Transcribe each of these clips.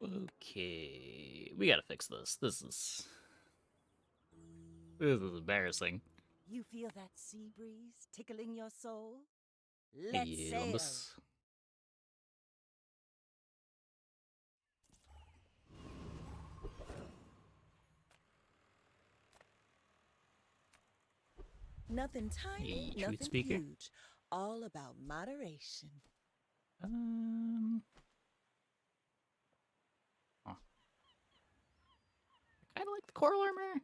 Okay, we gotta fix this. This is embarrassing. You feel that sea breeze tickling your soul? Let's Hey, sail. Lumbus. Nothing tiny, Hey, truth nothing speaker. huge. All about moderation. Huh. I kind of like the coral armor.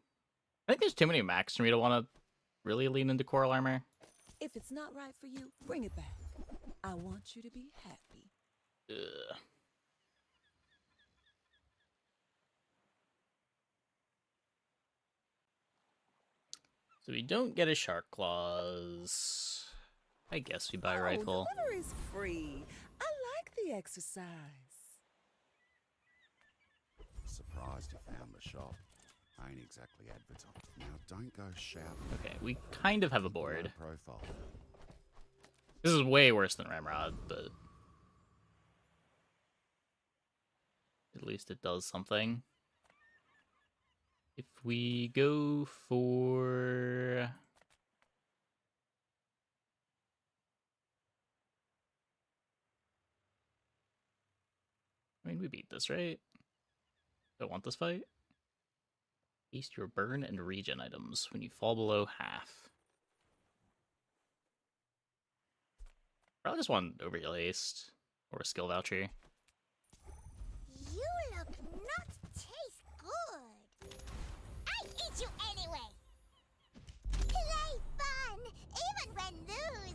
I think there's too many mechs for me to want to really lean into coral armor. If it's not right for you, bring it back. I want you to be happy. Ugh. So we don't get a shark claws. I guess we buy a rifle. Delivery's free. I like the exercise. Surprised you found the shop. I ain't exactly advertised. Now don't go shouting. Okay, we kind of have a board. No profile. This is way worse than Ramrod, but at least it does something. If we go for... I mean, we beat this, right? Don't want this fight? Waste your burn and regen items when you fall below half. Probably just want overheal haste or a skill voucher. You look not taste good. I eat you anyway. Play fun, even when lose.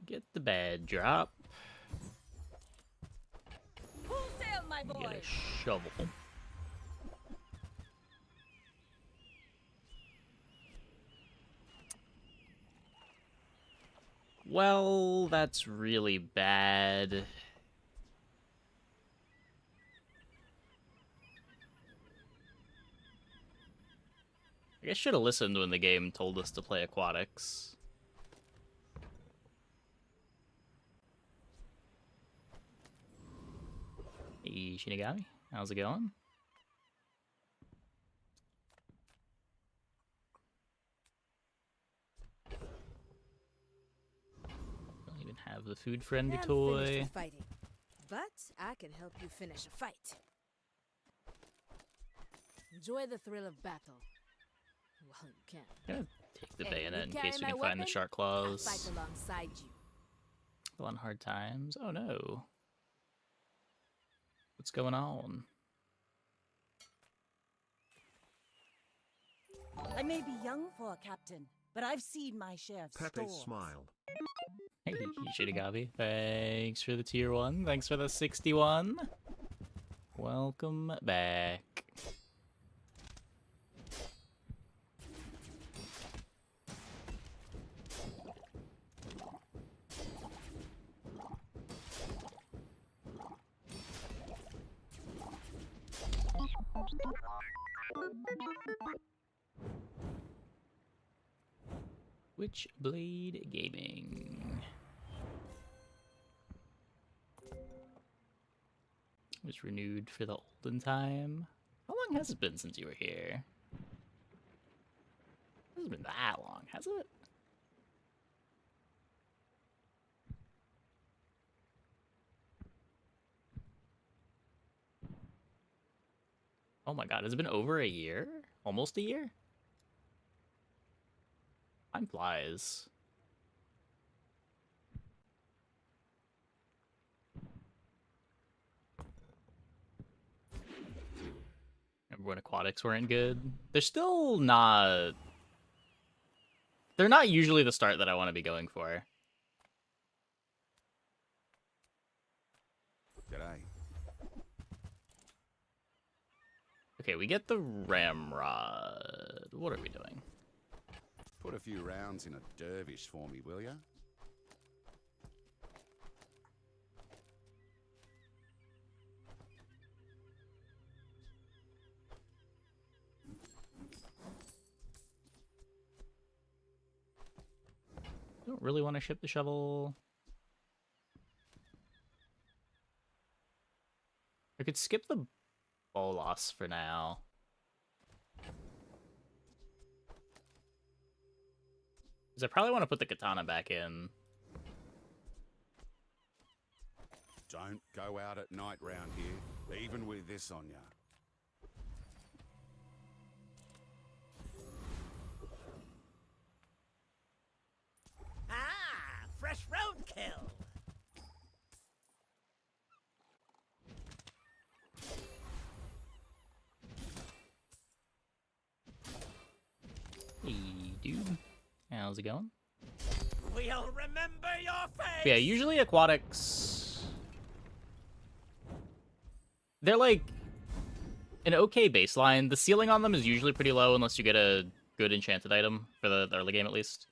Get the bad drop. Full sail, my boy. Get a shovel. Well, that's really bad. I guess I should have listened when the game told us to play aquatics. Hey, Shinigami. How's it going? Don't even have the food-friendly I'm toy. finished with fighting, but I can help you finish a fight. Enjoy the thrill of battle. Well, you can. I'm gonna take the Hey, bayonet you in carry case we my can find the weapon? shark I'll claws. fight alongside you. Still on hard times? Oh no. What's going on? I may be young for a captain, but I've seen my share of Pepe storms. smiled. Hey, Shinigami. Thanks for the tier 1. Thanks for the 61. Welcome back. Witchblade Gaming. It was renewed for the olden time. How long has it been since you were here? It hasn't been that long, has it? Oh my god, has it been over a year? Almost a year? Time flies. Remember when aquatics weren't good? They're still not... They're not usually the start that I want to be going for. G'day. Okay, we get the ramrod. What are we doing? Put a few rounds in a dervish for me, will ya? Don't really want to ship the shovel. I could skip the bolas for now. Because I probably want to put the katana back in. Don't go out at night round here, even with this on ya. Ah, fresh roadkill. Hey, dude. How's it going? We'll remember your face. Yeah, usually aquatics... They're like an okay baseline. The ceiling on them is usually pretty low unless you get a good enchanted item, for the early game at least.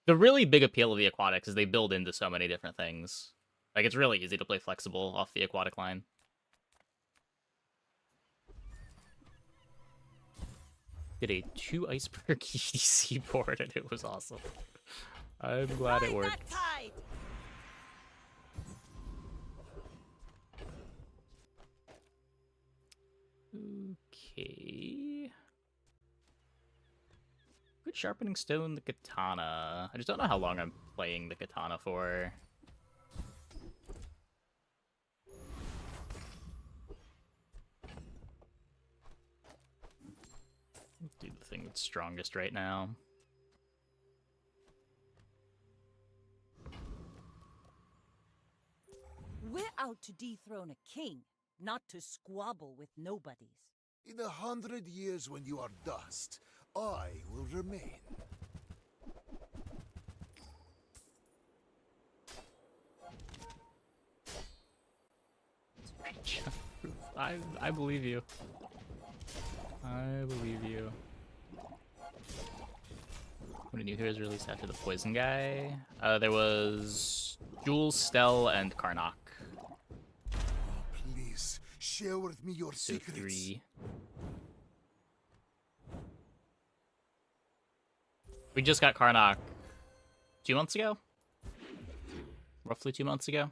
The really big appeal of the aquatics is they build into so many different things. Like, it's really easy to play flexible off the aquatic line. Did a 2 iceberg EDC board and it was awesome. I'm glad it worked. That tide. Okay. Good sharpening stone, the katana. I just don't know how long I'm playing the katana for. Do the thing that's strongest right now. We're out to dethrone a king, not to squabble with nobodies. In 100 years when you are dust, I will remain. I believe you. I believe you. What new heroes released after the poison guy? There was Jules, Stell, and Karnak. Please, share with me your So secrets. 3. We just got Karnak 2 months ago? Roughly 2 months ago?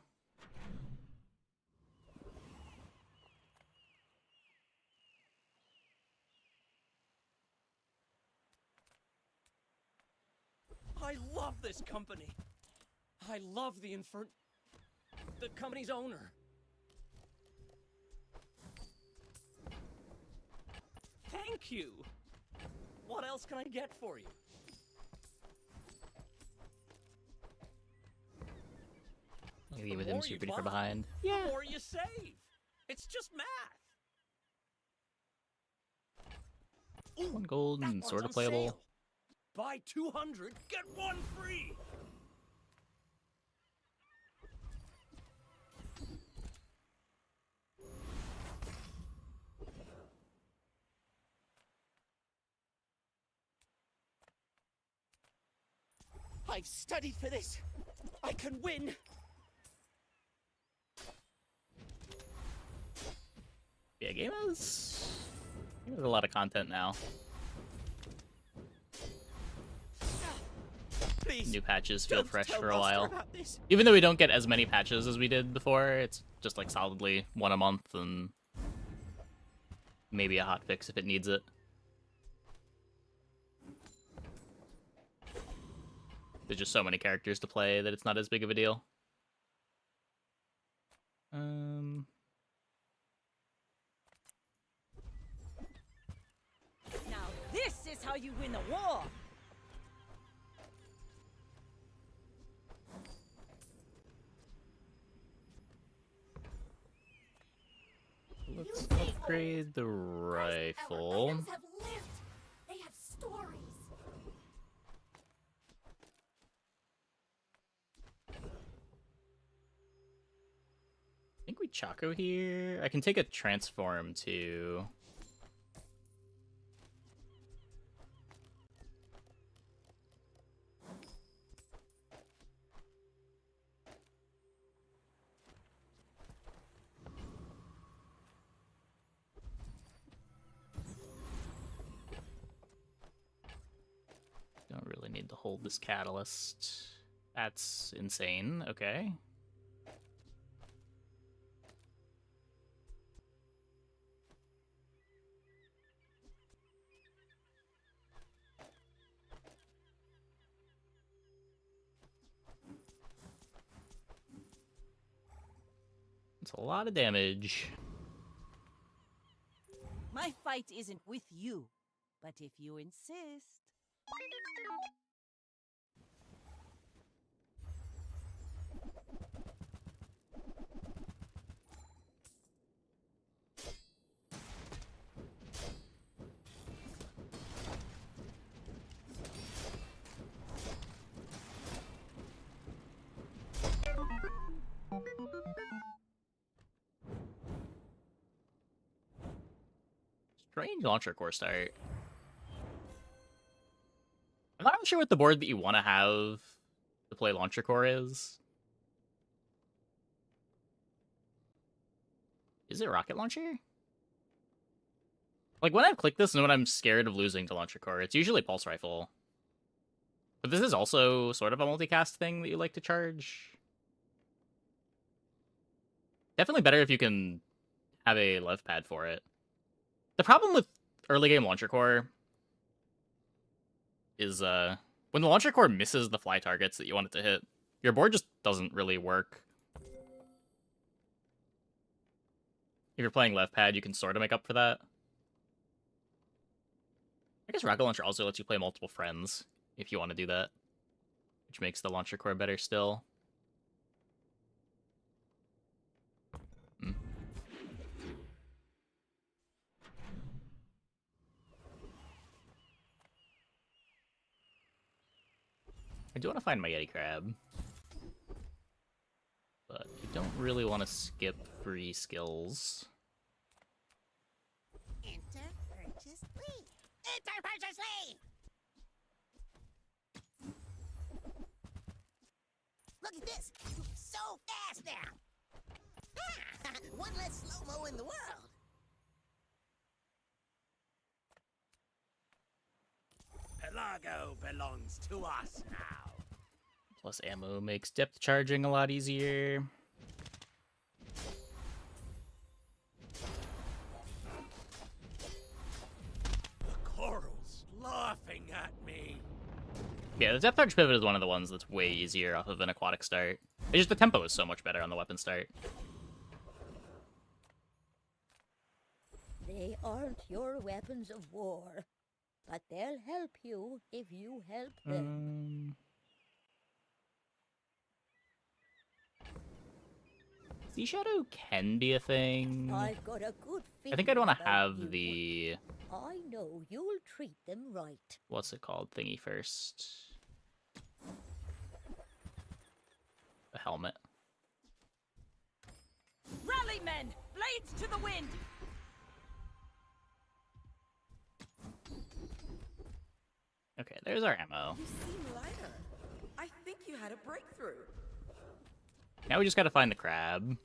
I love this company. I love the company's owner. Thank you. What else can I get for you? Maybe The with him more you super duper buy, behind. the more you save. It's just math. Ooh, 1 gold that and one's sort on of playable. sale. Buy 200, get 1 free. I've studied for this. I can win. Yeah, game has a lot of content now. Please. New patches feel don't fresh tell for a Buster while. about this. Even though we don't get as many patches as we did before, it's just like solidly 1 a month and maybe a hotfix if it needs it. There's just so many characters to play that it's not as big of a deal. Now this is how you win a war! Let's upgrade the rifle. Items have lived. They have stories. I think we Chaco here. I can take a transform too. Don't really need the hold this catalyst. That's insane. Okay. It's a lot of damage. My fight isn't with you, but if you insist. Strange launcher core start. I'm not sure what the board that you want to have to play launcher core is. Is it rocket launcher? Like, when I've clicked this and when I'm scared of losing to launcher core, it's usually pulse rifle. But this is also sort of a multicast thing that you like to charge. Definitely better if you can have a lev pad for it. The problem with early game launcher core is when the launcher core misses the fly targets that you want it to hit, your board just doesn't really work. If you're playing lev pad, you can sort of make up for that. I guess rocket launcher also lets you play multiple friends if you want to do that, which makes the launcher core better still. I do want to find my Yeti Crab, but I don't really want to skip free skills. Enter purchase leave. Enter purchase leave. Look at this. So fast now. One less slow-mo in the world. Pelago belongs to us now. Plus ammo makes depth charging a lot easier. The coral's laughing at me. Yeah, the depth charge pivot is one of the ones that's way easier off of an aquatic start. It's just the tempo is so much better on the weapon start. They aren't your weapons of war, but they'll help you if you help them. Sea Shadow can be a thing. I've got a good feeling I think I'd want to about have you. the... I know you'll treat them right. What's it called? Thingy first. The helmet. Rally, men! Blades to the wind! Okay, there's our ammo. You seem lighter. I think you had a breakthrough. Now we just gotta find the crab.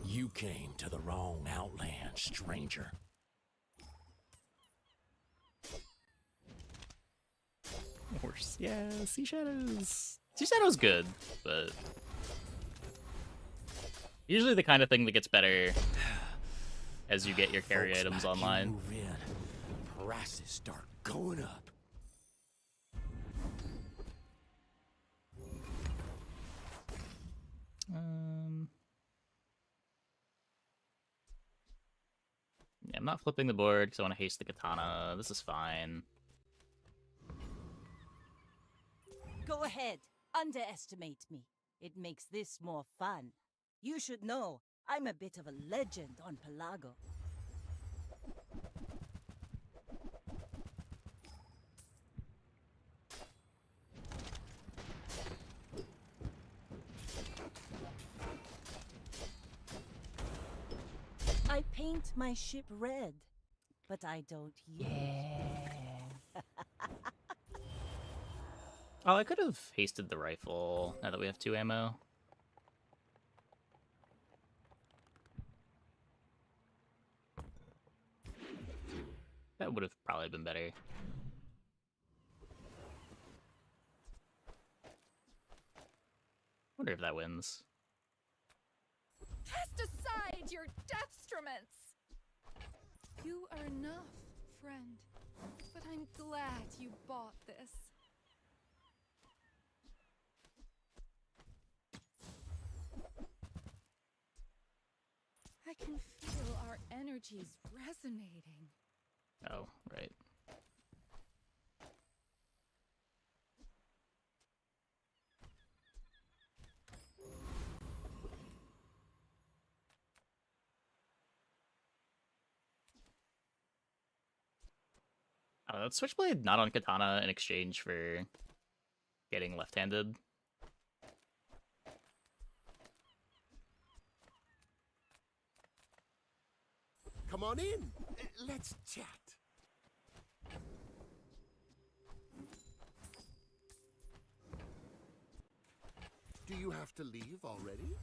You came to the wrong outland, stranger. Horse. Yeah, Sea Shadows. Sea Shadow's good, but usually the kind of thing that gets better as you get your carry Folks items like you online. move in, prices start going up. Yeah, I'm not flipping the board because I want to haste the katana. This is fine. Go ahead. Underestimate me. It makes this more fun. You should know, I'm a bit of a legend on Pelago. I paint my ship red, but I don't use it. Oh, I could have hasted the rifle now that we have 2 ammo. That would have probably been better. Wonder if that wins. Cast aside your deathstruments! You are enough, friend. But I'm glad you bought this. I can feel our energies resonating. Oh, right. I don't know, Switchblade not on Katana in exchange for getting left-handed. Come on in. Let's chat. Do you have to leave already?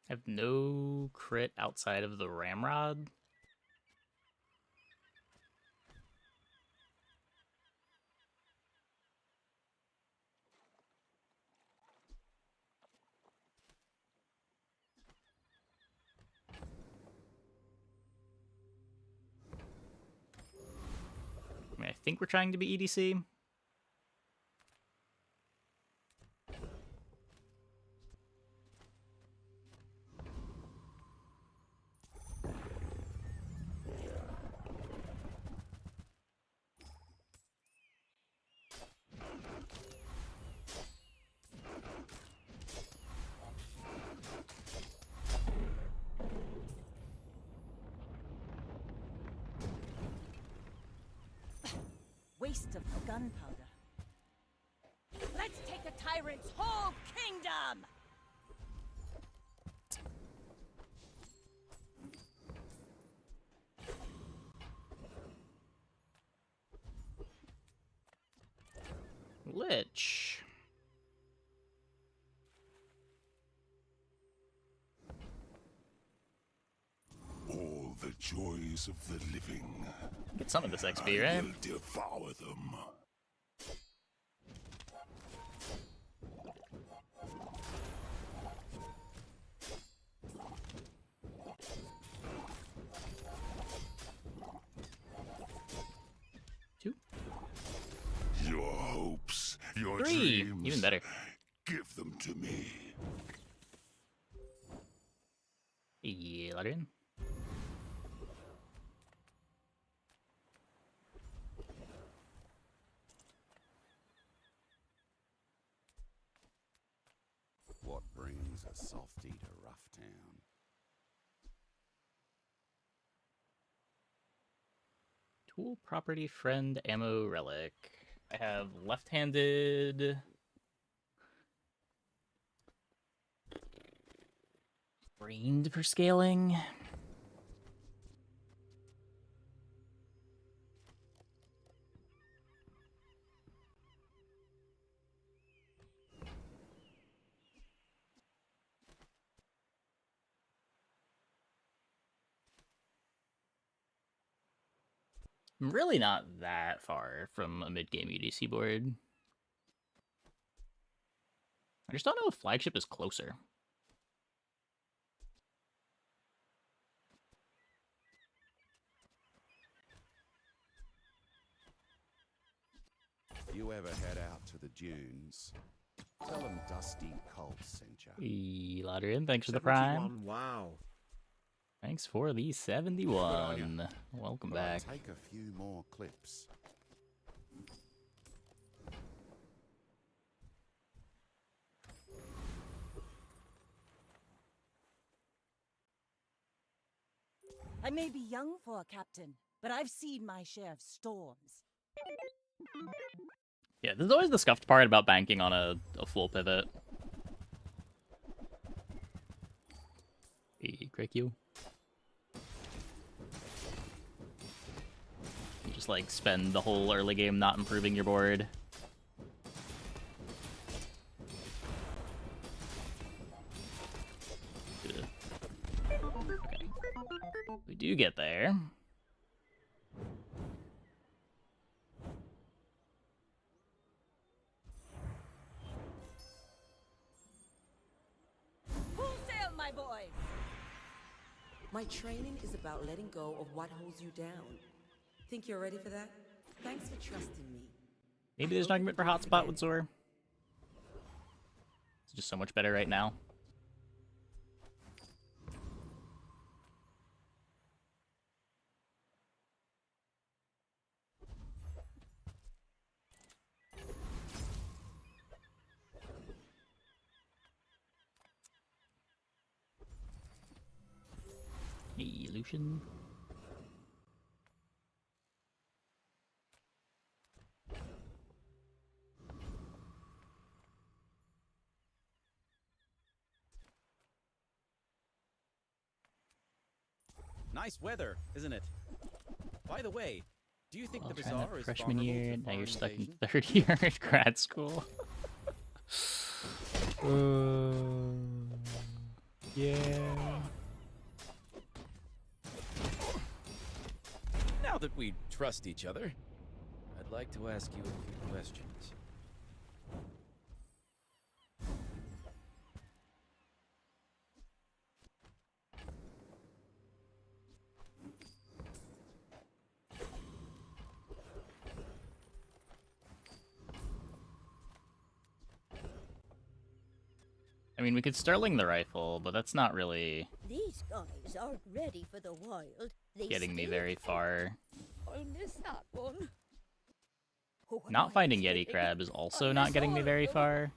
I have no crit outside of the Ramrod. I mean, I think we're trying to be EDC. Waste of gunpowder. Let's take a tyrant's whole kingdom! Lich. All the joys of the living. Get some of this XP, I right? will devour them. Two. Your hopes, your 3. dreams. Even better. Give them to me. Yeah, let her in. What brings a softy to Rough Town? Tool, property, friend, ammo, relic. I have left-handed. Brained for scaling. I'm really not that far from a mid-game UDC board. I just don't know if flagship is closer. If you ever head out to the dunes, tell them Dusty Colt sent you. Louder in, thanks for the prime. Wow. Thanks for the 71. Welcome But I'll back. take a few more clips. I may be young for a captain, but I've seen my share of storms. Yeah, there's always the scuffed part about banking on a full pivot. Crick you. You just like spend the whole early game not improving your board. Ugh. Okay. We do get there. Full sail, my boy! My training is about letting go of what holds you down. Think you're ready for that? Thanks for trusting me. Maybe there's an argument for hotspot with Zor. It's just so much better right now. Hey, Lucian. Nice weather, isn't it? By the way, do you think Well, the trying that bazaar is freshman vulnerable year, to now you're foreign stuck in invasion? third year at grad school. Yeah. Now that we trust each other, I'd like to ask you a few questions. I mean, we could Sterling the rifle, but that's not really These guys aren't ready for the wild. They getting me still very think far. I'll miss that one. Oh, am Not I finding Yeti kidding? Crab is also I not miss getting me all of very them. far.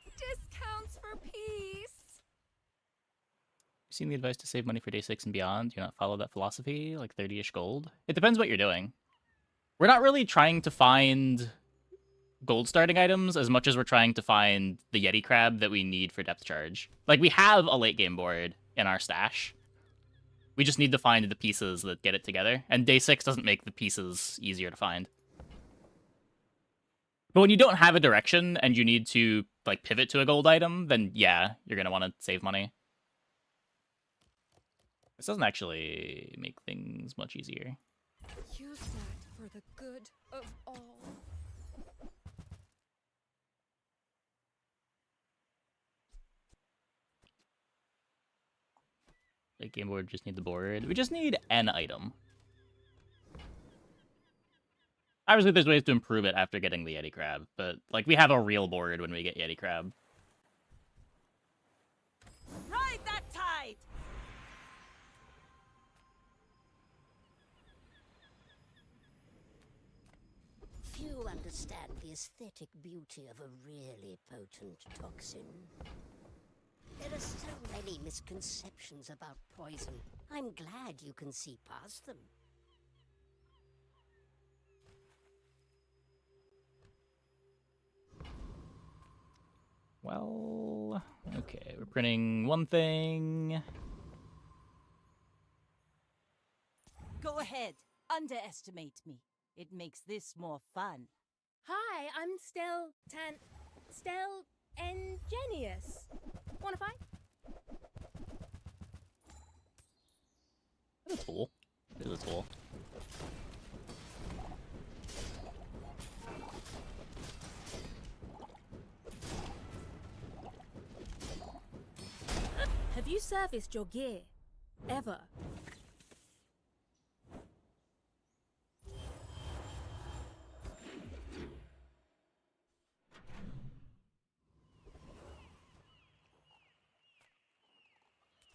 Discounts for peace. Seen the advice to save money for day 6 and beyond? Do not follow that philosophy? Like 30-ish gold? It depends what you're doing. We're not really trying to find gold starting items as much as we're trying to find the Yeti Crab that we need for depth charge. Like, we have a late game board in our stash. We just need to find the pieces that get it together, and day 6 doesn't make the pieces easier to find. But when you don't have a direction and you need to like pivot to a gold item, then yeah, you're gonna want to save money. This doesn't actually make things much easier. Use that for the good of all. Late game board, just need the board. We just need an item. Obviously, there's ways to improve it after getting the Yeti Crab, but like we have a real board when we get Yeti Crab. Ride that tide! Few understand the aesthetic beauty of a really potent toxin. There are so many misconceptions about poison. I'm glad you can see past them. Well, okay, we're printing one thing. Go ahead, underestimate me. It makes this more fun. Hi, I'm Stel Ingenious. Wanna fight? It's a tool. It is a tool. Have you serviced your gear? Ever?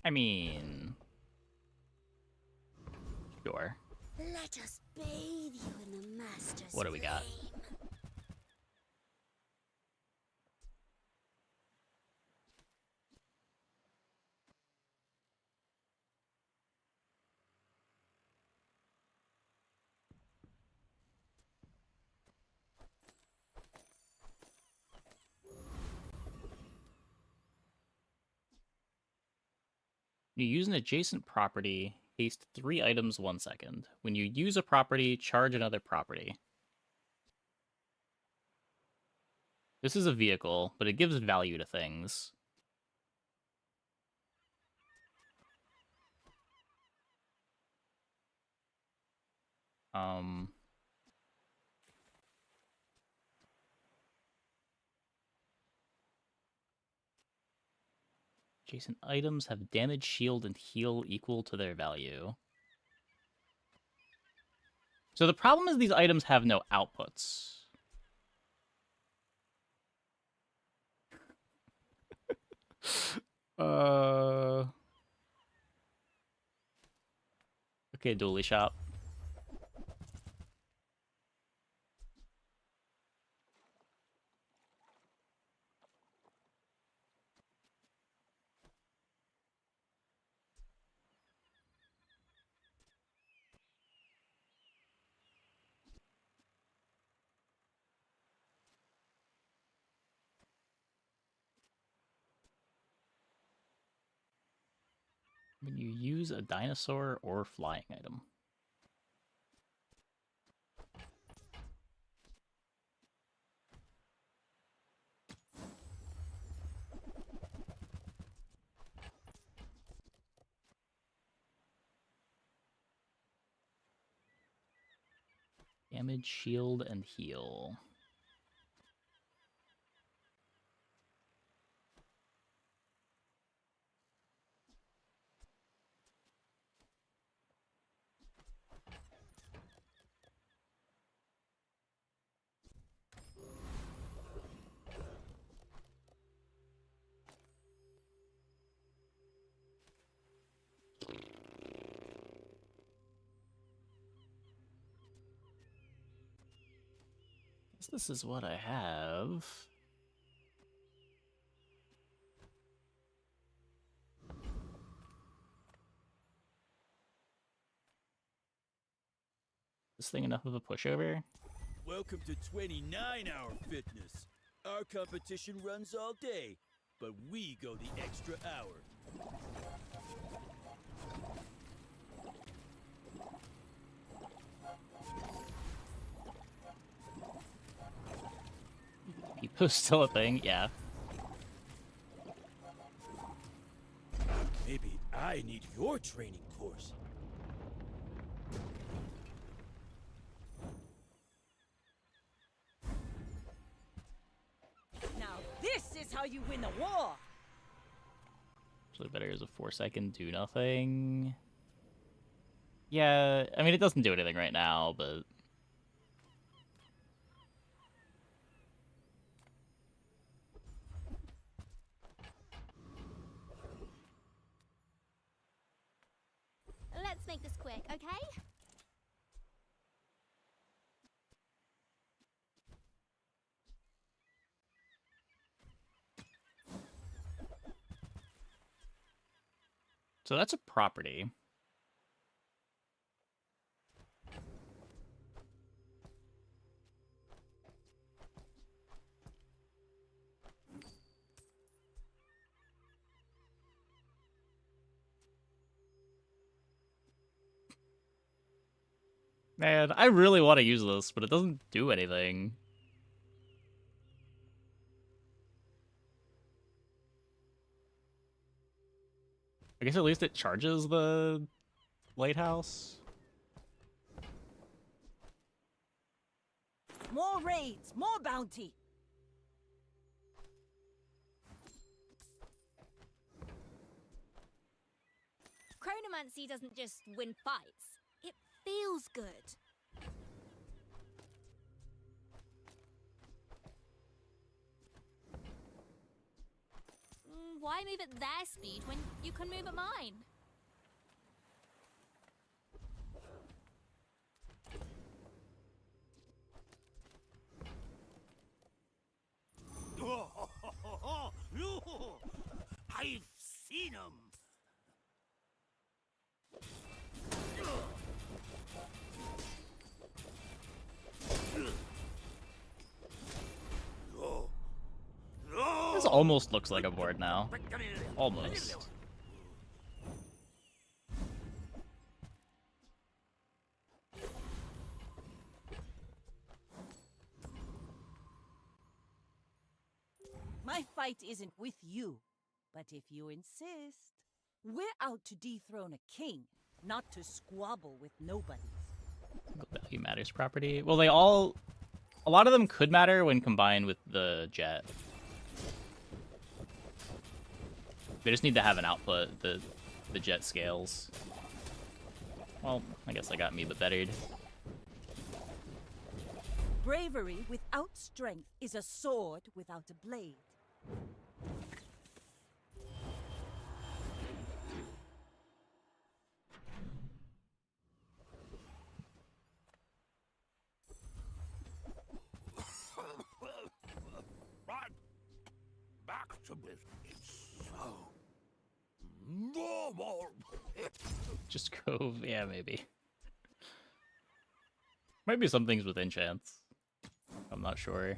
I mean, sure. Let us bathe you in the master's What do we got? flame. You use an adjacent property, haste 3 items 1 second. When you use a property, charge another property. This is a vehicle, but it gives value to things. Adjacent items have damage, shield, and heal equal to their value. So the problem is these items have no outputs. Okay, dually shop. When you use a dinosaur or flying item. Damage, shield, and heal. This is what I have. This thing enough of a pushover? Welcome to 29-hour fitness. Our competition runs all day, but we go the extra hour. Peepo's still a thing, yeah. Maybe I need your training course. Now this is how you win a war! Actually better as a 4-second do nothing. Yeah, I mean it doesn't do anything right now, but... Let's make this quick, okay? So that's a property. Man, I really want to use this, but it doesn't do anything. I guess at least it charges the lighthouse. More raids, more bounty! Chronomancy doesn't just win fights. It feels good. Why move at their speed when you can move at mine? I've seen him. This almost looks like a board now. Almost. My fight isn't with you, but if you insist, we're out to dethrone a king, not to squabble with nobodies. Single value matters property. Well, they all... A lot of them could matter when combined with the jet. They just need to have an output. The jet scales. Well, I guess I got me but bettered. Bravery without strength is a sword without a blade. Right. Back to business. So normal. Just go, yeah, maybe. Might be some things with enchants. I'm not sure.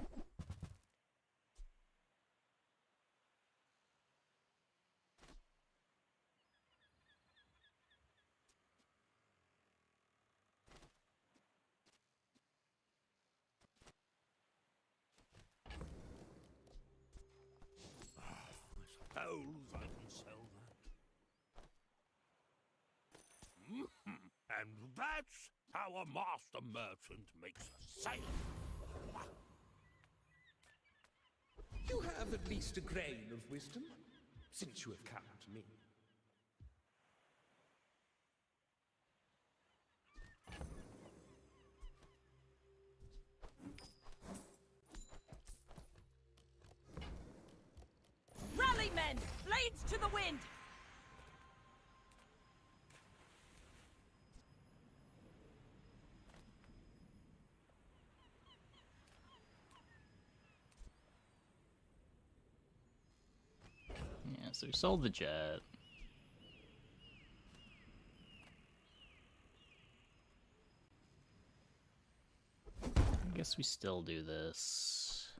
I suppose I can sell that. And that's how a master merchant makes a sale. You have at least a grain of wisdom, since you have come to me. Rally, men! Blades to the wind! Yeah, so we sold the jet. I guess we still do this.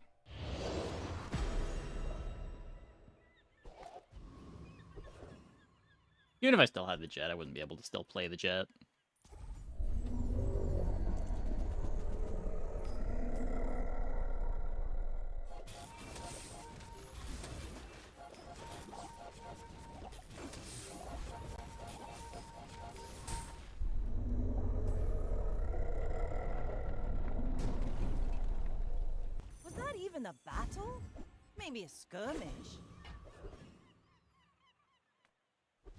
Even if I still had the jet, I wouldn't be able to still play the jet. Was that even a battle? Maybe a skirmish.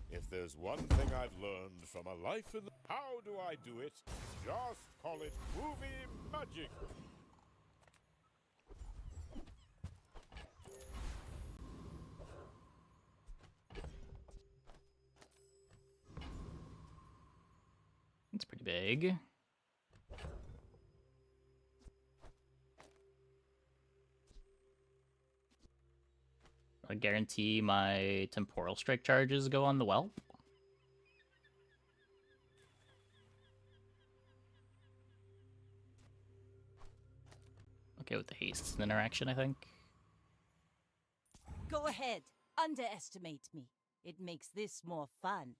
If there's one thing I've learned from a life in the... How do I do it? Just call it movie magic. It's pretty big. I guarantee my temporal strike charges go on the whelp. Okay, with the haste interaction, I think. Go ahead, underestimate me. It makes this more fun.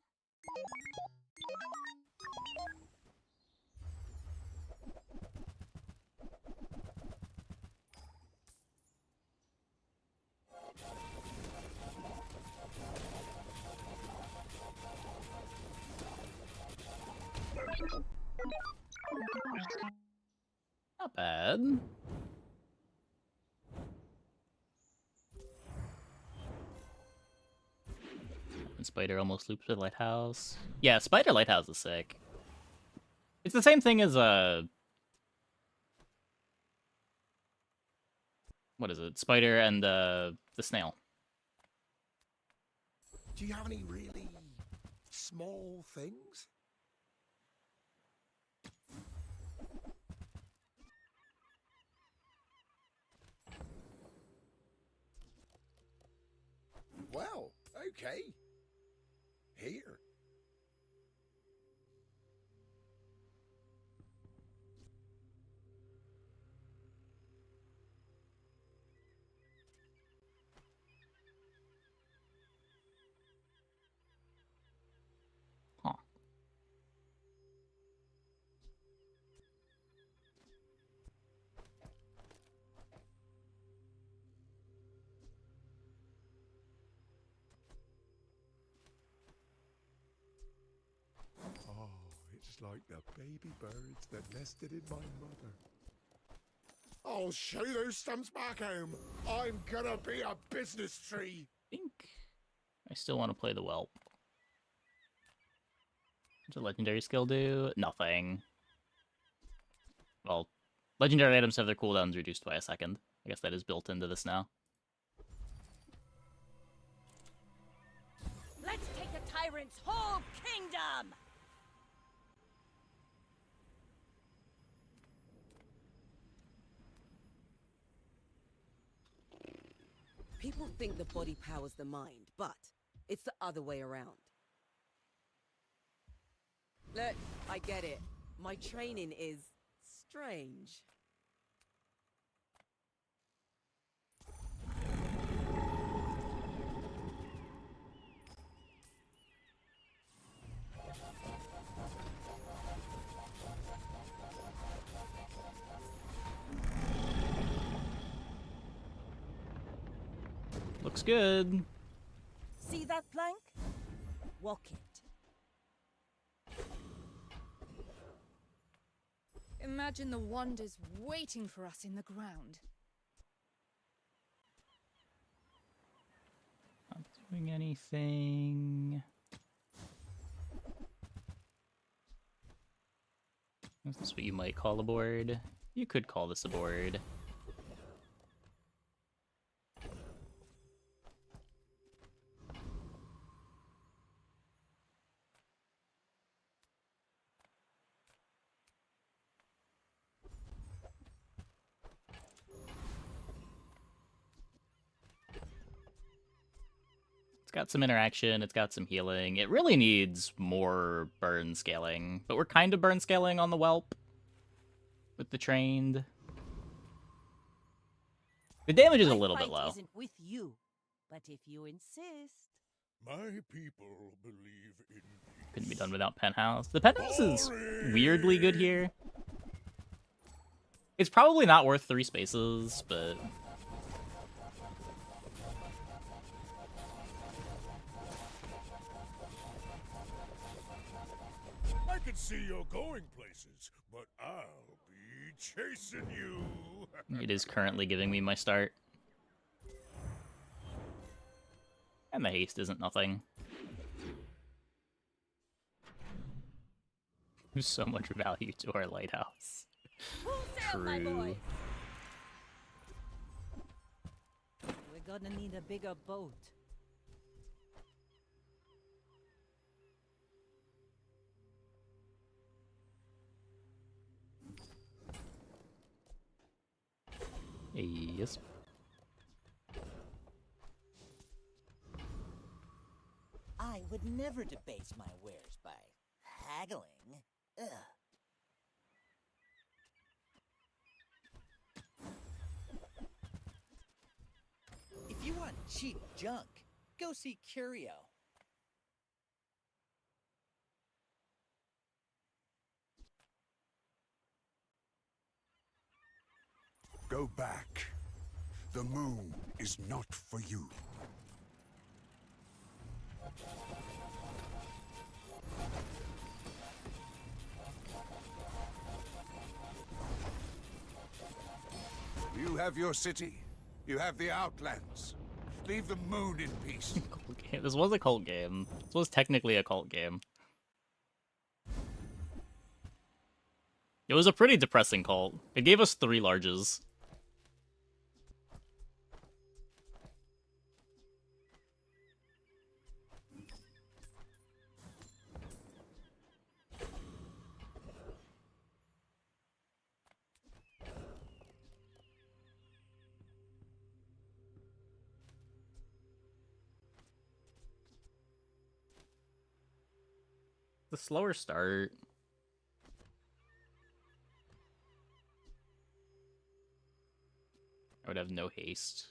Not bad. And Spider almost loops with Lighthouse. Yeah, Spider Lighthouse is sick. It's the same thing as what is it? Spider and the snail. Do you have any really small things? Well, okay. Here. Huh. just like the baby birds that nested in my mother. I'll show those stumps back home. I'm gonna be a business tree. I think I still want to play the Whelp. What's a legendary skill do? Nothing. Well, legendary items have their cooldowns reduced by a second. I guess that is built into this now. Let's take a tyrant's whole kingdom! People think the body powers the mind, but it's the other way around. Look, I get it. My training is strange. Looks good. See that plank? Walk it. Imagine the wonders waiting for us in the ground. Not doing anything. Is this what you might call a board? You could call this a board. It's got some interaction, it's got some healing. It really needs more burn scaling, but we're kind of burn scaling on the Whelp with the trained. The damage is a little bit low. Isn't with you, but if you insist. My people believe in peace. Couldn't be done without Penthouse. The Penthouse is weirdly good here. It's probably not worth 3 spaces, but I can see you're going places, but I'll be chasing you. it is currently giving me my start. And the haste isn't nothing. There's so much value to our lighthouse. My True. boy. We're gonna need a bigger boat. Yes. I would never debase my wares by haggling. Ugh. If you want cheap junk, go see Curio. Go back. The moon is not for you. You have your city. You have the Outlands. Leave the moon in peace. This was a cult game. This was technically a cult game. It was a pretty depressing cult. It gave us 3 larges. The slower start. I would have no haste.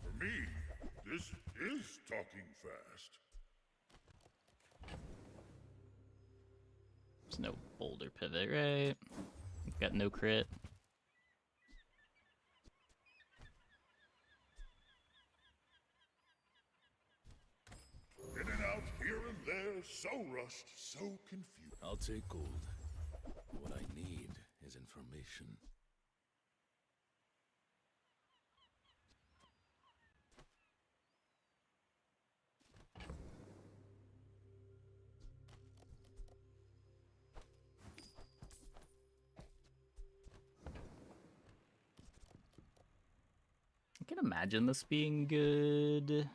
For me, this is talking fast. There's no boulder pivot, right? Got no crit. so rushed, so confused. I'll take gold. What I need is information. I can imagine this being good.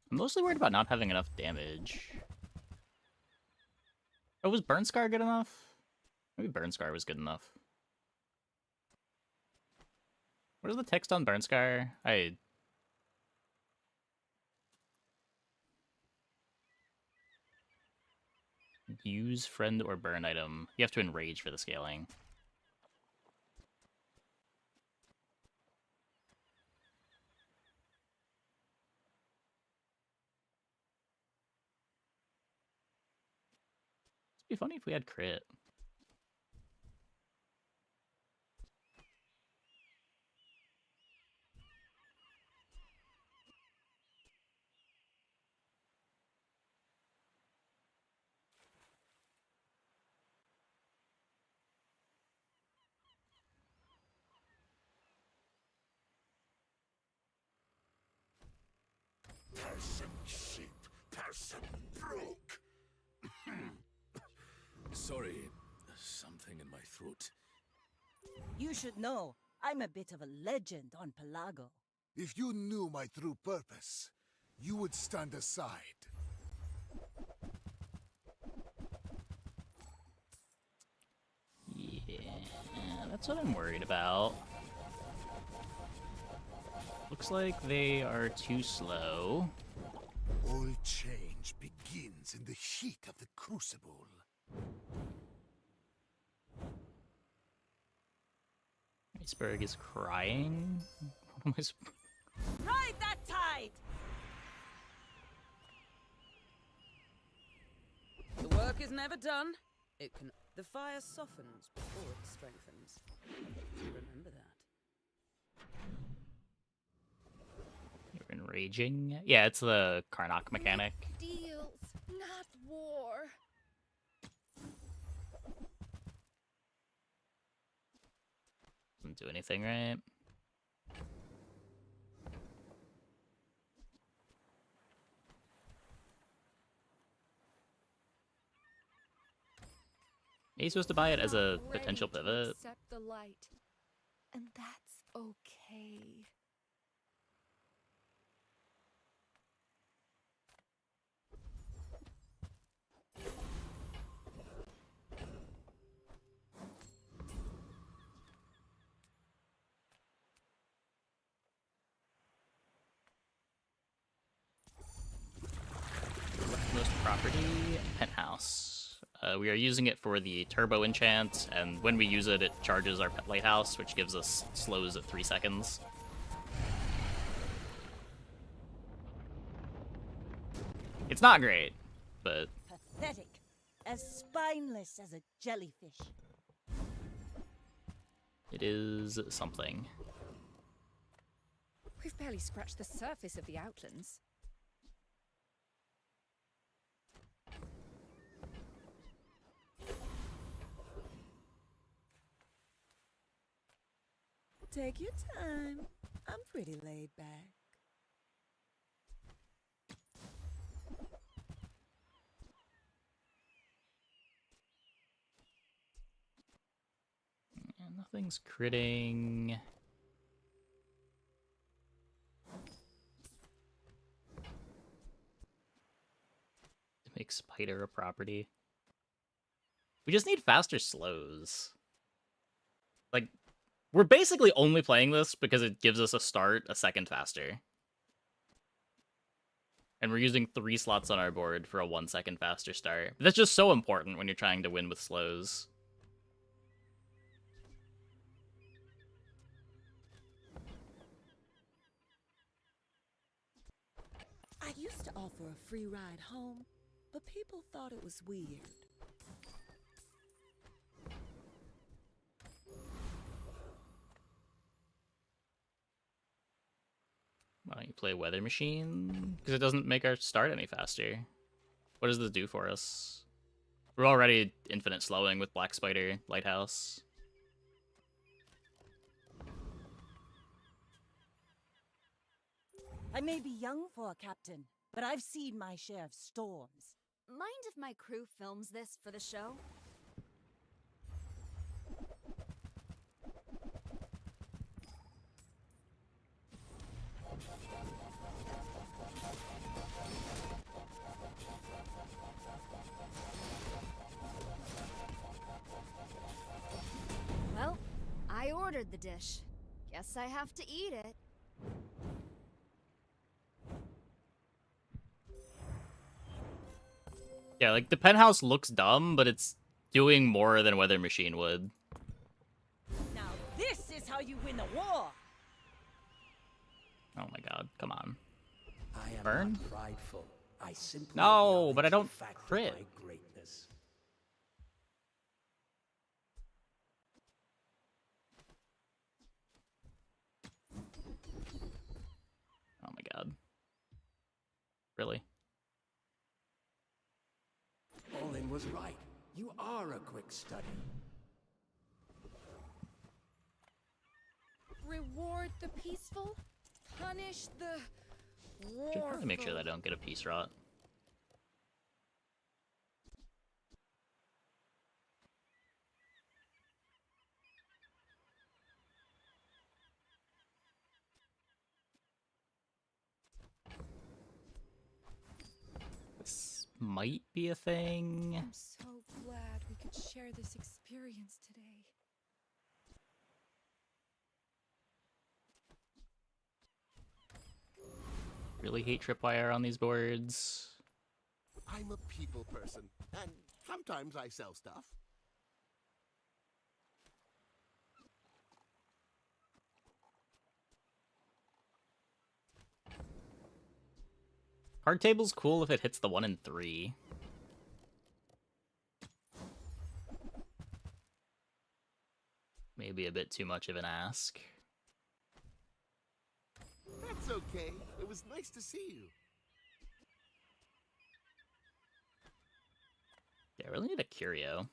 I'm mostly worried about not having enough damage. Oh, was Burn Scar good enough? Maybe Burn Scar was good enough. What is the text on Burn Scar? Use friend or burn item. You have to enrage for the scaling. It'd be funny if we had crit. Person sheep, person broke. Sorry, something in my throat. You should know, I'm a bit of a legend on Pelago. If you knew my true purpose, you would stand aside. Yeah, that's what I'm worried about. Looks like they are too slow. All change begins in the heat of the crucible. Iceberg is crying. What am I Ride that tide! The work is never done. It can. The fire softens before it strengthens. Remember that. You're enraging? Yeah, it's the Karnak mechanic. Deals, not war. Doesn't do anything, right? Are you supposed to buy it as a Ready potential to pivot? accept the light, and that's okay. Most property, penthouse. We are using it for the turbo enchant, and when we use it, it charges our pet lighthouse, which gives us slows at 3 seconds. It's not great, but Pathetic. As spineless as a jellyfish. it is something. We've barely scratched the surface of the Outlands. Take your time. I'm pretty laid back. Yeah, nothing's critting. To make Spider a property. We just need faster slows. Like, we're basically only playing this because it gives us a start a second faster. And we're using 3 slots on our board for a 1 second faster start. But that's just so important when you're trying to win with slows. I used to offer a free ride home, but people thought it was weird. Why don't you play Weather Machine? Because it doesn't make our start any faster. What does this do for us? We're already infinite slowing with Black Spider Lighthouse. I may be young for a captain, but I've seen my share of storms. Mind if my crew films this for the show? Well, I ordered the dish. Guess I have to eat it. Yeah, like, the penthouse looks dumb, but it's doing more than Weather Machine would. Now this is how you win a war! Oh my god, come on. I am Burn? not prideful. I simply No, but I acknowledge don't the fact of crit. my greatness. Oh my god. Really? Olin was right. You are a quick study. Reward the peaceful, punish the Should probably make sure that I warful. don't get a peace rot. This might be a thing. I'm so glad we could share this experience today. Really hate tripwire on these boards. I'm a people person, and sometimes I sell stuff. Card table's cool if it hits the 1 and 3. Maybe a bit too much of an ask. That's okay. It was nice to see you. Yeah, I really need a curio.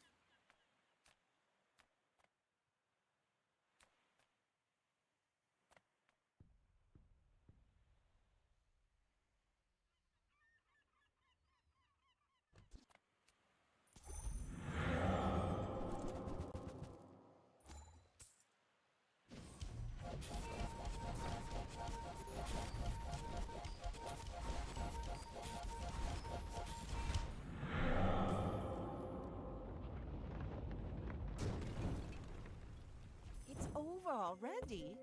It's over already.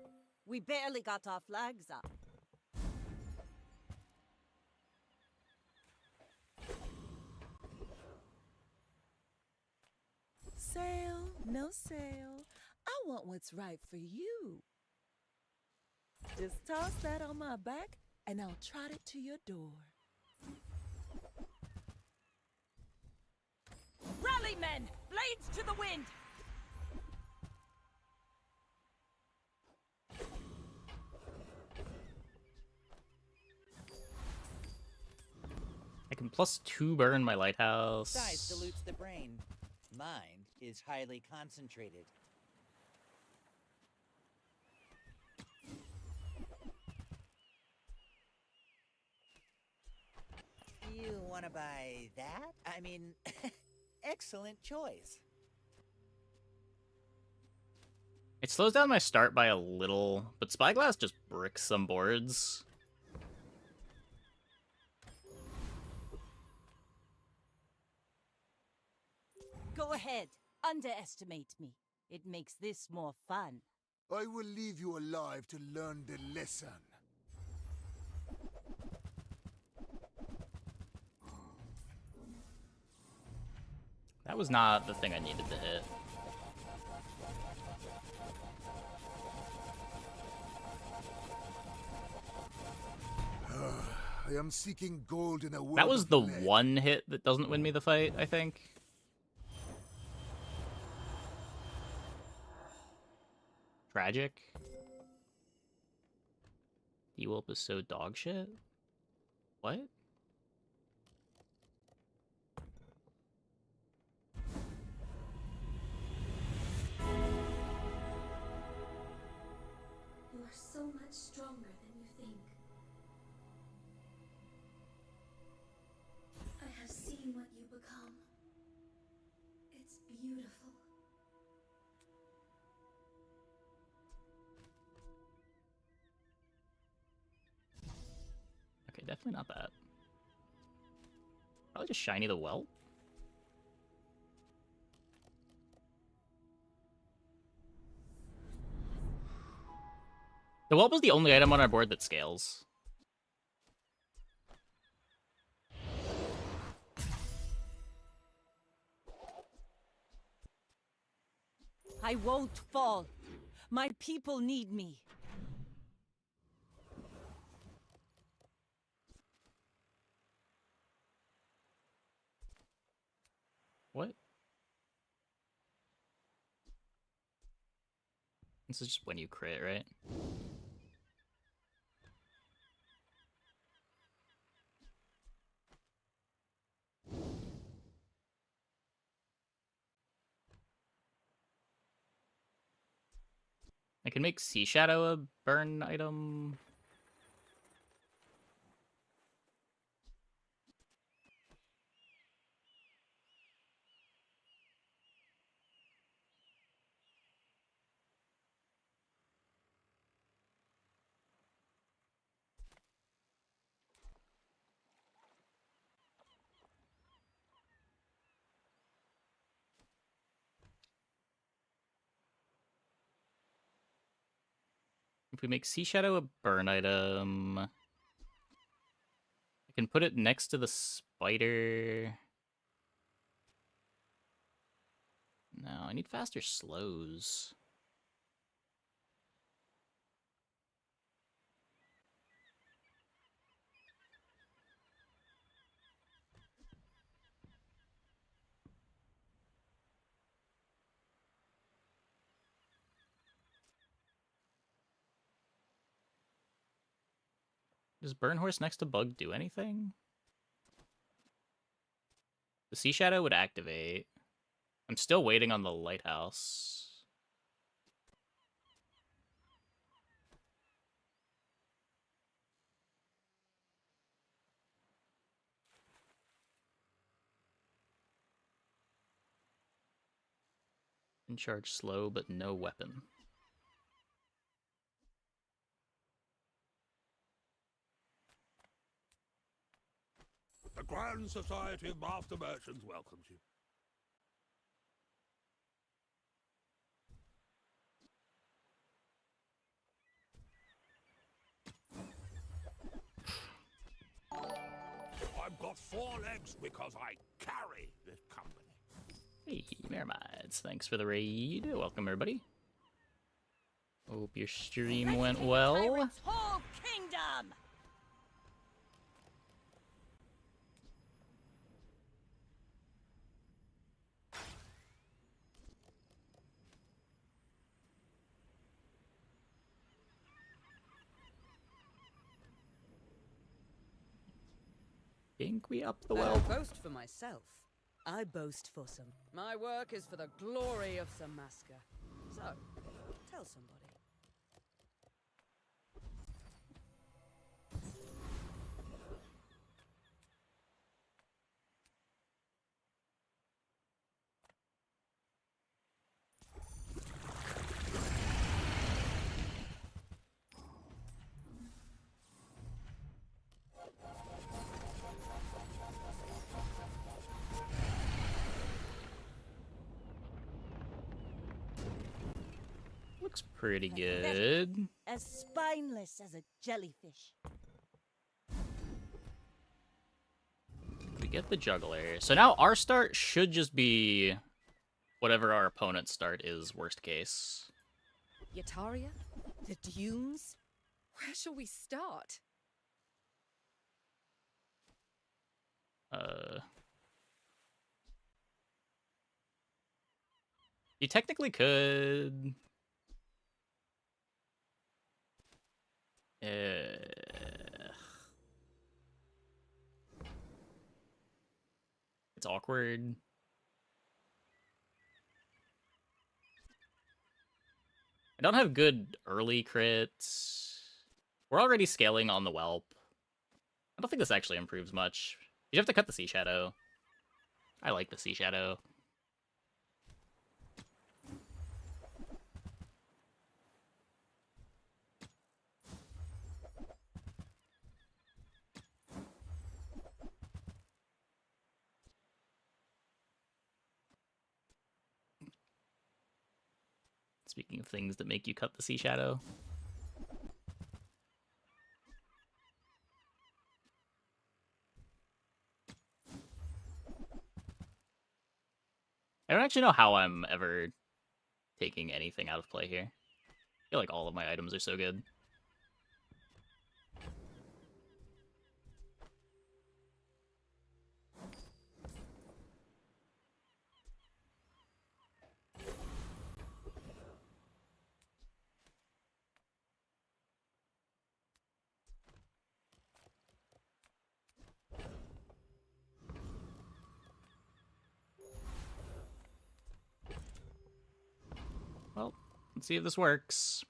We barely got our flags up. Sale, no sale. I want what's right for you. Just toss that on my back and I'll trot it to your door. Rally, men! Blades to the wind! I can +2 burn my lighthouse. Size dilutes the brain. Mind is highly concentrated. You want to buy that? I mean, excellent choice. It slows down my start by a little, but Spyglass just bricks some boards. Go ahead. Underestimate me. It makes this more fun. I will leave you alive to learn the lesson. That was not the thing I needed to hit. I am seeking gold in a world That was of the lead. one hit that doesn't win me the fight, I think. Tragic. Ewolp is so dog shit? What? You are so much stronger than you think. I have seen what you become. It's beautiful. Okay, definitely not that. Probably just Shiny the Whelp. The Whelp is the only item on our board that scales. I won't fall. My people need me. What? This is just when you crit, right? I can make Sea Shadow a burn item. If we make Sea Shadow a burn item, I can put it next to the spider. No, I need faster slows. Does Burn Horse next to Bug do anything? The Sea Shadow would activate. I'm still waiting on the Lighthouse. Can charge slow, but no weapon. The Grand Society of Master Merchants welcomes you. I've got 4 legs because I carry this company. Hey, Mermides, thanks for the raid. Welcome, everybody. Hope your stream went well. Tyrant's whole kingdom! Think we up the I well. don't boast for myself. I boast for some. My work is for the glory of Samaska. So, tell somebody. Looks pretty good. As spineless as a jellyfish. We get the Juggler. So now our start should just be whatever our opponent's start is, worst case. Yataria? The dunes? Where shall we start? You technically could. It's awkward. I don't have good early crits. We're already scaling on the Whelp. I don't think this actually improves much. You have to cut the Sea Shadow. I like the Sea Shadow. Speaking of things that make you cut the Sea Shadow. I don't actually know how I'm ever taking anything out of play here. I feel like all of my items are so good. Well, let's see if this works.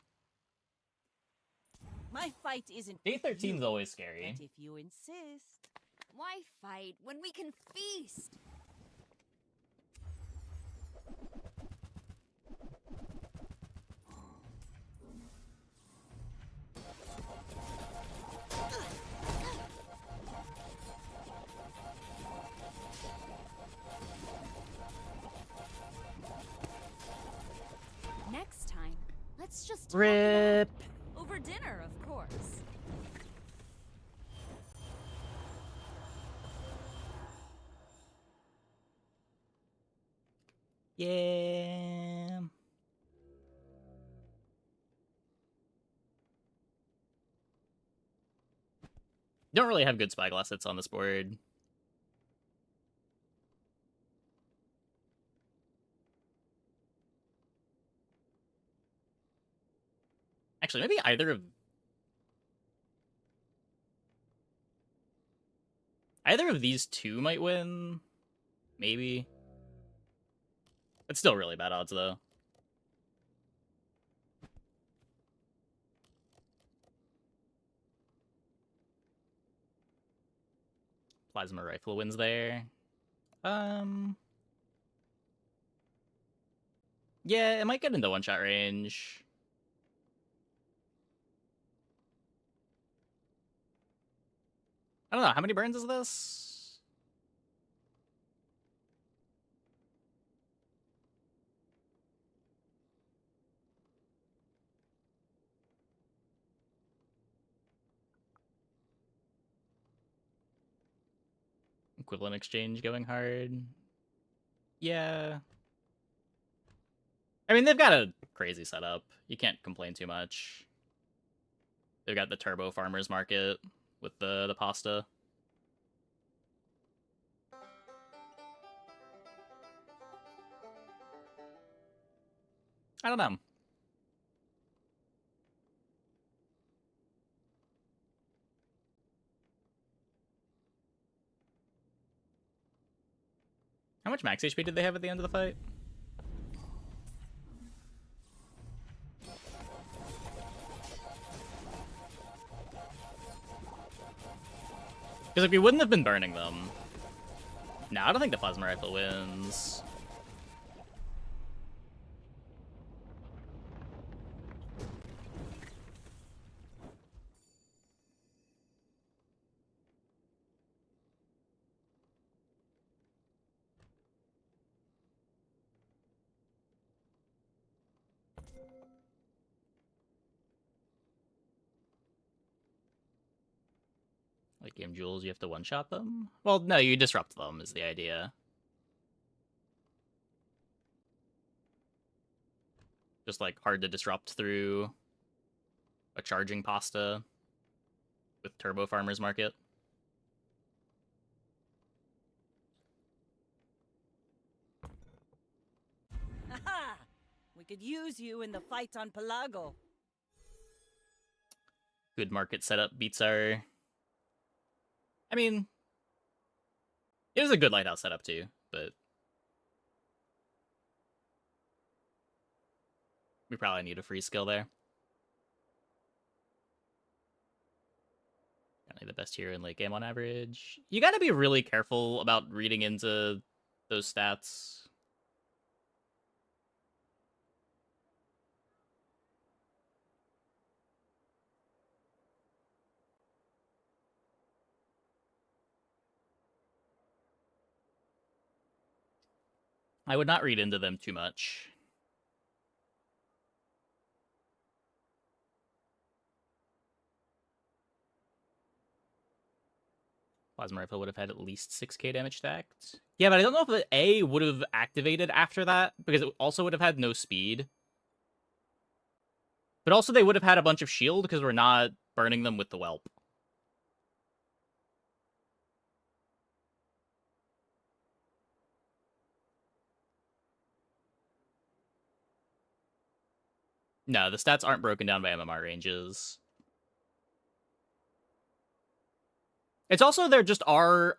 My fight isn't. Day 13 is always scary. But if you insist. Why fight when we can feast? Next time, let's just talk Rip. over dinner, of course. Yeah. Don't really have good spyglass hits on this board. Actually, maybe either of these two might win. Maybe. It's still really bad odds, though. Plasma Rifle wins there. Yeah, it might get into one-shot range. I don't know, how many burns is this? Equivalent exchange going hard. Yeah. I mean, they've got a crazy setup. You can't complain too much. They've got the Turbo Farmers Market with the pasta. I don't know. How much max HP did they have at the end of the fight? Because if we wouldn't have been burning them... No, I don't think the Plasma Rifle wins. Like Game Jules, you have to one-shot them? Well, no, you disrupt them is the idea. Just like hard to disrupt through a charging pasta with Turbo Farmers Market. Haha! We could use you in the fight on Pelago. Good market setup beats our... I mean... It was a good lighthouse setup too, but we probably need a free skill there. Apparently the best hero in late game on average. You gotta be really careful about reading into those stats. I would not read into them too much. Plasma Rifle would have had at least 6k damage stacked. Yeah, but I don't know if the A would have activated after that, because it also would have had no speed. But also they would have had a bunch of shield, because we're not burning them with the Whelp. No, the stats aren't broken down by MMR ranges. It's also there just are...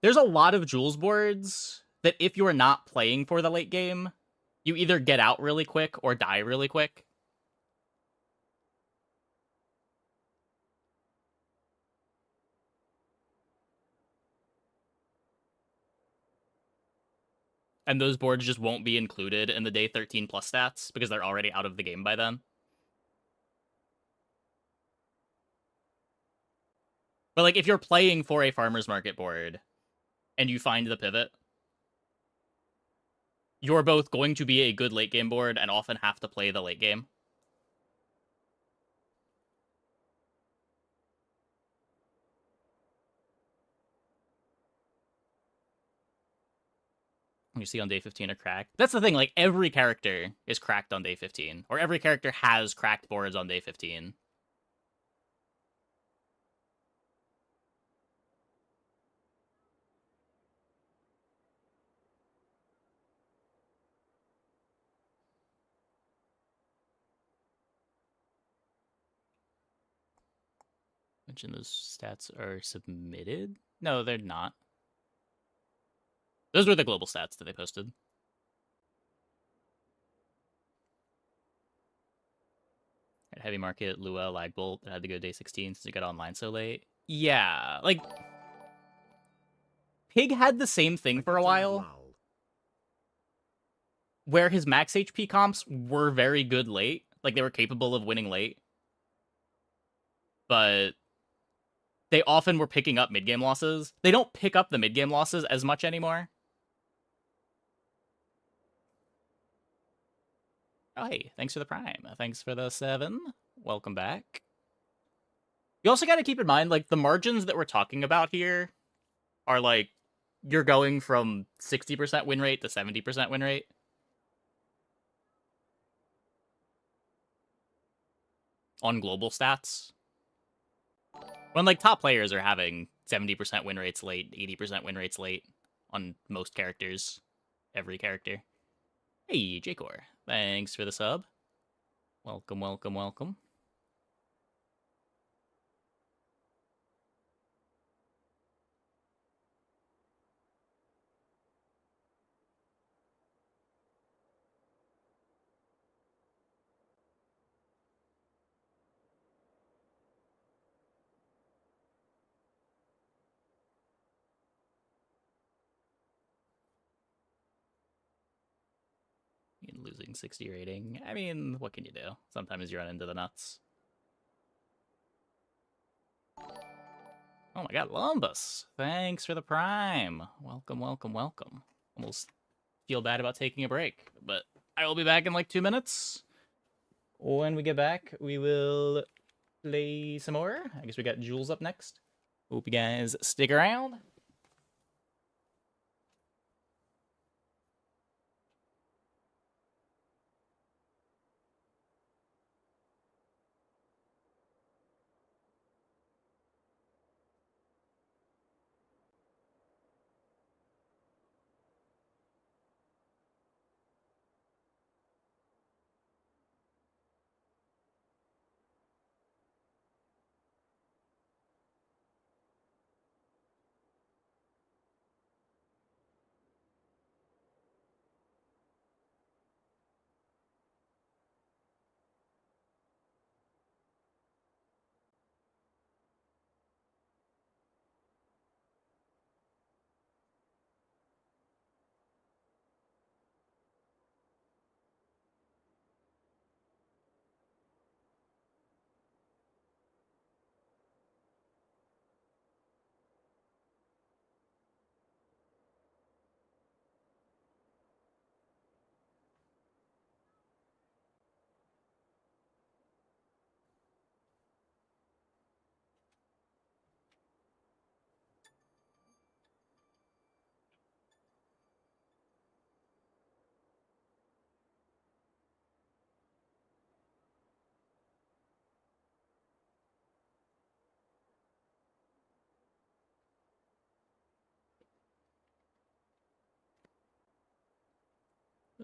There's a lot of Jules boards that if you're not playing for the late game, you either get out really quick or die really quick. And those boards just won't be included in the day 13 plus stats because they're already out of the game by then. But like if you're playing for a farmer's market board and you find the pivot, you're both going to be a good late game board and often have to play the late game. You see on day 15 are cracked. That's the thing, like every character is cracked on day 15, or every character has cracked boards on day 15. Mention those stats are submitted? No, they're not. Those were the global stats that they posted. At Heavy Market, Lua, Lagbolt, that had to go day 16 since it got online so late. Yeah, like... Pig had the same thing for a while, where his max HP comps were very good late. Like, they were capable of winning late. But they often were picking up mid-game losses. They don't pick up the mid-game losses as much anymore. Oh, hey, thanks for the Prime. Thanks for the 7. Welcome back. You also got to keep in mind, like, the margins that we're talking about here are, like, you're going from 60% win rate to 70% win rate. On global stats. When, like, top players are having 70% win rates late, 80% win rates late on most characters. Every character. Hey, Jacor. Thanks for the sub. Welcome, welcome, welcome. Losing 60 rating. I mean, what can you do? Sometimes you run into the nuts. Oh my god, Lumbus! Thanks for the Prime. Welcome, welcome, welcome. Almost feel bad about taking a break, but I will be back in like 2 minutes. When we get back, we will play some more. I guess we got Jules up next. Hope you guys stick around.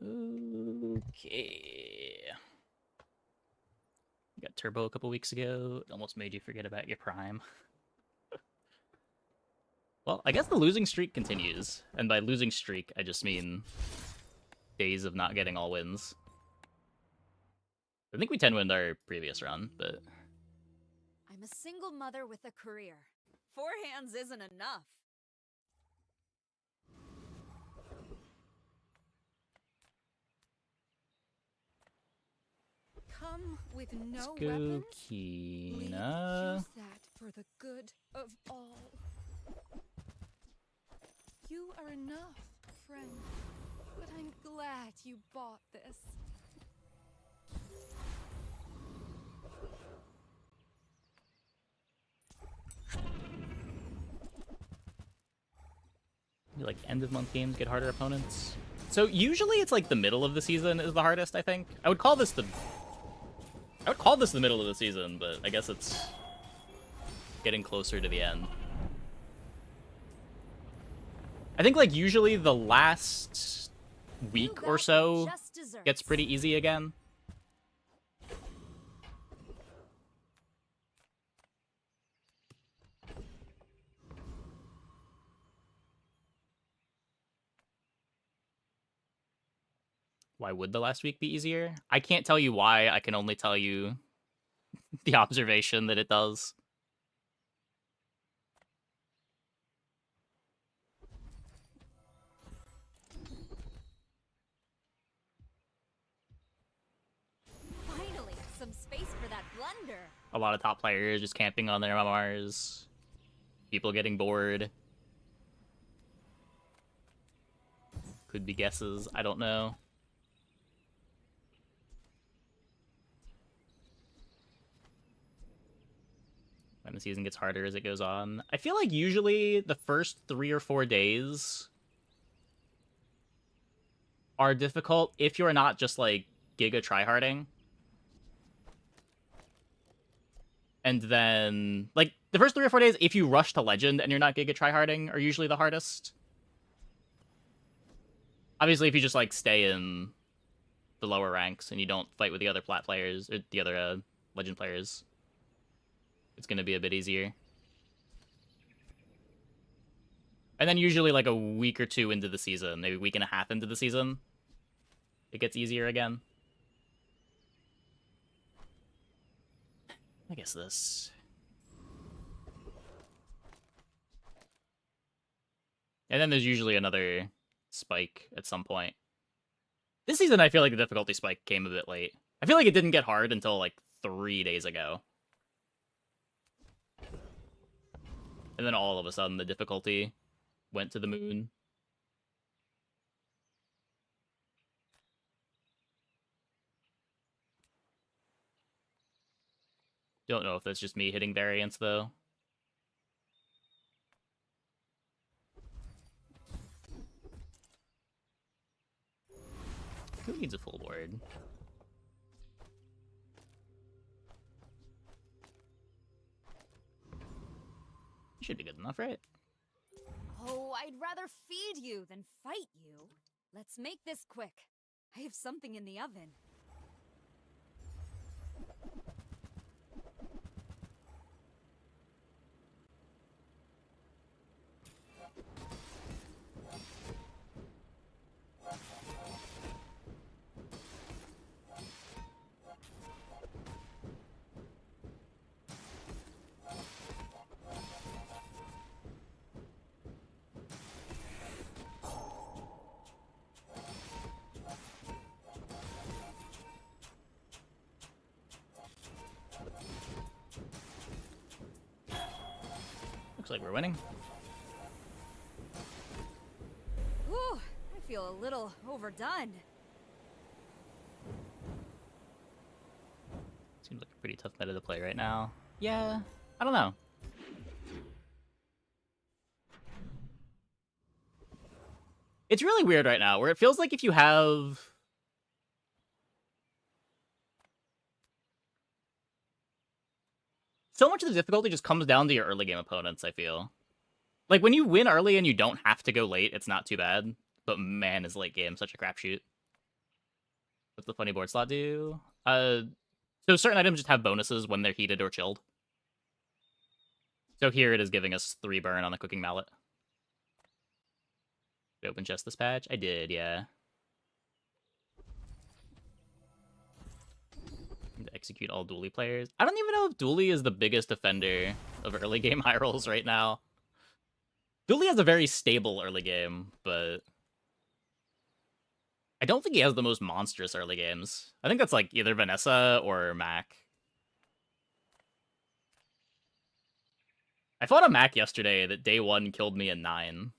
Okay. You got Turbo a couple weeks ago. It almost made you forget about your prime. Well, I guess the losing streak continues. And by losing streak, I just mean days of not getting all wins. I think we 10-winned our previous run, but... I'm a single mother with a career. 4 hands isn't enough. Come with no Let's go weapons? Kina. Use that for the good of all. You are enough, friend. But I'm glad you bought this. Like end of month games get harder opponents. So usually it's like the middle of the season is the hardest, I think. I would call this the middle of the season, but I guess it's getting closer to the end. I think like usually the last week or so gets pretty easy again. Why would the last week be easier? I can't tell you why. I can only tell you the observation that it does. Finally, some space for that blunder. A lot of top players just camping on their MMRs. People getting bored. Could be guesses. I don't know. When the season gets harder as it goes on. I feel like usually the first 3 or 4 days are difficult if you're not just like giga tryharding. And then like the first 3 or 4 days, if you rush to legend and you're not giga tryharding, are usually the hardest. Obviously, if you just like stay in the lower ranks and you don't fight with the other plat players or the other legend players, it's going to be a bit easier. And then usually like a week or 2 into the season, maybe a week and a half into the season, it gets easier again. I guess this. And then there's usually another spike at some point. This season, I feel like the difficulty spike came a bit late. I feel like it didn't get hard until like 3 days ago. And then all of a sudden, the difficulty went to the moon. Don't know if that's just me hitting variance, though. Who needs a full board? Should be good enough, right? Oh, I'd rather feed you than fight you. Let's make this quick. I have something in the oven. Looks like we're winning. Whew, I feel a little overdone. Seems like a pretty tough meta to play right now. Yeah, I don't know. It's really weird right now, where it feels like if you have... So much of the difficulty just comes down to your early game opponents, I feel. Like, when you win early and you don't have to go late, it's not too bad. But man, is late game such a crapshoot. What's the funny board slot do? So certain items just have bonuses when they're heated or chilled. So here it is giving us 3 burn on the cooking mallet. Did I open chest this patch? I did, yeah. Need to execute all dually players. I don't even know if dually is the biggest offender of early game high rolls right now. Dually has a very stable early game, but I don't think he has the most monstrous early games. I think that's like either Vanessa or Mac. I fought a Mac yesterday that day 1 killed me in 9.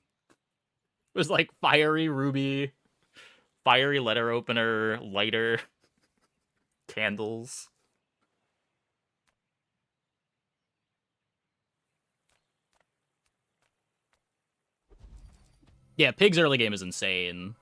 It was like fiery ruby, fiery letter opener, lighter, candles. Yeah, Pig's early game is insane.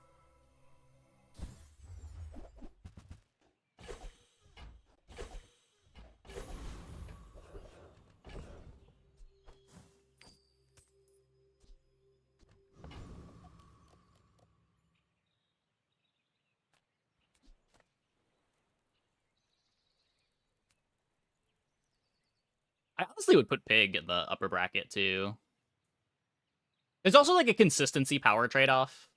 I honestly would put Pig in the upper bracket, too. There's also, like, a consistency power trade-off.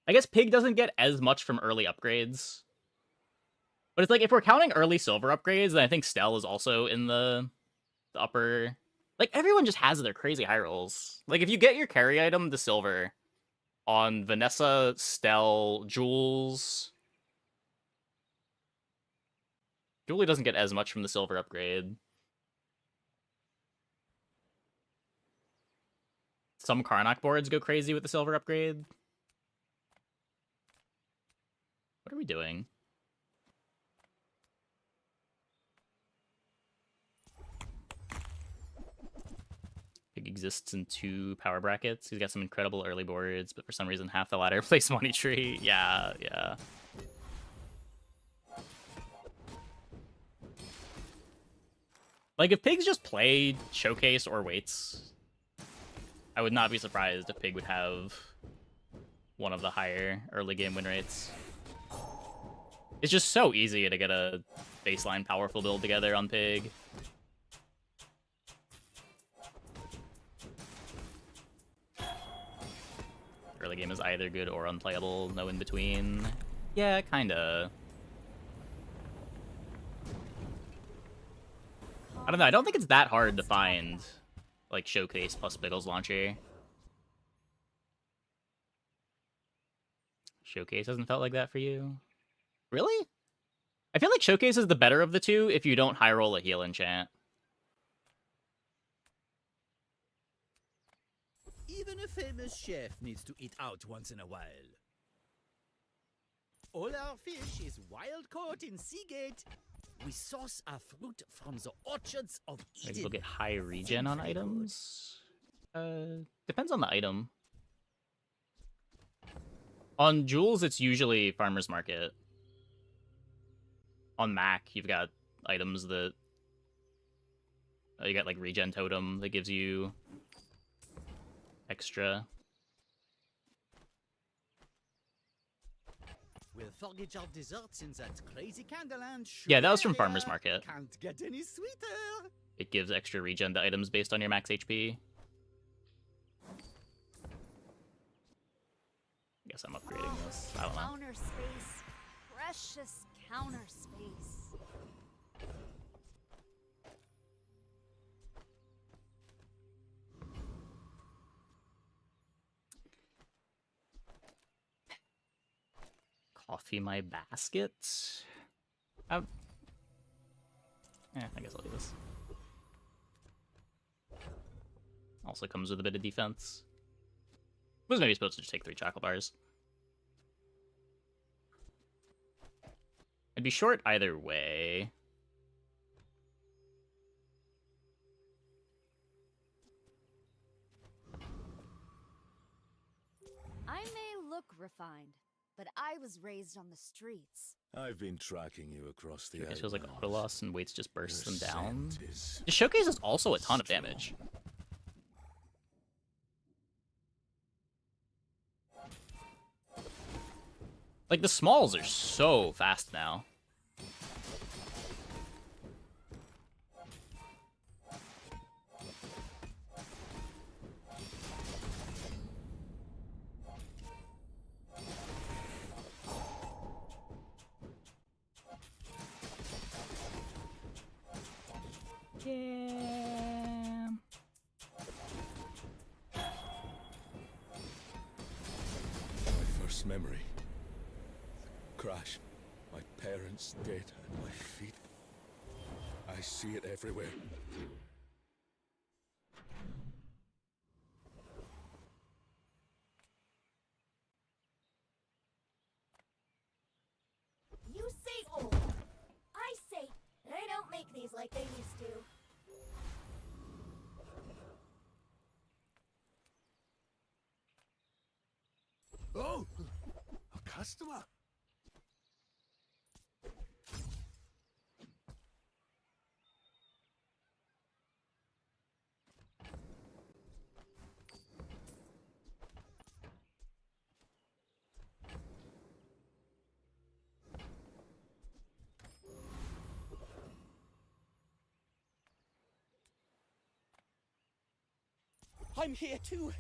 I guess Pig doesn't get as much from early upgrades. But it's like, if we're counting early silver upgrades, then I think Stell is also in the upper... Like, everyone just has their crazy high rolls. Like, if you get your carry item to silver on Vanessa, Stell, Jules... Julie doesn't get as much from the silver upgrade. Some Karnak boards go crazy with the silver upgrade. What are we doing? Pig exists in 2 power brackets. He's got some incredible early boards, but for some reason half the ladder plays Money Tree. Yeah, yeah. Like, if Pigs just played Showcase or Waits, I would not be surprised if Pig would have one of the higher early game win rates. It's just so easy to get a baseline powerful build together on Pig. Early game is either good or unplayable, no in between. Yeah, kinda. I don't know, I don't think it's that hard to find, like, Showcase plus Biggles Launcher. Showcase hasn't felt like that for you? Really? I feel like Showcase is the better of the two if you don't high roll a heal enchant. Even a famous chef needs to eat out once in a while. All our fish is wild caught in Seagate. We source our fruit from the orchards of Eden. Maybe we'll get high regen on items. Depends on the item. On Jules, it's usually Farmer's Market. On Mac, you've got items that... you got, like, Regen Totem that gives you extra. We'll forage our desserts in that crazy Candleland. Yeah, that was from Farmer's Market. Can't get any sweeter. It gives extra regen to items based on your max HP. I guess I'm upgrading this. I don't know. Counter space. Precious counter space. Coffee my basket. I guess I'll do this. Also comes with a bit of defense. Was maybe supposed to just take 3 chocolate bars. I'd be short either way. I may look refined, but I was raised on the streets. I've been tracking you across the Showcase feels like auto loss and Waits just bursts them down. Is... The Showcase is also a ton of damage. Like, the smalls are so fast now. Yeah. My first memory. Crash. My parents dead at my feet. I see it everywhere. You say old. I say they don't make these like they used to. Oh, a customer. I'm here to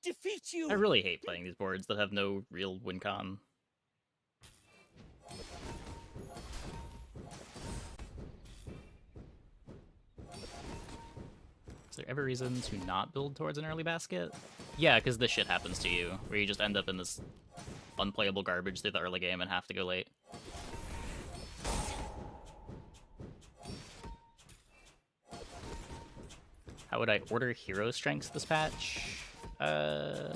defeat you. I really hate playing these boards that have no real win con. Is there ever reason to not build towards an early basket? Yeah, because this shit happens to you, where you just end up in this unplayable garbage through the early game and have to go late. How would I order hero strengths this patch? I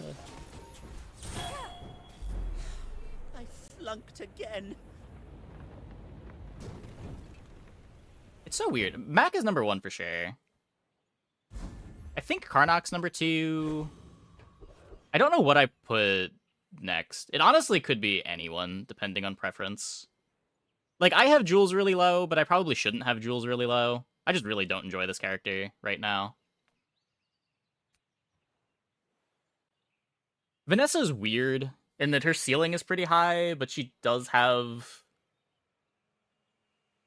flunked again. It's so weird. Mac is number 1 for sure. I think Karnok's number 2. I don't know what I put next. It honestly could be anyone, depending on preference. Like, I have Jules really low, but I probably shouldn't have Jules really low. I just really don't enjoy this character right now. Vanessa's weird in that her ceiling is pretty high, but she does have...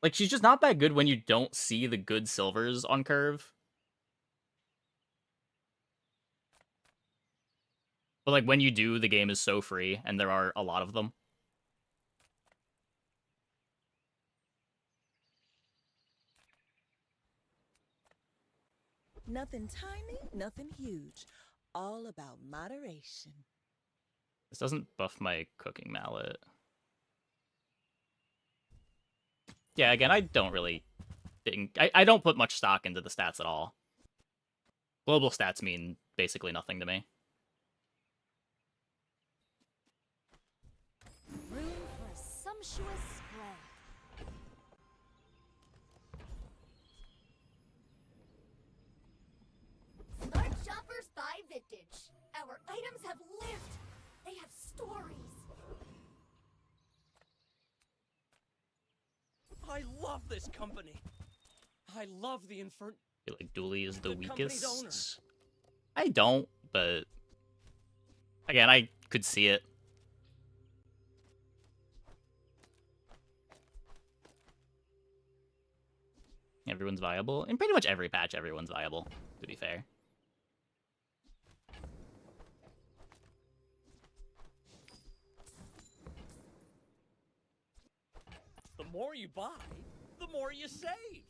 Like, she's just not that good when you don't see the good silvers on curve. But, like, when you do, the game is so free, and there are a lot of them. Nothing tiny, nothing huge. All about moderation. This doesn't buff my cooking mallet. Yeah, again, I don't really think... I don't put much stock into the stats at all. Global stats mean basically nothing to me. Room for a sumptuous spread. Smart shoppers buy vintage. Our items have lived. They have stories. I love this company. I love the infern. I feel like Dooley is the company's owner. weakest. I don't, but... Again, I could see it. Everyone's viable. In pretty much every patch, everyone's viable, to be fair. The more you buy, the more you save.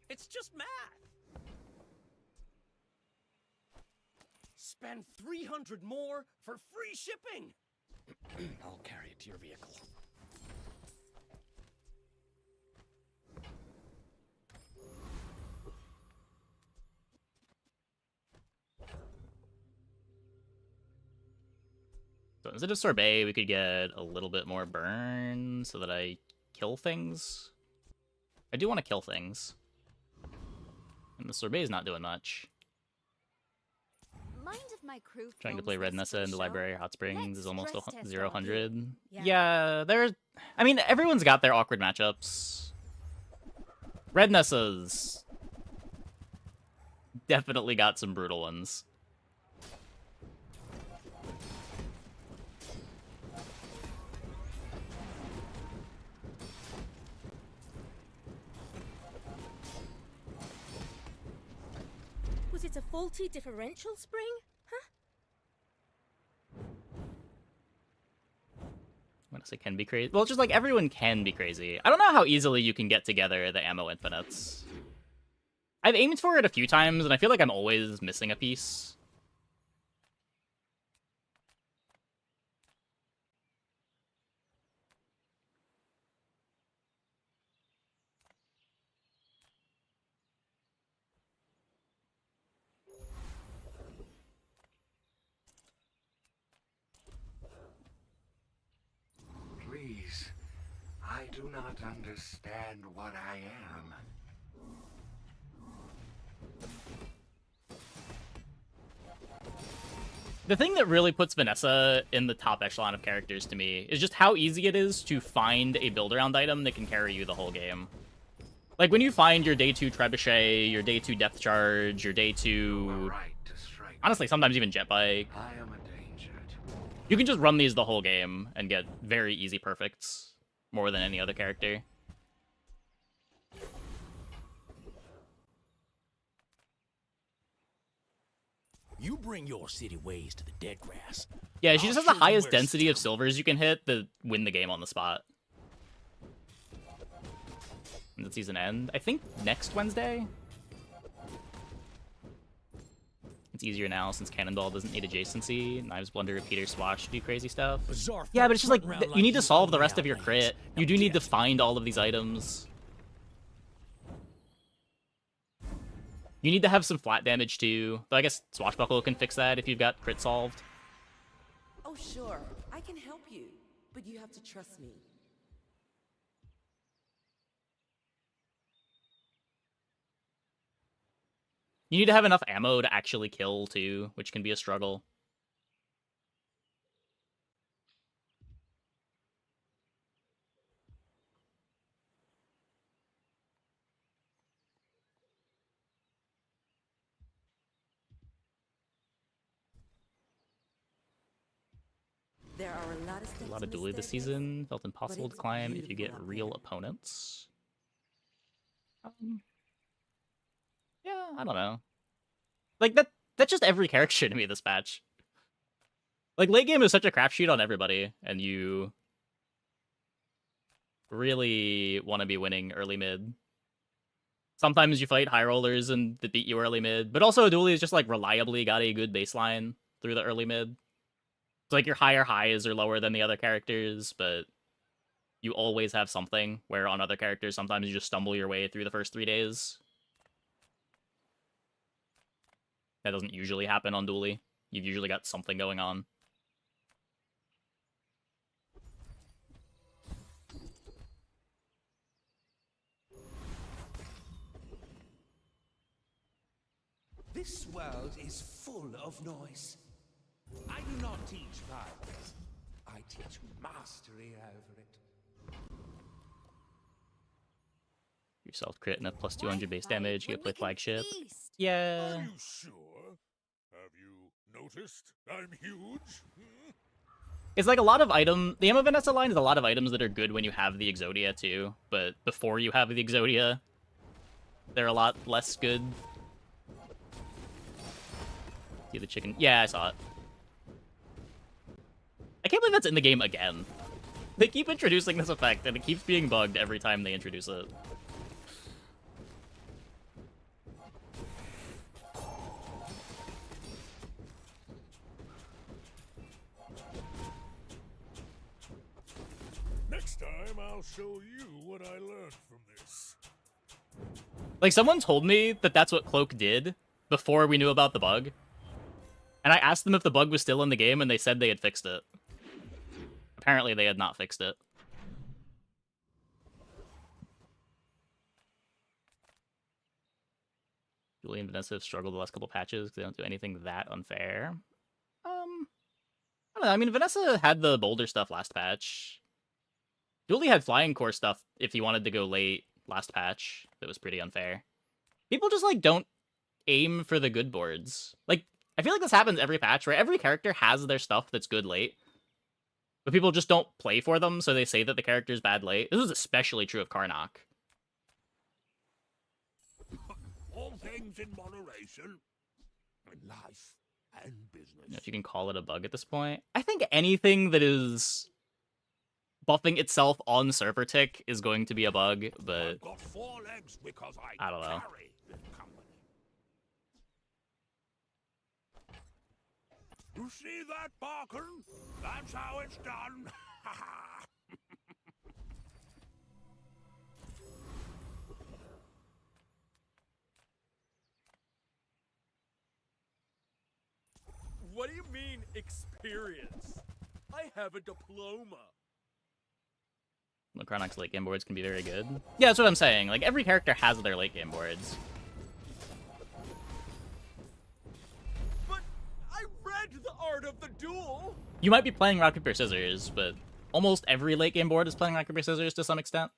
It's just math. Spend 300 more for free shipping. I'll carry it to your vehicle. So instead of sorbet, we could get a little bit more burn so that I kill things. I do want to kill things. And the sorbet is not doing much. Mind if my crew Trying to films play Red this Nessa for in the show? library. Hot Springs Let's is almost stress test 0, our 100. gear. Yeah, there's... I mean, everyone's got their awkward matchups. Red Nessa's definitely got some brutal ones. a faulty differential spring? Vanessa can be crazy. Well, just like everyone can be crazy. I don't know how easily you can get together the ammo infinites. I've aimed for it a few times, and I feel like I'm always missing a piece. Please, I do not understand what I am. The thing that really puts Vanessa in the top echelon of characters to me is just how easy it is to find a build-around item that can carry you the whole game. Like, when you find your day 2 Trebuchet, your day 2 Depth Charge, your day 2... Honestly, sometimes even Jet Bike. I am a danger. You can just run these the whole game and get very easy perfects, more than any other character. You bring your city ways to the dead grass. Yeah, she just has the show you highest where density of silvers you can hit to win the game on the spot. When the season end? I think next Wednesday? It's easier now since Cannonball doesn't need adjacency. Knives Blunder, Repeater, Swash do crazy stuff. Yeah, but it's just like, you need to solve the rest of your crit. You do need to find all of these items. You need to have some flat damage too. Though I guess Swashbuckle can fix that if you've got crit solved. Oh, sure. I can help you, but you have to trust me. You need to have enough ammo to actually kill too, which can be a struggle. There are a lot of steps A lot of in this dueling this staircase, season. Felt impossible but to it's climb if you get beautiful up real there. opponents. Yeah, I don't know. Like, that's just every character to me this patch. Like, late game is such a crapshoot on everybody, and you really want to be winning early mid. Sometimes you fight high rollers and that beat you early mid, but also Dooley is just like reliably got a good baseline through the early mid. It's like your higher highs are lower than the other characters, but you always have something, where on other characters sometimes you just stumble your way through the first 3 days. That doesn't usually happen on Dooley. You've usually got something going on. This world is full of noise. I do not teach violence. I teach mastery over it. You self-crit and a plus 200 base damage, you get play flagship. Yeah. Are you sure? Have you noticed I'm huge? It's like a lot of the Ammo Vanessa line is a lot of items that are good when you have the Exodia too, but before you have the Exodia, they're a lot less good. See the chicken? Yeah, I saw it. I can't believe that's in the game again. They keep introducing this effect, and it keeps being bugged every time they introduce it. Next time, I'll show you what I learned from this. Like, someone told me that that's what Cloak did before we knew about the bug. And I asked them if the bug was still in the game, and they said they had fixed it. Apparently, they had not fixed it. Julie and Vanessa have struggled the last couple patches because they don't do anything that unfair. I don't know. I mean, Vanessa had the boulder stuff last patch. Julie had flying core stuff if he wanted to go late last patch. That was pretty unfair. People just, like, don't aim for the good boards. Like, I feel like this happens every patch, where every character has their stuff that's good late. But people just don't play for them, so they say that the character's bad late. This was especially true of Karnak. All things in moderation. in life and business. If you can call it a bug at this point. I think anything that is buffing itself on server tick is going to be a bug, but I've got 4 legs because I don't know. carry this company. You see that, Barkin? That's how it's done. What do you mean, experience? I have a diploma. The Chronoc's late game boards can be very good. Yeah, that's what I'm saying. Like, every character has their late game boards. But I read the art of the duel. You might be playing rock, paper, scissors, but almost every late game board is playing rock, paper, scissors to some extent.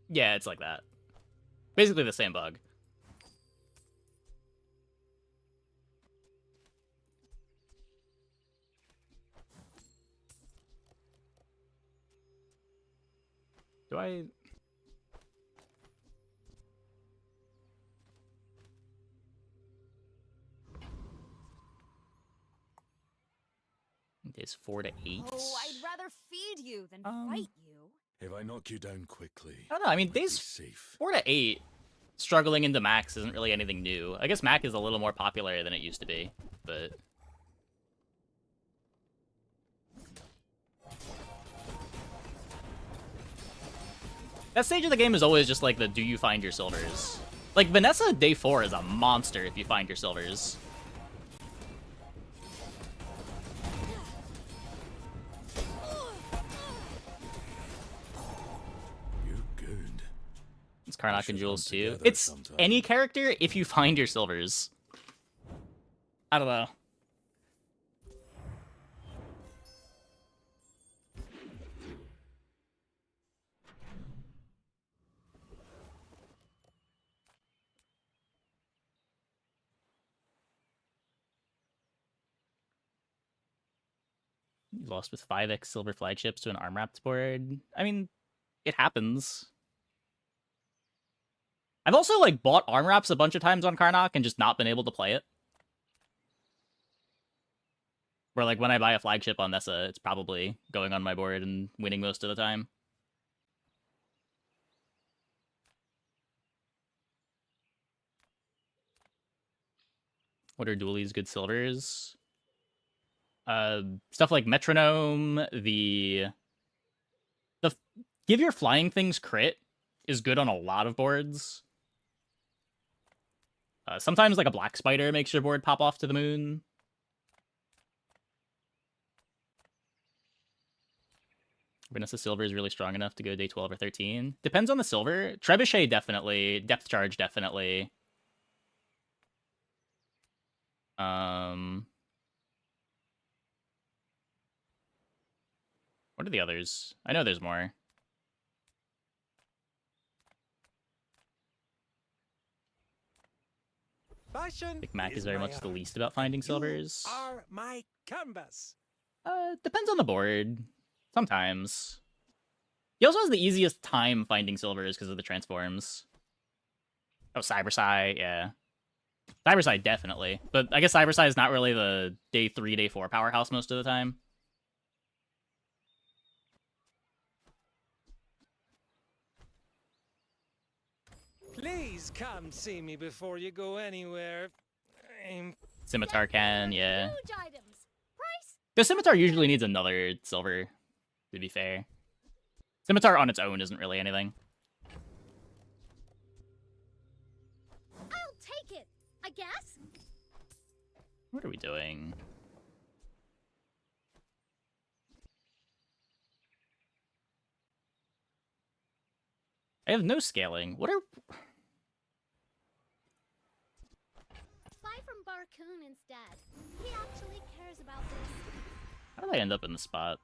Yeah, it's like that. Basically the same bug. Do I... It's 4 to 8. Oh, I'd rather feed you than fight you. If I knock you down quickly, I don't know. I mean, days 4 to 8 struggling into max isn't really anything new. I guess Mac is a little more popular than it used to be, but that stage of the game is always just like the do you find your silvers. Like Vanessa day 4 is a monster if you find your silvers. It's Karnak and Jules too. It's any character if you find your silvers. I don't know. You lost with 5x silver flagships to an arm wrapped board. I mean, it happens. I've also, like, bought arm wraps a bunch of times on Karnak and just not been able to play it. Where, like, when I buy a flagship on Nessa, it's probably going on my board and winning most of the time. What are Dooley's good silvers? Stuff like Metronome, the give your flying things crit is good on a lot of boards. Sometimes, like, a black spider makes your board pop off to the moon. Vanessa Silver is really strong enough to go day 12 or 13. Depends on the silver. Trebuchet, definitely. Depth Charge, definitely. What are the others? I know there's more. Fashion Big Mac is is very my much the art. least about finding silvers. You are my canvas. Depends on the board. Sometimes. He also has the easiest time finding silvers because of the transforms. Oh, Cybersai, yeah. Cybersai, definitely. But I guess Cybersai is not really the day 3, day 4 powerhouse most of the time. Please come see me before you go anywhere. Scimitar can, yeah. Huge items. Price? The Scimitar usually needs another silver, to be fair. Scimitar on its own isn't really anything. I'll take it, I guess. What are we doing? I have no scaling. What are... Barcoon instead. He actually cares about this. How did I end up in the spot?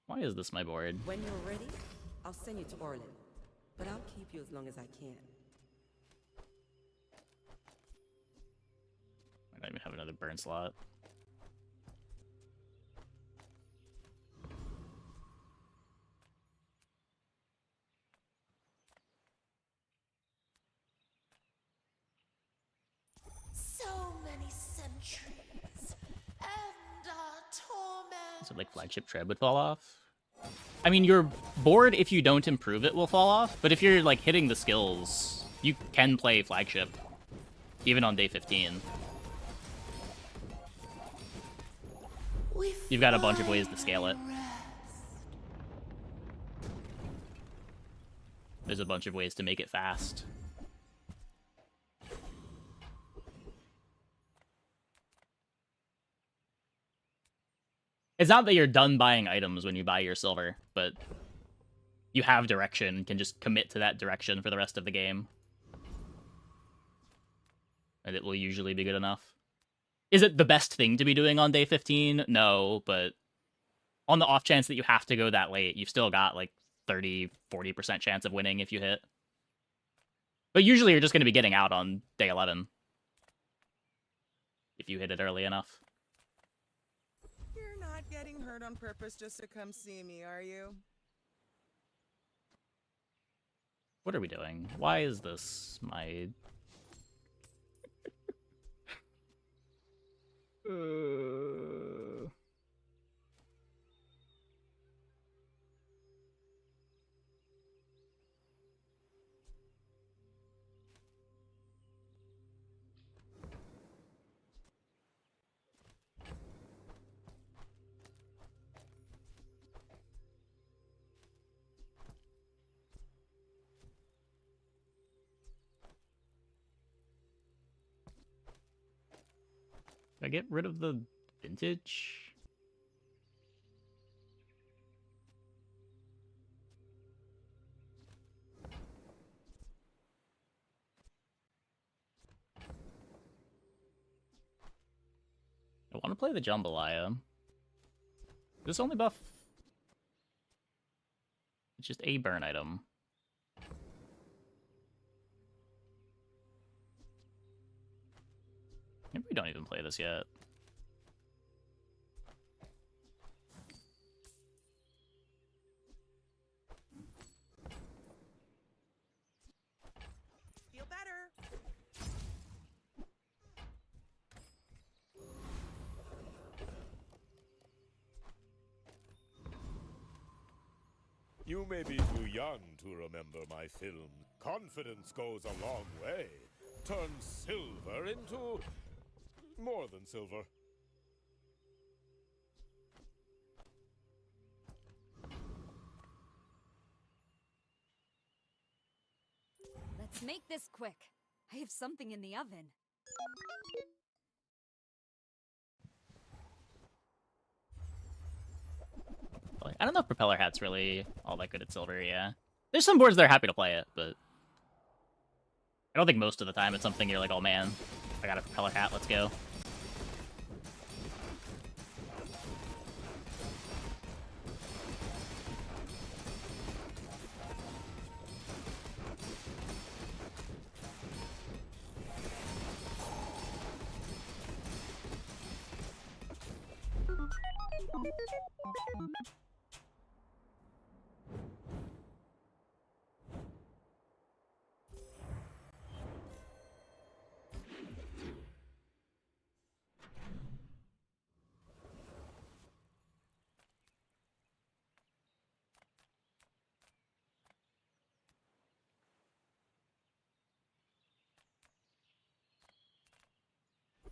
Why is this my board? When you're ready, I'll send you to Orlin. But I'll keep you as long as I can. I don't even have another burn slot. So many centuries, and torment. So like flagship tread would fall off. I mean, your board, if you don't improve it, will fall off. But if you're like hitting the skills, you can play flagship, even on day 15. You've got a bunch of ways to scale it. There's a bunch of ways to make it fast. It's not that you're done buying items when you buy your silver, but you have direction, can just commit to that direction for the rest of the game. And it will usually be good enough. Is it the best thing to be doing on day 15? No, but on the off chance that you have to go that late, you've still got like 30-40% chance of winning if you hit. But usually you're just going to be getting out on day 11 if you hit it early enough. You're not getting hurt on purpose just to come see me, are you? What are we doing? Why is this my... I get rid of the vintage? I want to play the jambalaya. This only buff... It's just a burn item. Maybe we don't even play this yet. Feel better. You may be too young to remember my film. Confidence goes a long way. Turns silver into more than silver. Let's make this quick. I have something in the oven. I don't know if Propeller Hat's really all that good at silver, yeah. There's some boards that are happy to play it, but... I don't think most of the time it's something you're like, oh man, I got a Propeller Hat, let's go.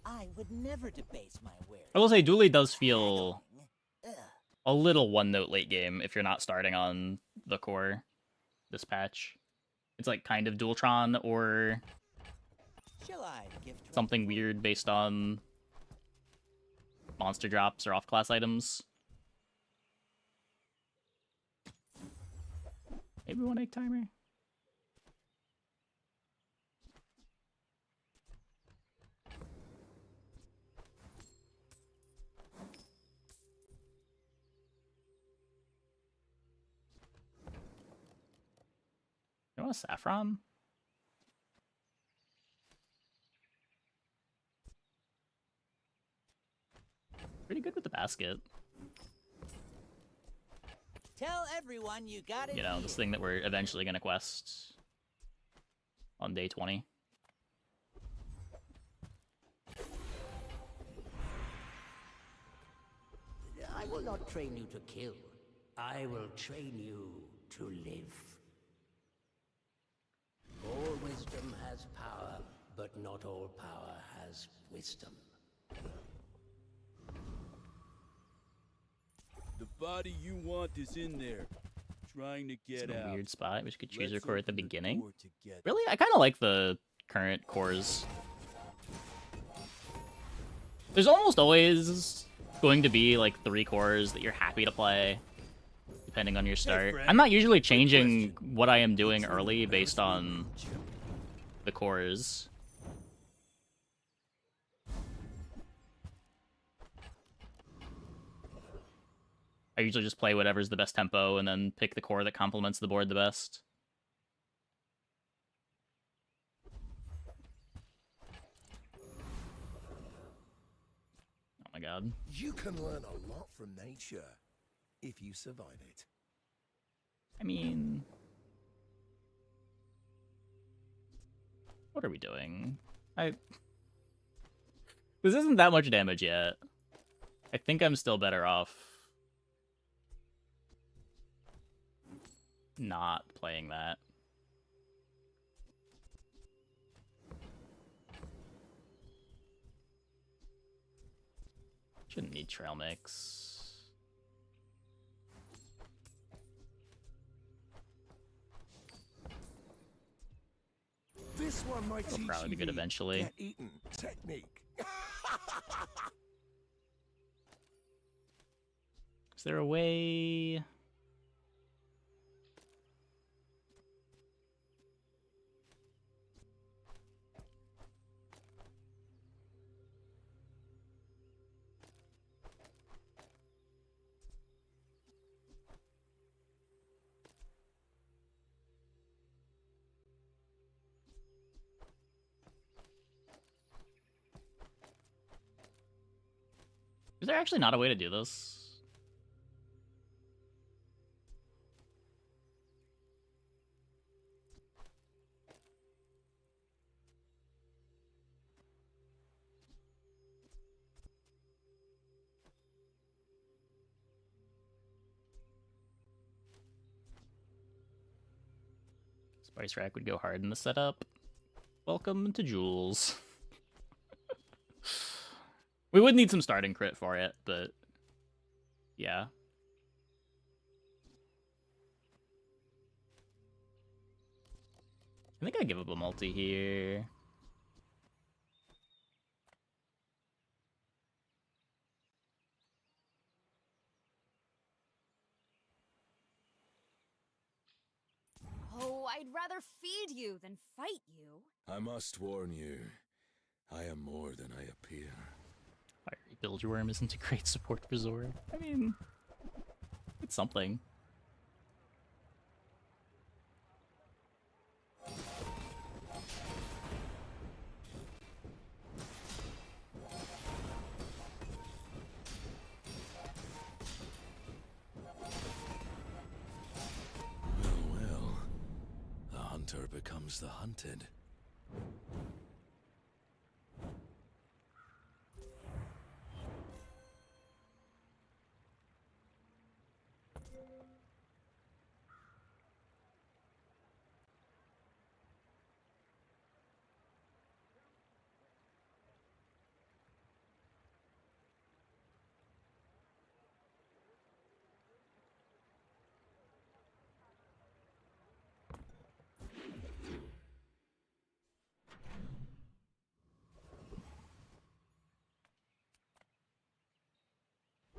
I would never debase my wares. I will say, Dooley does feel a little one-note late game if you're not starting on the core this patch. It's like kind of Dualtron or something weird based on monster drops or off-class items. Maybe 1 egg timer? want a saffron? Pretty good with the basket. Tell everyone you got it. You know, this thing that we're eventually gonna quest on day 20. I will not train you to kill. I will train you to live. All wisdom has power, but not all power has wisdom. The body you want is in there, trying to get It's a out. weird spot. We could choose our Let's core at the open the beginning. door together. Really? I kind of like the current cores. There's almost always going to be like 3 cores that you're happy to play, depending on your start. friend. I'm not usually changing what I am doing early based on the cores. I usually just play whatever's the best tempo and then pick the core that complements the board the best. Oh my god. You can learn a lot from nature if you survive it. I mean... What are we doing? This isn't that much damage yet. I think I'm still better off not playing that. Shouldn't need trail mix. This one might It'll teach probably be you good the eventually. get eaten technique. Is there a way? Is there actually not a way to do this? Spice Rack would go hard in the setup. Welcome to Jules. We would need some starting crit for it, but yeah. I think I give up a multi here. Oh, I'd rather feed you than fight you. I must warn you, I am more than I appear. Fiery Bilgeworm isn't a great support for Zora. I mean, it's something. Well, the hunter becomes the hunted.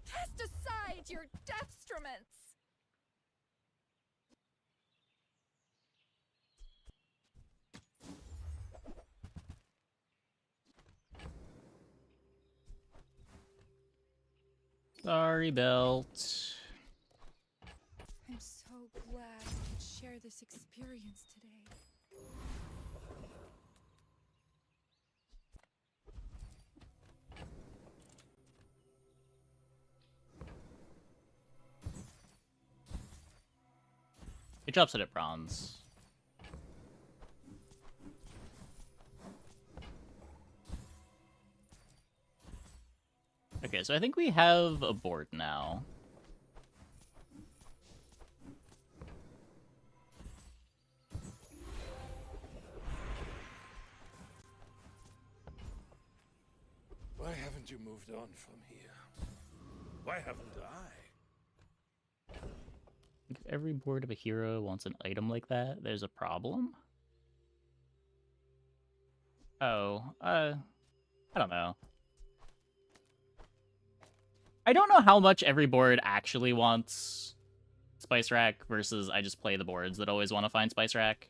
Cast aside your deathstruments! Sorry, Belt. I'm so glad we could share this experience today. It drops it at bronze. Okay, so I think we have a board now. Why haven't you moved on from here? Why haven't I? If every board of a hero wants an item like that, there's a problem? Oh, I don't know. I don't know how much every board actually wants Spice Rack versus I just play the boards that always want to find Spice Rack.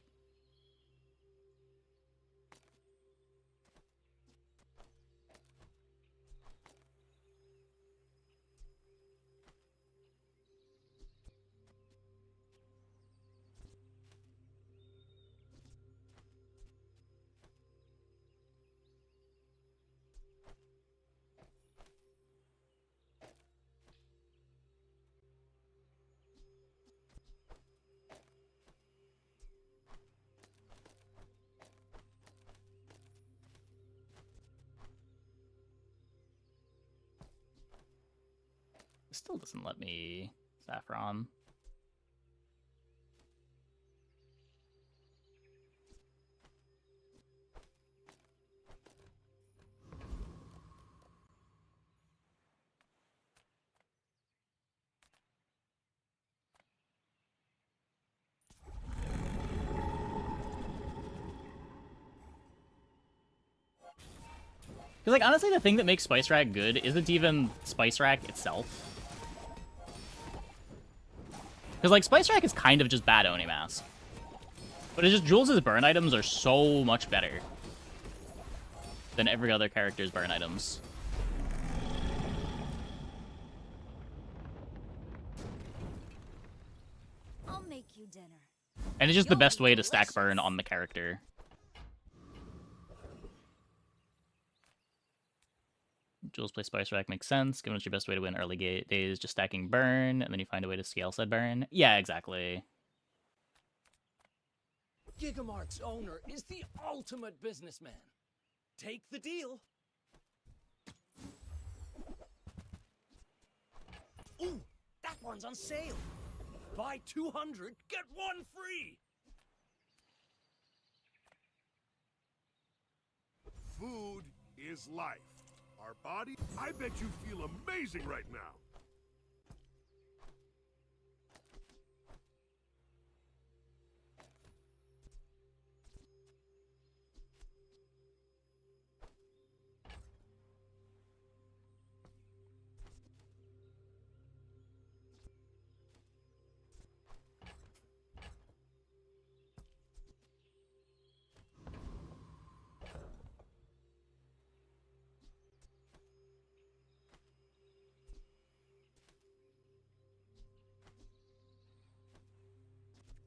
It still doesn't let me Saffron. Because, like, honestly, the thing that makes Spice Rack good isn't even Spice Rack itself. Because, like, Spice Rack is kind of just bad Oni Mask. But it's just Jules' burn items are so much better than every other character's burn items. I'll make you dinner. And it's just the best way to stack burn on the character. Jules play Spice Rack makes sense, given it's your best way to win early days, just stacking burn, and then you find a way to scale said burn. Yeah, exactly. Gigamart's owner is the ultimate businessman. Take the deal. Ooh, that one's on sale. Buy 200, get one free. Food is life. Our body, I bet you feel amazing right now.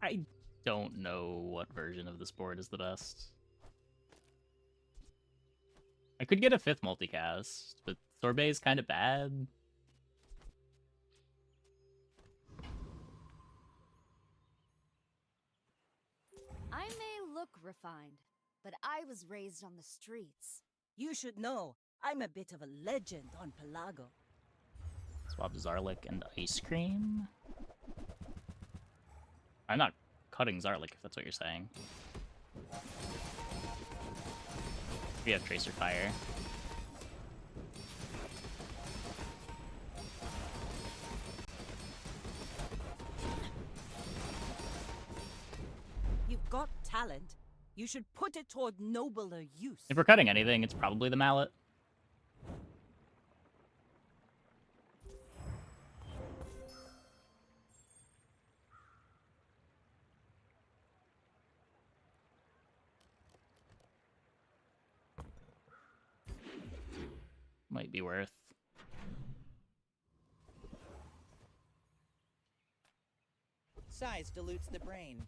I don't know what version of this board is the best. I could get a 5th multicast, but Sorbet is kind of bad. I may look refined, but I was raised on the streets. You should know, I'm a bit of a legend on Pelago. Swap Zarlik and Ice Cream? I'm not cutting Zarlik, if that's what you're saying. We have Tracer Fire. You've got talent. You should put it toward nobler use. If we're cutting anything, it's probably the mallet. Might be worth. Size dilutes the brain.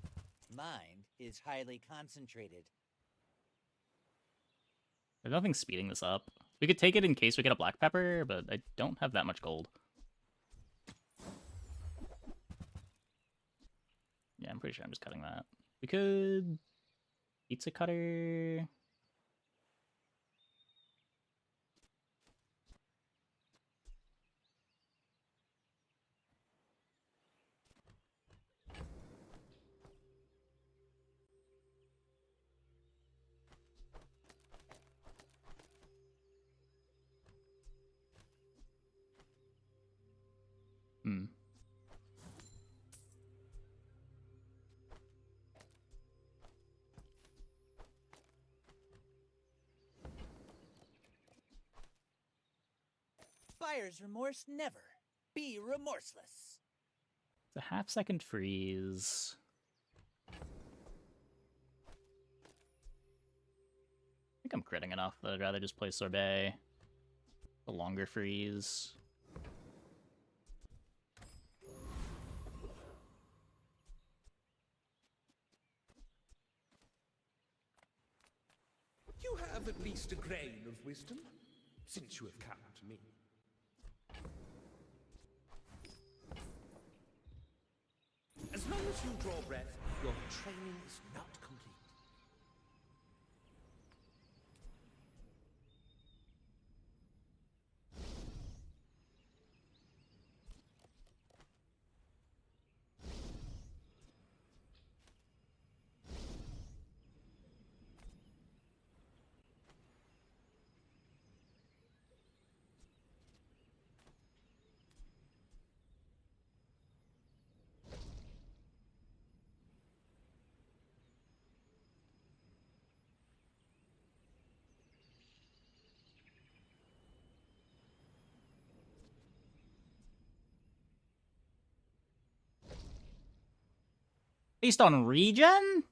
mind is highly concentrated. There's nothing speeding this up. We could take it in case we get a black pepper, but I don't have that much gold. Yeah, I'm pretty sure I'm just cutting that. We could... Pizza cutter... Hmm. Buyer's remorse never. Be remorseless. It's a half-second freeze. I think I'm critting enough that I'd rather just play Sorbet. A longer freeze. You have at least a grain of wisdom, since you have come to me. As long as you draw breath, your training is not complete. Based on regen?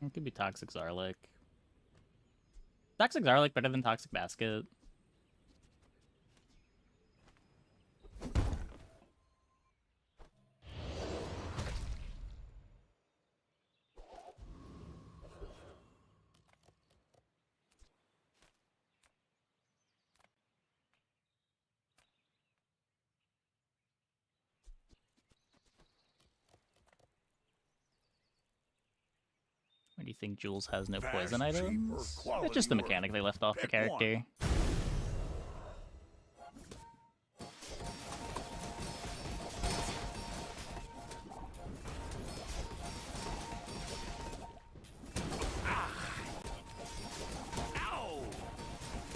It could be Toxic Zarlik. Toxic Zarlik better than Toxic Basket. Why do you think Jules has no poison items? It's just the mechanic they left off the character.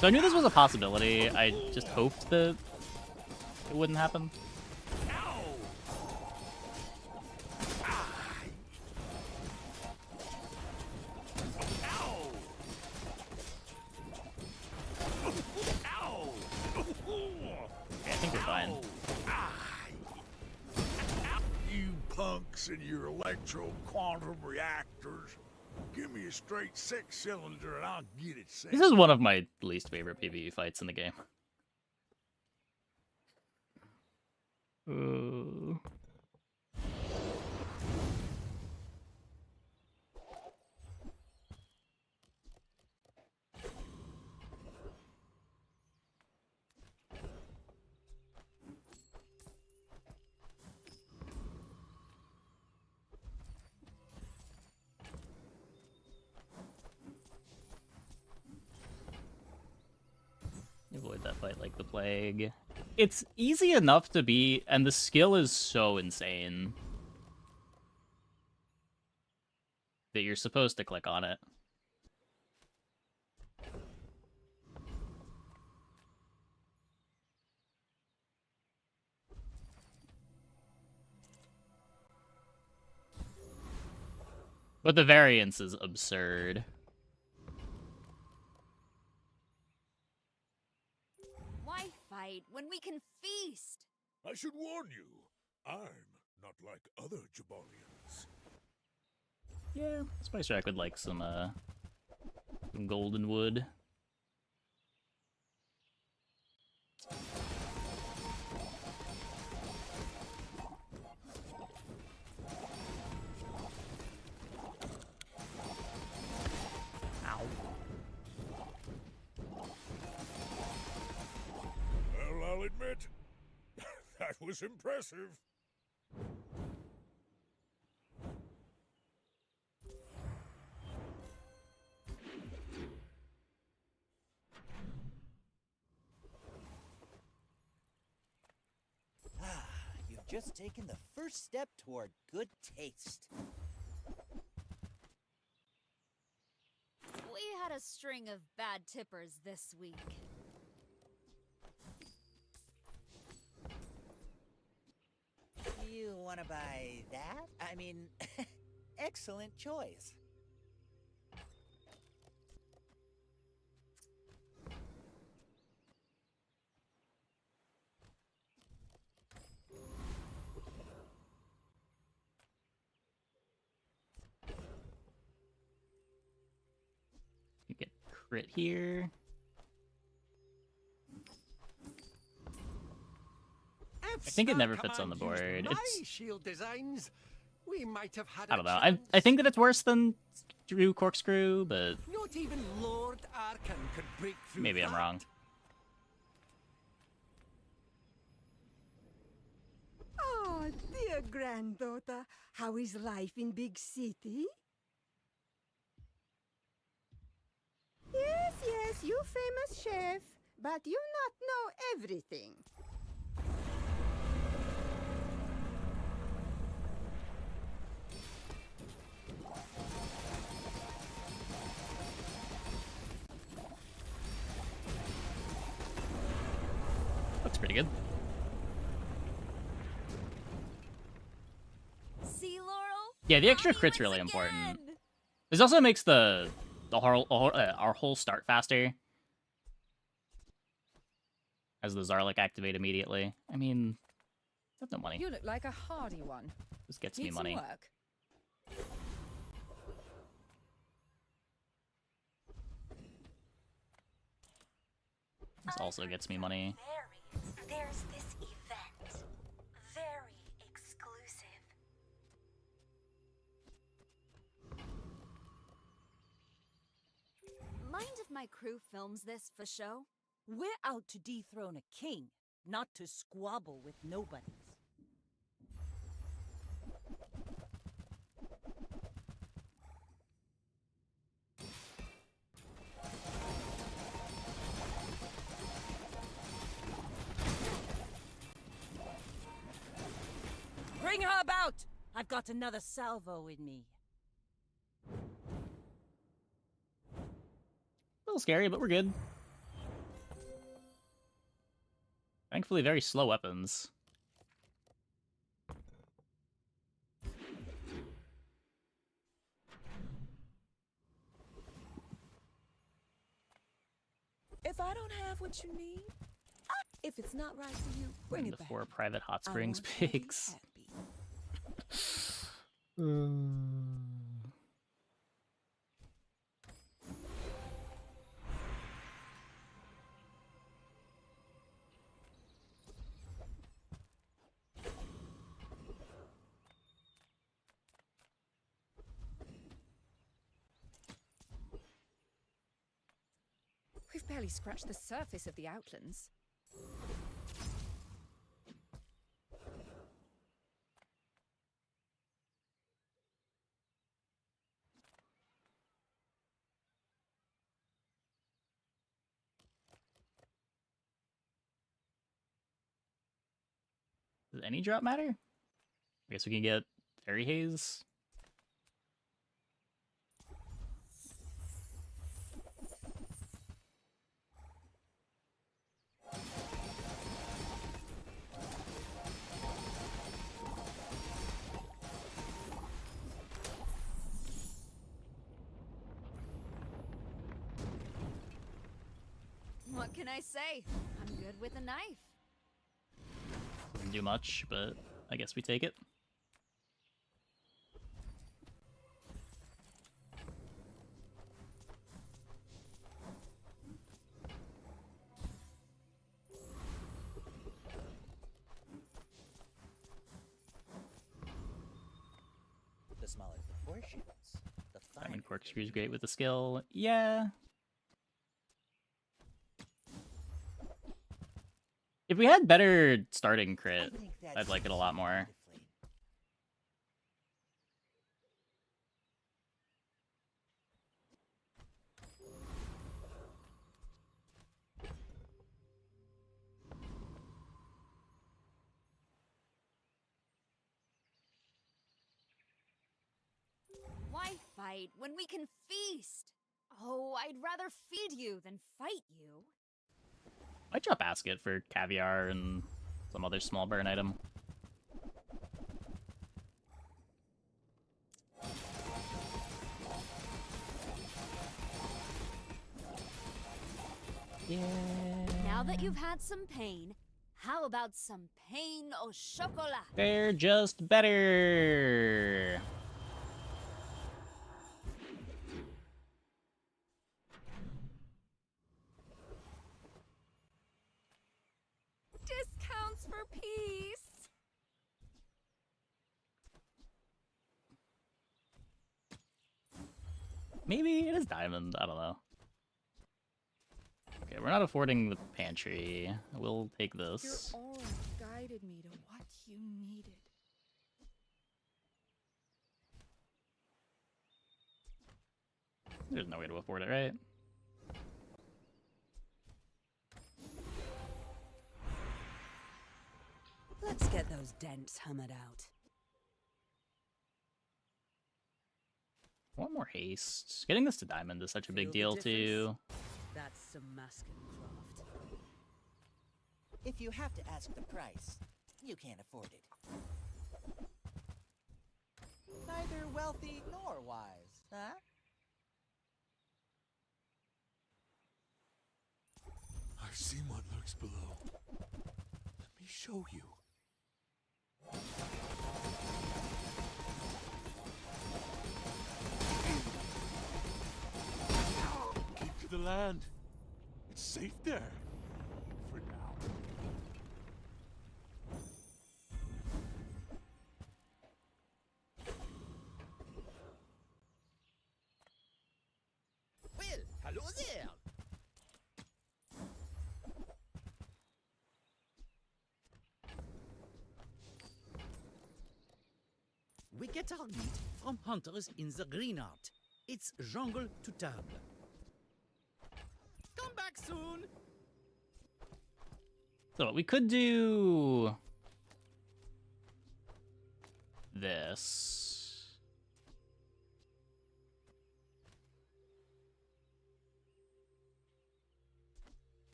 So I knew this was a possibility, I just hoped that it wouldn't happen. And your electro-quantum reactors. Give me a straight 6-cylinder and I'll get it set. This is one of my least favorite PvE fights in the game. Avoid that fight like the plague. It's easy enough to be, and the skill is so insane that you're supposed to click on it. But the variance is absurd. Why fight when we can feast? I should warn you, I'm not like other Jabalians. Yeah, Spice Rack would like some golden wood. That was impressive. You've just taken the first step toward good taste. We had a string of bad tippers this week. You want to buy that? I mean, excellent choice. You get crit here. I think it never fits on the board. It's shield designs. We might have had I don't know. I think that it's worse than Drew Corkscrew, but Not even Lord Arkan could break through. maybe I'm wrong. Oh, dear granddaughter, how is life in big city? Yes, you famous chef, but you not know everything. Looks pretty good. See, Laurel? Yeah, the extra crit's really important. This also makes our whole start faster. As the Zarlik activate immediately. I mean, that's no money. You look like a hardy one. This gets Need me money. Some work. This also gets me money. There's this event. Very exclusive. Mind if my crew films this for show? We're out to dethrone a king, not to squabble with nobodies. Bring her about! I've got another salvo in me. A little scary, but we're good. Thankfully, very slow weapons. If I don't have what you need, if it's not right for you, bring And it the back. 4 private hot I springs want you to be pigs. We've barely scratched the surface of the Outlands. Does any drop matter? I guess we can get Fairy Haze. What can I say? I'm good with a knife. Didn't do much, but I guess we take it. The smaller proportions, the I finer. mean, Corkscrew's great with the skill. Yeah. If we had better starting crit, think that's I'd like it a lot more. Why fight when we can feast? Oh, I'd rather feed you than fight you. Might drop basket for caviar and some other small burn item. Yeah. Now that you've had some pain, how about some pain au chocolat? They're just better. Discounts for peace. Maybe it is diamond. I don't know. Okay, we're not affording the pantry. We'll take this. Your aura guided me to what you needed. There's no way to afford it, right? Let's get those dents hammered out. One more haste. Getting this to diamond is such a big Feel deal, the difference? too. That's some masking craft. If you have to ask the price, you can't afford it. Neither wealthy nor wise, huh? I've seen what lurks below. Let me show you. Keep to the land. It's safe there. For now. Well, hello there. We get our meat from hunters in the green art. It's jungle to table. Come back soon. So we could do this.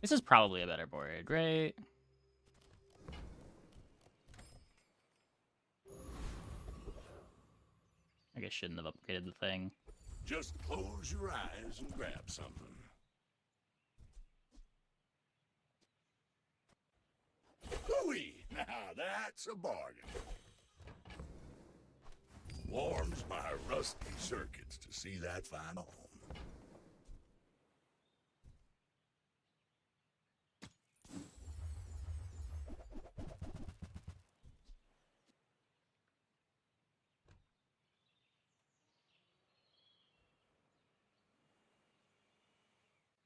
This is probably a better board, right? I guess shouldn't have upgraded the thing. Just close your eyes and grab something. Hooey! Now that's a bargain. Warms my rusty circuits to see that fine home.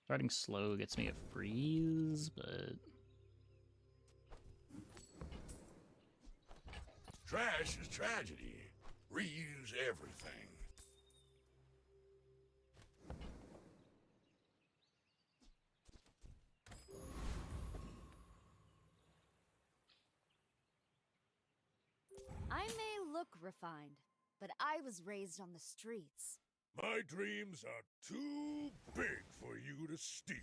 Starting slow gets me a freeze, but Trash is tragedy. Reuse everything. I may look refined, but I was raised on the streets. My dreams are too big for you to steal.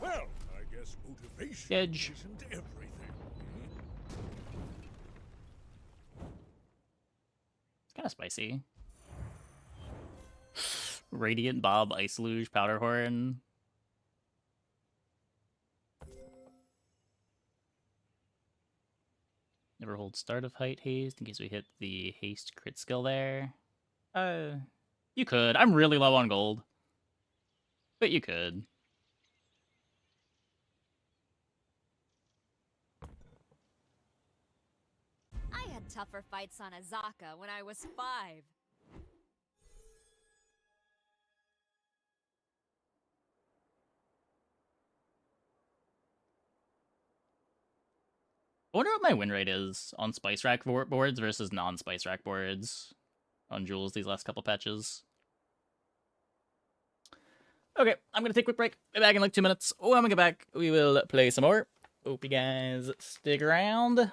Well, I guess motivation Edge. isn't everything. it's kind of spicy. Radiant Bob, Ice Luge, Powder Horn. Never hold start of height haste in case we hit the haste crit skill there. You could. I'm really low on gold. But you could. I had tougher fights on Azaka when I was 5. I wonder what my win rate is on Spice Rack boards versus non-Spice Rack boards on Jules these last couple patches. Okay, I'm gonna take a quick break. Be back in like 2 minutes. When we get back, we will play some more. Hope you guys stick around.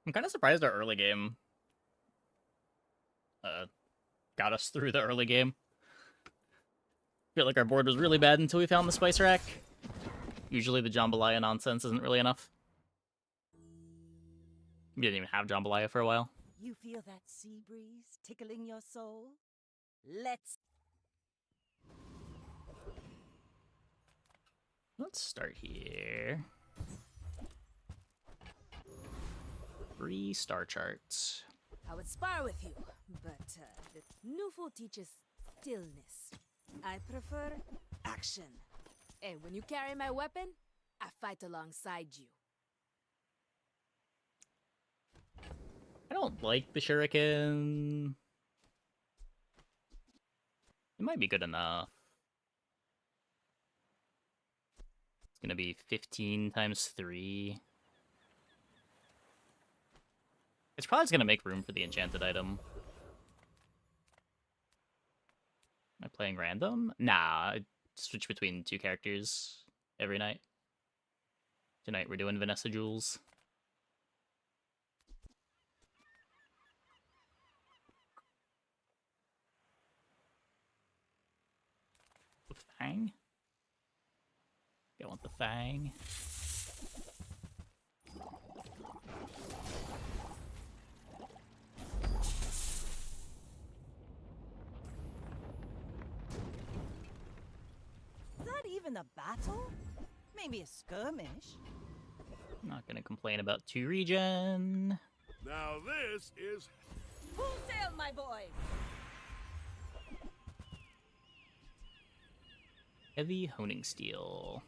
I'm kind of surprised our early game got us through the early game. Feel like our board was really bad until we found the Spice Rack. Usually the jambalaya nonsense isn't really enough. We didn't even have jambalaya for a while. You feel that sea breeze tickling your soul? Let's start here. 3 star charts. I would spar with you, but the Nufo teaches stillness. I prefer action. Hey, when you carry my weapon, I fight alongside you. I don't like the shuriken. It might be good enough. It's gonna be 15 times 3. It's probably just gonna make room for the enchanted item. Am I playing random? Nah, I switch between 2 characters every night. Tonight we're doing Vanessa Jules. The Fang? I want the Fang. Is that even a battle? Maybe a skirmish. I'm not gonna complain about 2 regen. Now this is Full sail, my boys! Heavy honing steel.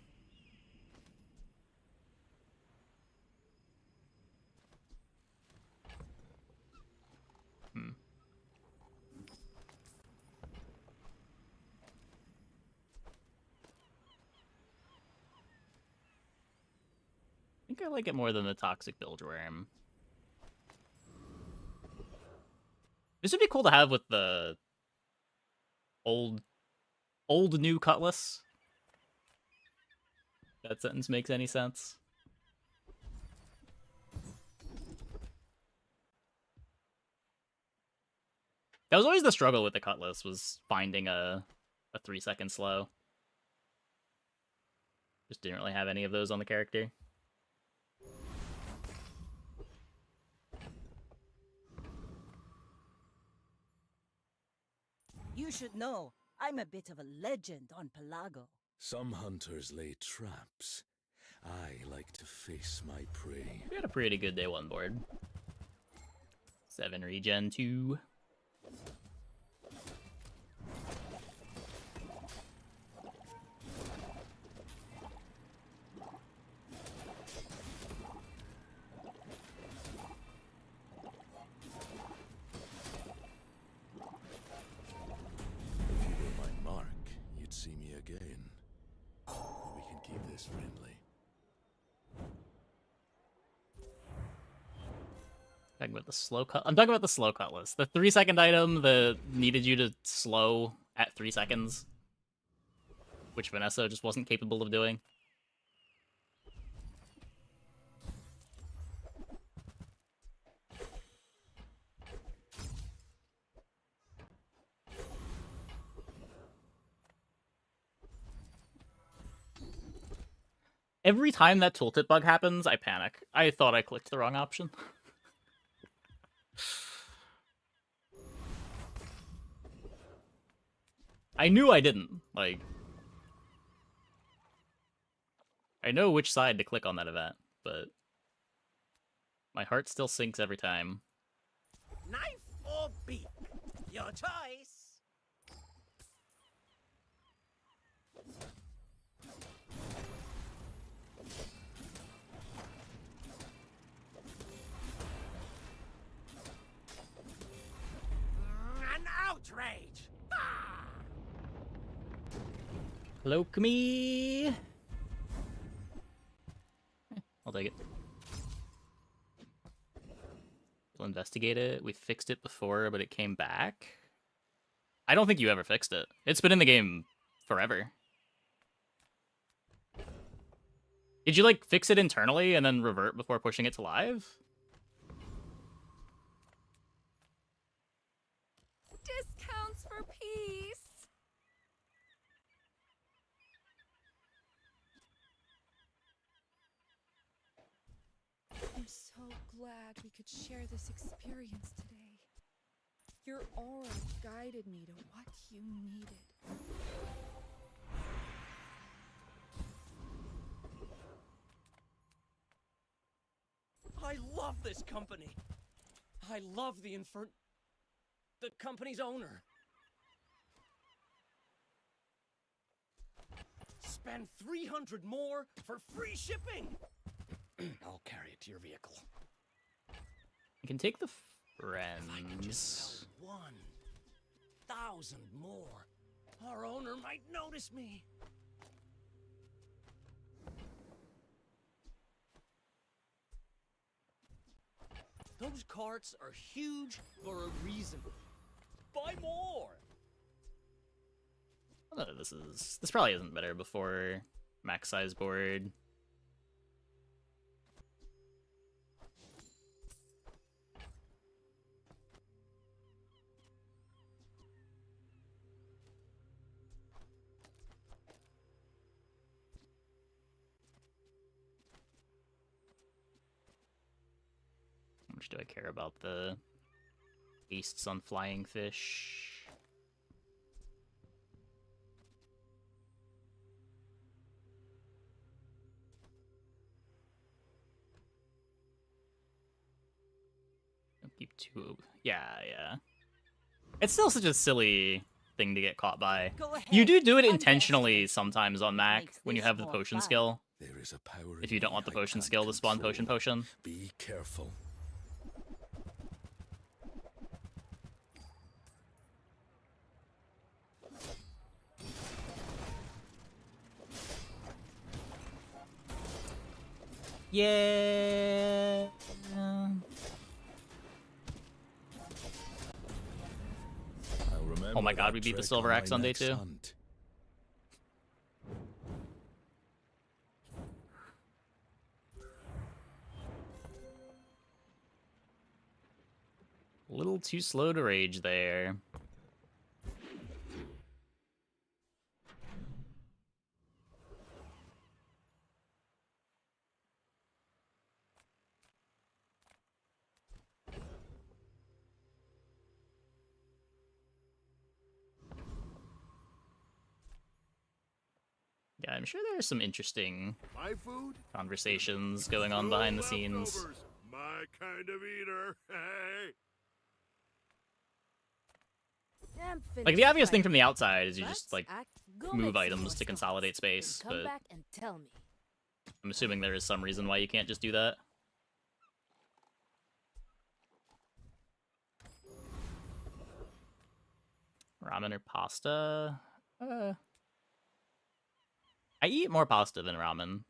I think I like it more than the toxic bilge worm. This would be cool to have with the old new cutlass. If that sentence makes any sense. That was always the struggle with the cutlass, was finding a 3-second slow. Just didn't really have any of those on the character. You should know, I'm a bit of a legend on Pelago. Some hunters lay traps. I like to face my prey. We had a pretty good day 1 board. 7 regen 2. If you were my mark, you'd see me again. We can keep this friendly. Talking about the slow cut. I'm talking about the slow cutlass. The 3-second item that needed you to slow at 3 seconds, which Vanessa just wasn't capable of doing. Every time that tooltip bug happens, I panic. I thought I clicked the wrong option. I knew I didn't. Like, I know which side to click on that event, but my heart still sinks every time. Knife or beak? Your choice. An outrage! Cloak me. I'll take it. We'll investigate it. We fixed it before, but it came back. I don't think you ever fixed it. It's been in the game forever. Did you, like, fix it internally and then revert before pushing it to live? Discounts for peace. I'm so glad we could share this experience today. Your aura guided me to what you needed. I love this company. I love the company's owner. Spend 300 more for free shipping. I'll carry it to your vehicle. You can take the If I could just friends. sell 1,000 more, our owner might notice me. Those carts are huge for a reason. Buy more! Oh, this probably isn't better before max size board. How much do I care about the beasts on flying fish? Don't keep two. Yeah. It's still such a silly thing to get caught by. You do it intentionally sometimes on Mac when you have the potion skill. There is a power If you don't want the potion skill to spawn potion. Be careful. Yeah. Oh my god, we beat the Silver Axe on day 2. Hunt. A little too slow to rage there. Yeah, I'm sure there's some interesting My food? conversations going on behind the scenes. Leftovers. My kind of eater. Hey. Like, the obvious thing from the outside is you just, like, Go move make some items more to songs, consolidate then space, come but back and tell me. I'm assuming there is some reason why you can't just do that. Ramen or pasta? I eat more pasta than ramen.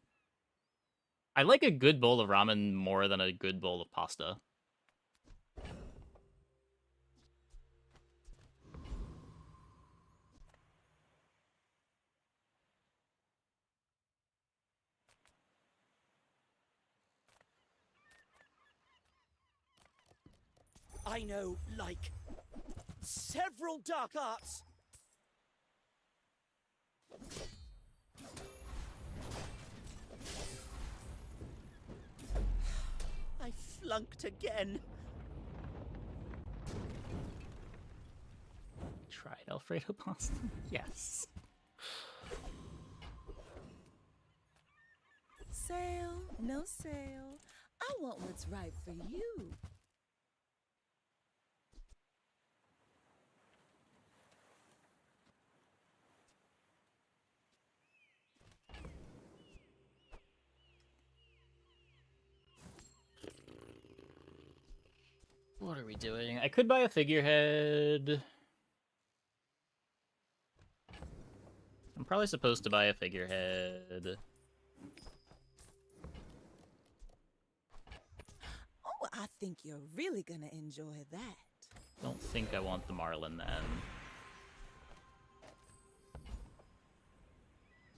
I like a good bowl of ramen more than a good bowl of pasta. I know, like, several dark arts. I flunked again. Tried Alfredo pasta? Yes. Sale, no sale. I want what's right for you. What are we doing? I could buy a figurehead. I'm probably supposed to buy a figurehead. Oh, I think you're really gonna enjoy that. Don't think I want the Marlin then.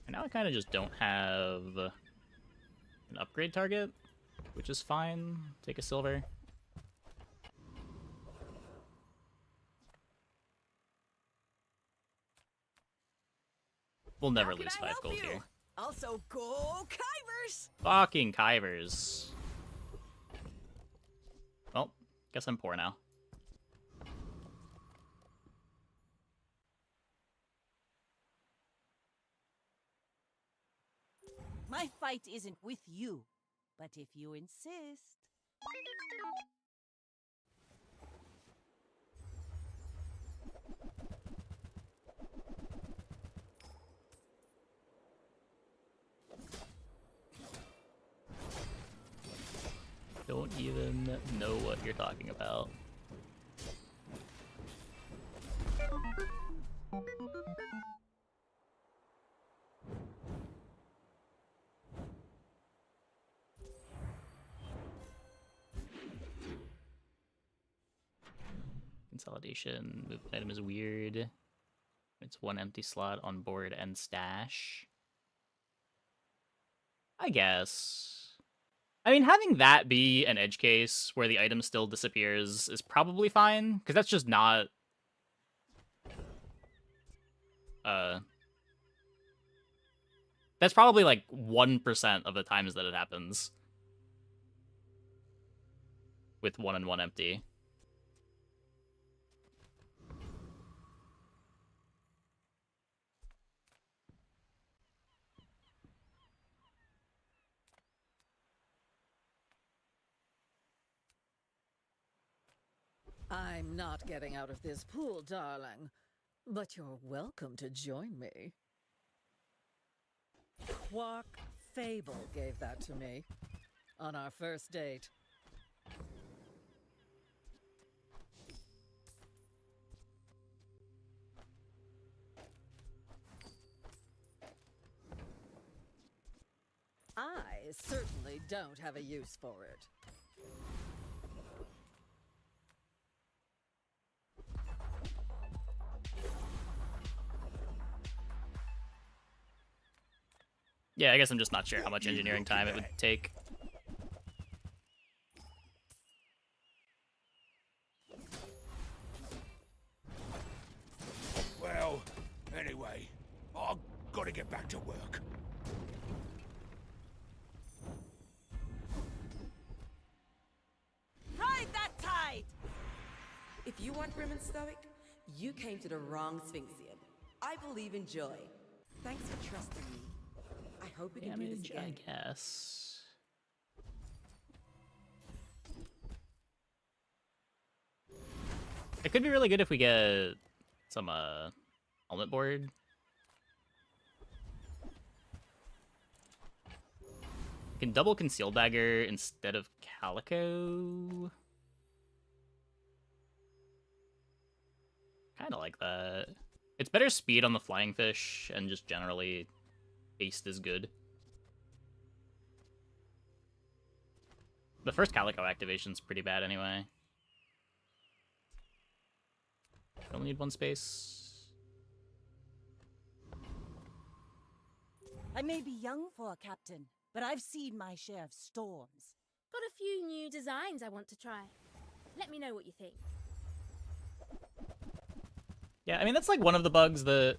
And now I kind of just don't have an upgrade target, which is fine. Take a silver. We'll never lose 5 gold here. Also, go Kivers! Fucking Kivers. Well, guess I'm poor now. My fight isn't with you, but if you insist. Don't even know what you're talking about. Consolidation. Movement item is weird. It's one empty slot on board and stash. I guess. I mean, having that be an edge case where the item still disappears is probably fine, because that's just not... That's probably like 1% of the times that it happens. With 1 and 1 empty. I'm not getting out of this pool, darling. But you're welcome to join me. Quark Fable gave that to me on our first date. I certainly don't have a use for it. Yeah, I guess I'm just not sure how much engineering time it would take. Well, anyway, I've got to get back to work. Ride that tide! If you want grim and stoic, you came to the wrong Sphinxian. I believe in joy. Thanks for trusting me. I hope we can do this again. I guess. It could be really good if we get some helmet board. We can double conceal dagger instead of calico. Kind of like that. It's better speed on the flying fish, and just generally, haste is good. The first calico activation's pretty bad anyway. Only need one space. I may be young for a captain, but I've seen my share of storms. Got a few new designs I want to try. Let me know what you think. Yeah, I mean, that's like one of the bugs that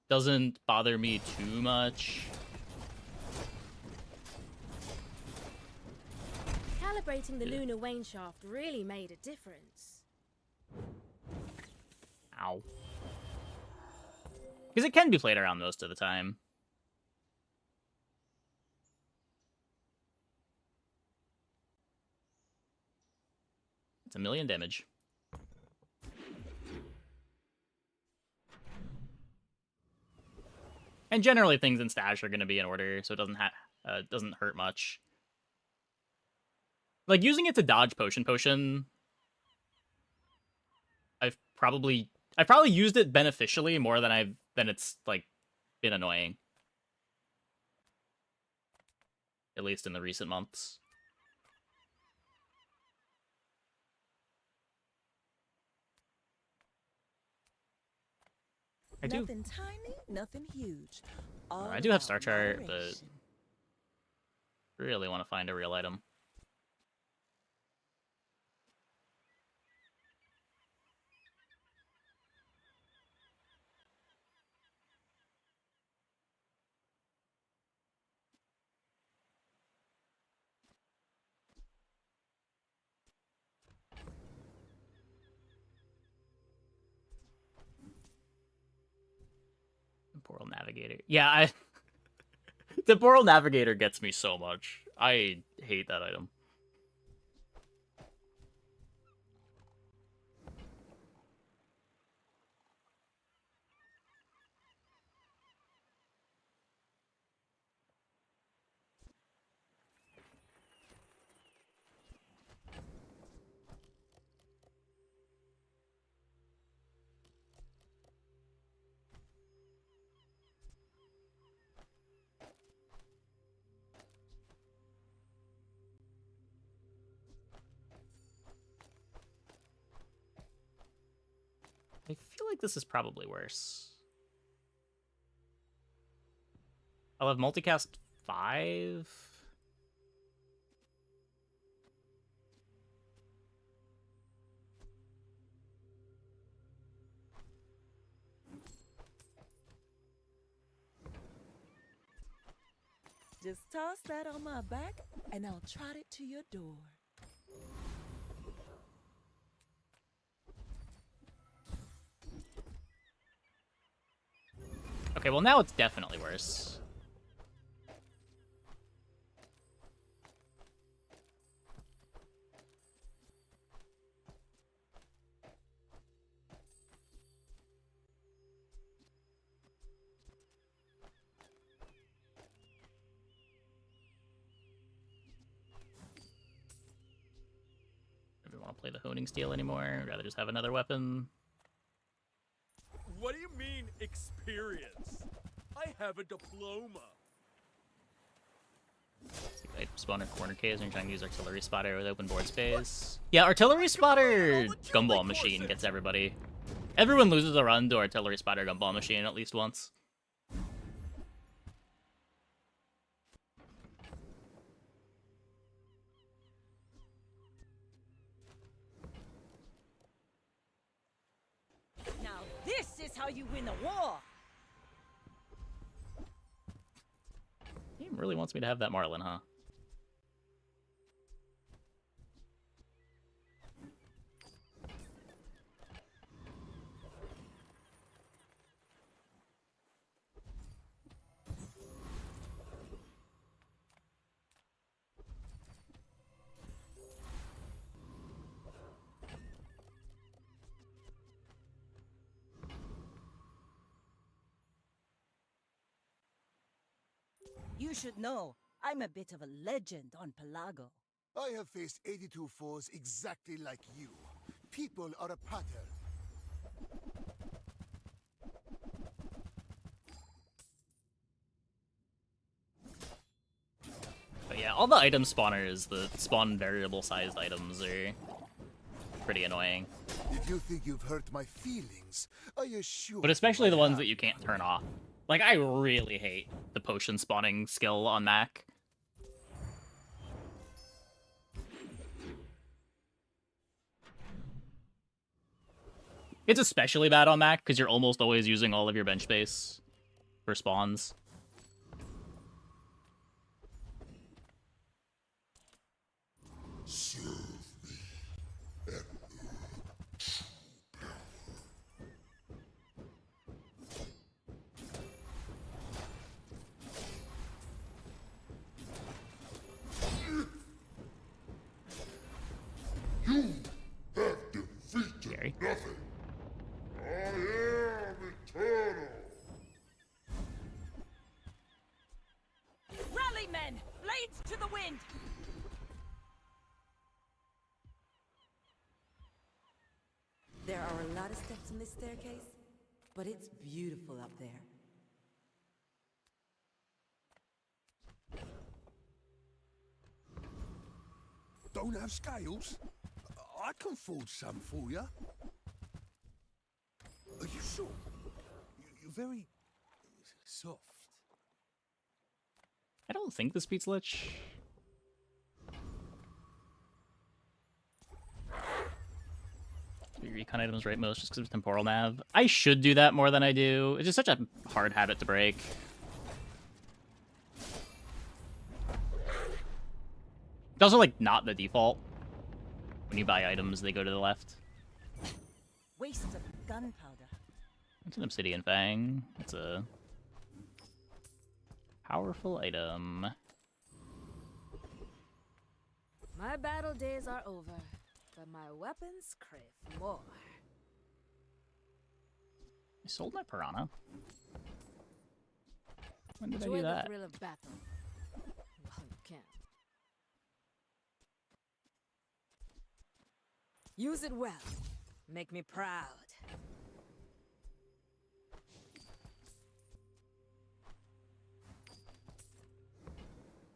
doesn't bother me too much. Calibrating the lunar wane shaft really made a difference. Ow. Because it can be played around most of the time. It's 1,000,000 damage. And generally things in stash are going to be in order, so it doesn't hurt much. Like, using it to dodge potion, I've probably used it beneficially more than it's like been annoying. At least in the recent months. I do. Nothing tiny, nothing huge. I do have Star Chart, but really want to find a real item. Temporal Navigator. Yeah, Temporal Navigator gets me so much. I hate that item. I feel like this is probably worse. I'll have multicast 5. Just toss that on my back, and I'll trot it to your door. Okay, well now it's definitely worse. I don't want to play the honing steel anymore. I'd rather just have another weapon. What do you mean, experience? I have a diploma. I spawner corner caves and trying to use artillery spotter with open board space. Yeah, artillery spotter gumball machine gets everybody. Everyone loses a run to artillery spotter gumball machine at least once. how you win a war. He really wants me to have that Marlin, huh? You should know, I'm a bit of a legend on Pelago. I have faced 82 foes exactly like you. People are a pattern. But yeah, all the item spawners, the spawn variable sized items are pretty annoying. If you think you've hurt my feelings, I assure But especially the ones that you can't turn off. Like, I really hate the potion spawning skill on Mac. It's especially bad on Mac because you're almost always using all of your bench space for spawns. You have defeated nothing. I am eternal. Rally, men! Blades to the wind! There are a lot of steps in this staircase, but it's beautiful up there. Don't have scales? I can forge some for you. Are you sure? You're very soft. I don't think this beats Lich. Recon items right most just because of temporal nav. I should do that more than I do. It's just such a hard habit to break. It's also like not the default. When you buy items, they go to the left. Waste of gunpowder. It's an Obsidian Fang. It's a powerful item. My battle days are over, but my weapons crave more. I sold my Piranha. When did I Enjoy do the that? thrill of battle. Well, you can. Use it well. Make me proud.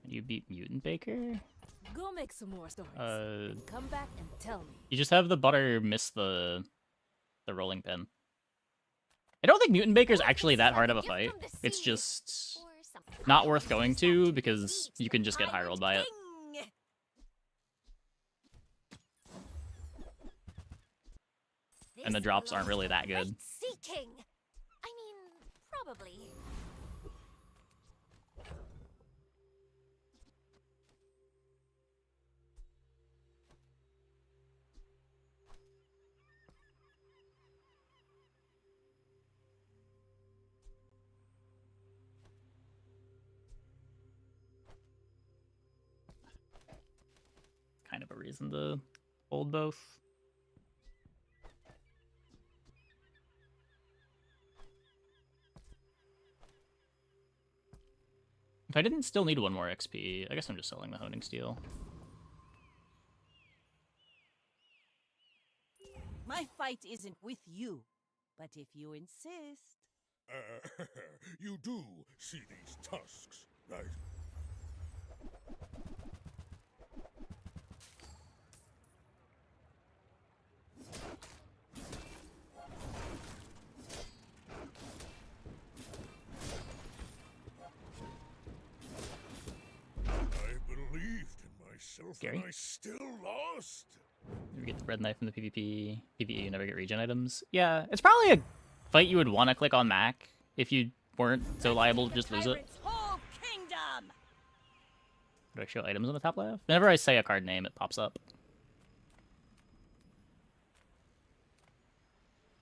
You beat Mutant Baker? Go make some more stories. Come back and tell me. You just have the butter miss the rolling pin. I don't think Mutant Baker's actually that hard of a fight. It's just not worth going to because you can just get high rolled by it. And the drops aren't really that good. Seeking. I mean, probably. Kind of a reason to hold both. If I didn't still need one more XP, I guess I'm just selling the Honing Steel. My fight isn't with you, but if you insist. You do see these tusks, right? Scary. And I still lost. You get the bread knife from the PvP. PvE, you never get regen items. Yeah, it's probably a fight you would want to click on Mac if you weren't so liable to just lose it. Whole kingdom. Do I show items on the top left? Whenever I say a card name, it pops up.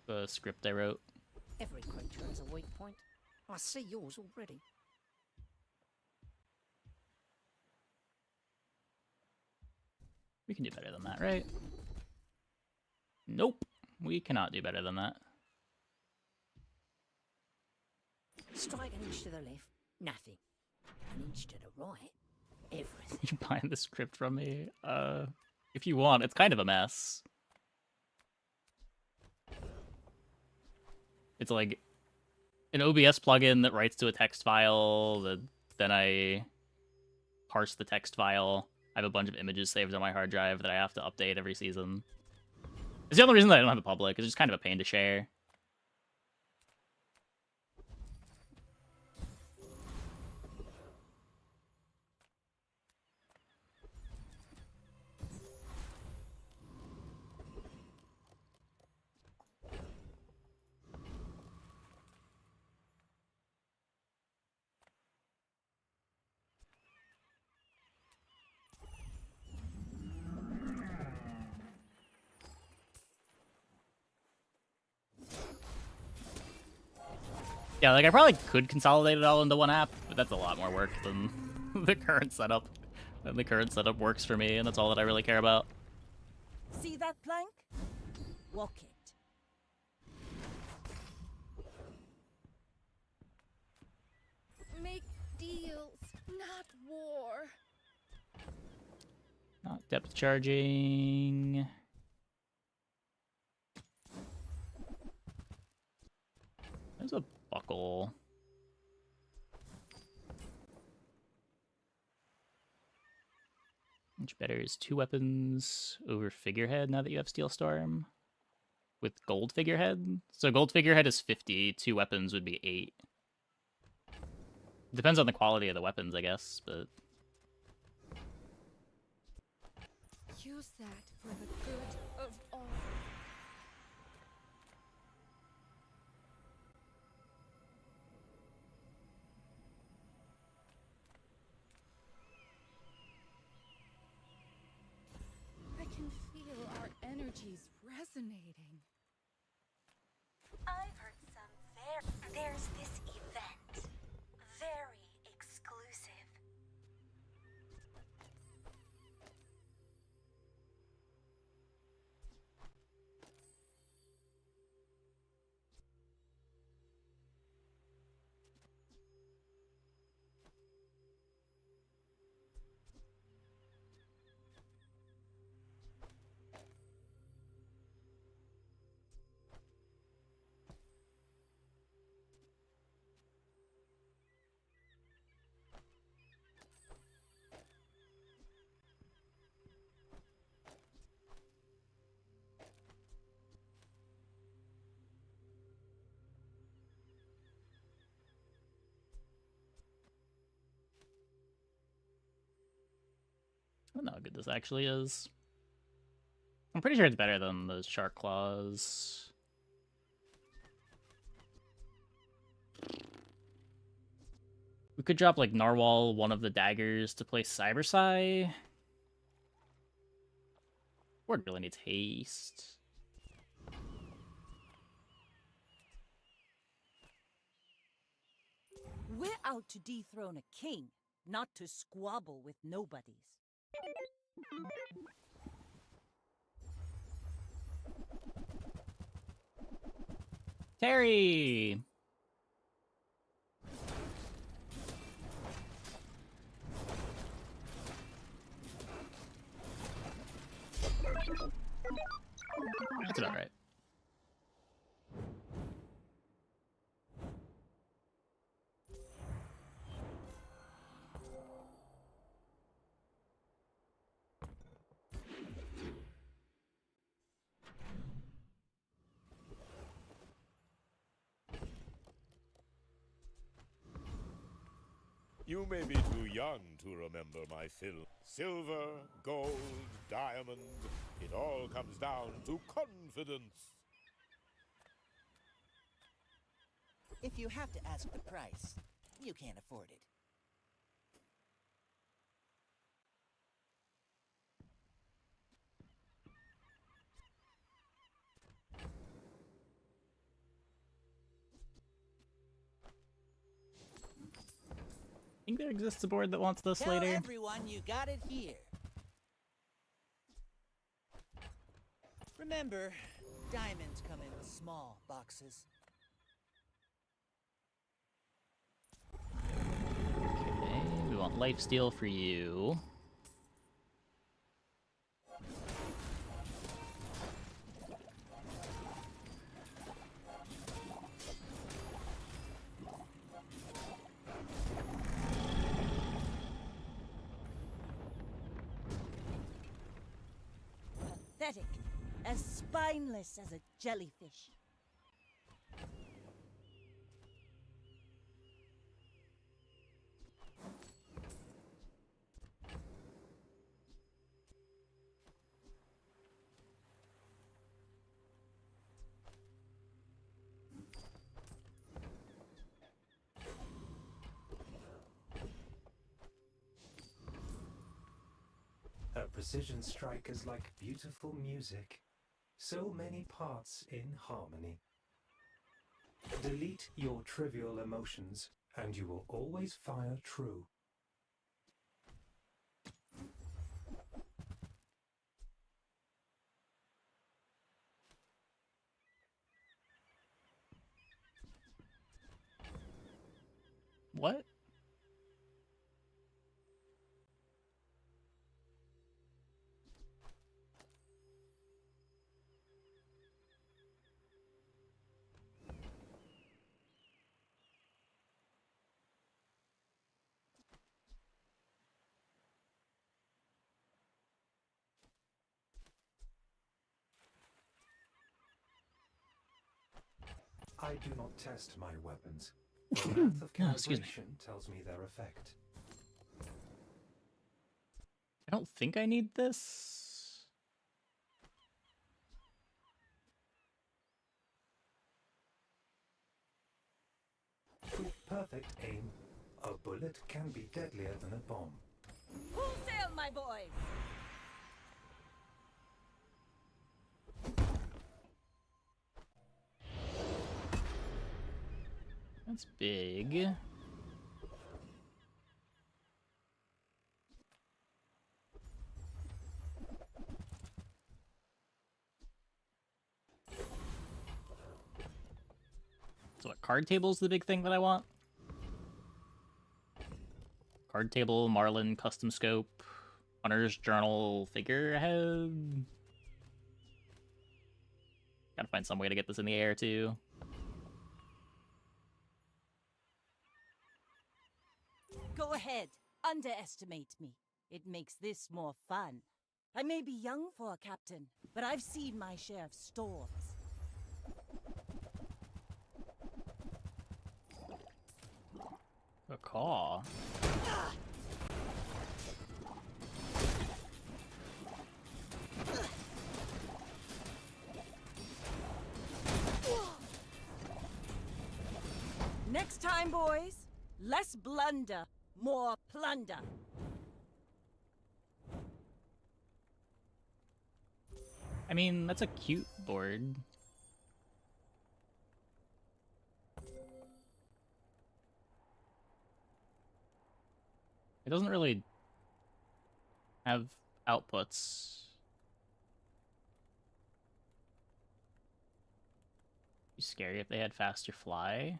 The script I wrote. Every creature has a weak point. I see yours already. We can do better than that, right? Nope. We cannot do better than that. Strike an inch to the left, nothing. An inch to the right, everything. You buying the script from me? If you want, it's kind of a mess. It's like an OBS plugin that writes to a text file, then I parse the text file. I have a bunch of images saved on my hard drive that I have to update every season. It's the only reason that I don't have a public. It's just kind of a pain to share. Yeah, like I probably could consolidate it all into one app, but that's a lot more work than the current setup. And the current setup works for me, and that's all that I really care about. See that plank? Walk it. Make deals, not war. Not depth charging. There's a buckle. Much better is 2 weapons over figurehead now that you have Steel Storm. With gold figurehead. So gold figurehead is 50, 2 weapons would be 8. Depends on the quality of the weapons, I guess, but Use that for the good of all. I can feel our energies resonating. I've heard there's this event. Very exclusive. I don't know how good this actually is. I'm pretty sure it's better than those shark claws. We could drop like Narwhal, one of the daggers, to play Cybersai. Word really needs haste. We're out to dethrone a king, not to squabble with nobodies. Terry! That's about right. You may be too young to remember my film. Silver, gold, diamond, it all comes down to confidence. If you have to ask the price, you can't afford it. I think there exists a board that wants this Tell later. everyone you got it here. Remember, diamonds come in small boxes. Okay, we want lifesteal for you. Pathetic. As spineless as a jellyfish. A precision strike is like beautiful music. So many parts in harmony. Delete your trivial emotions, and you will always fire true. What? I do not test my weapons. The math of Oh, excuse me. calibration tells me their effect. I don't think I need this. With perfect aim, a bullet can be deadlier than a bomb. Full sail, my boys! That's big. So what, card table's the big thing that I want? Card table, Marlin, custom scope, Hunter's Journal, figurehead. Gotta find some way to get this in the air too. Go ahead, underestimate me. It makes this more fun. I may be young for a captain, but I've seen my share of storms. A caw. Next time, boys, less blunder, more plunder. I mean, that's a cute board. It doesn't really have outputs. Be scary if they had faster fly.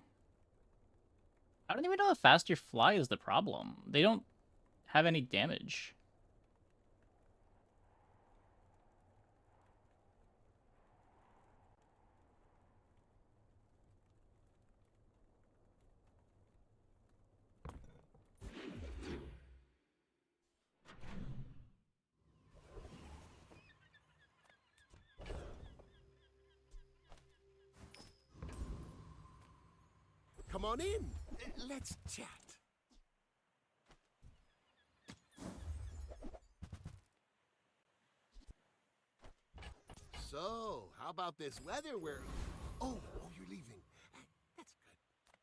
I don't even know if faster fly is the problem. They don't have any damage. Come on in. Let's chat. So, how about this weather? We're... Oh, you're leaving. That's good.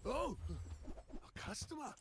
Oh, a customer.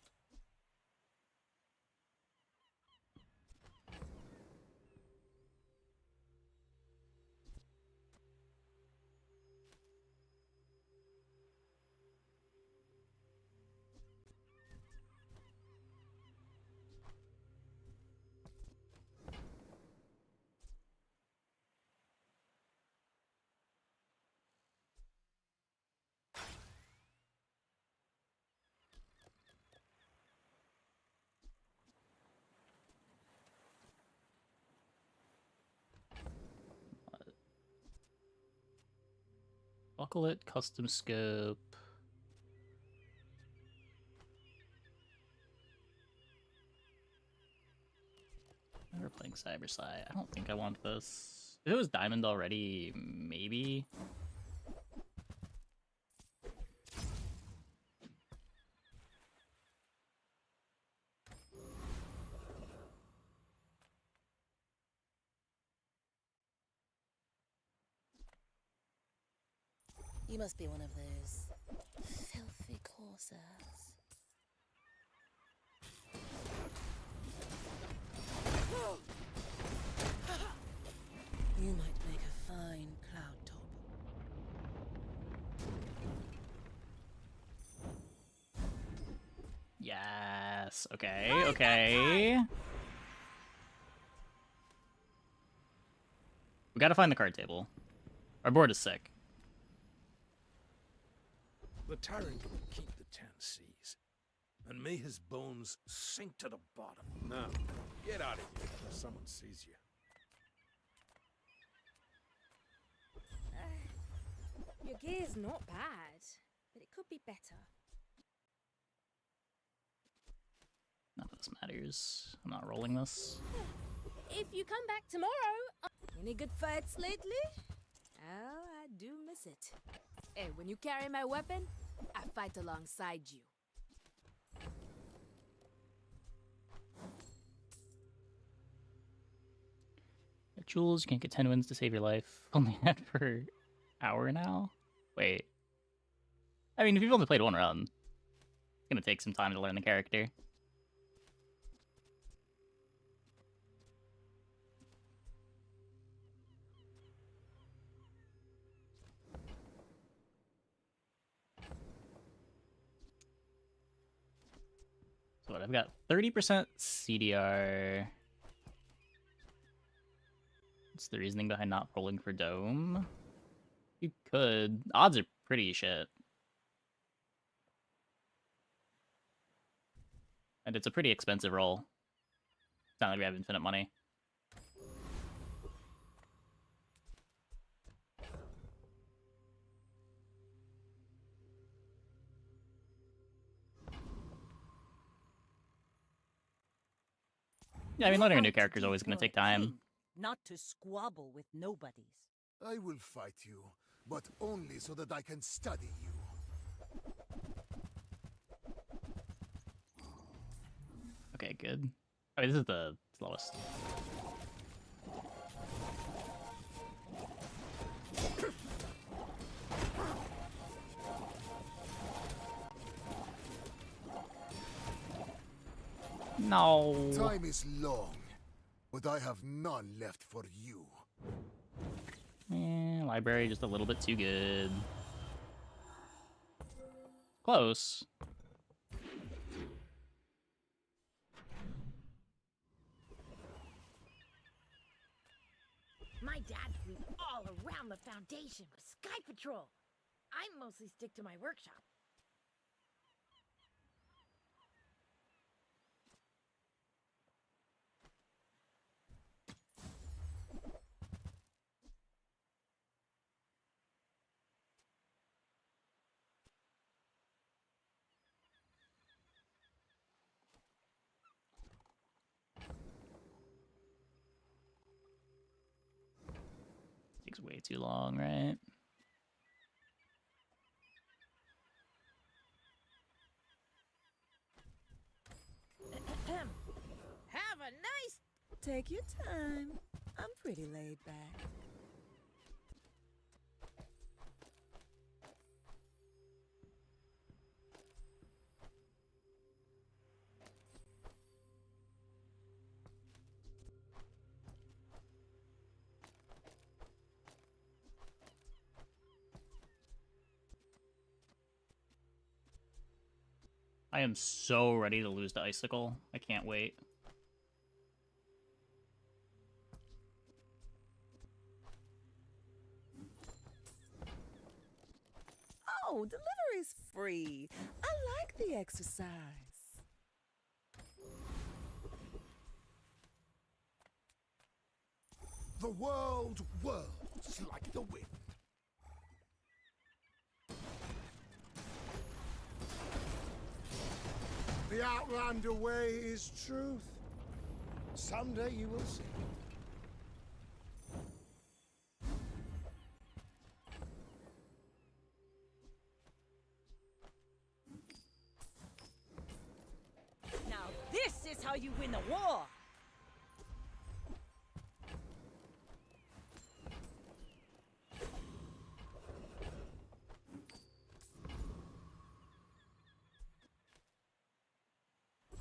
Buckle it, custom scope. We're playing Cyberside. I don't think I want this. If it was Diamond already, maybe. You must be one of those filthy corsairs. You might make a fine cloud top. Yes. Okay. Okay. We gotta find the card table. Our board is sick. The tyrant will keep the 10 seas, and may his bones sink to the bottom. Now, get out of here before someone sees you. Your gear's not bad, but it could be better. None of this matters. I'm not rolling this. If you come back tomorrow... Any good fights lately? Oh, I do miss it. Hey, when you carry my weapon, I fight alongside you. Jules, you can't get 10 wins to save your life. Only had for an hour now? Wait. I mean, if you've only played one run, it's gonna take some time to learn the character. So what, I've got 30% CDR. What's the reasoning behind not rolling for Dome? You could. Odds are pretty shit. And it's a pretty expensive roll. It's not like we have infinite money. Yeah, I mean, learning a new character is always going to take time. Not to squabble with nobodies. I will fight you, but only so that I can study you. Okay, good. Oh, this is the slowest. No. Time is long, but I have none left for you. Library just a little bit too good. Close. My dad flew all around the Foundation with Sky Patrol. I mostly stick to my workshop. Takes way too long, right? Have a nice... Take your time. I'm pretty laid back. I am so ready to lose to Icicle. I can't wait. Oh, delivery's free. I like the exercise. The world whirls like the wind. The Outlander way is truth. Someday you will see. Now this is how you win a war!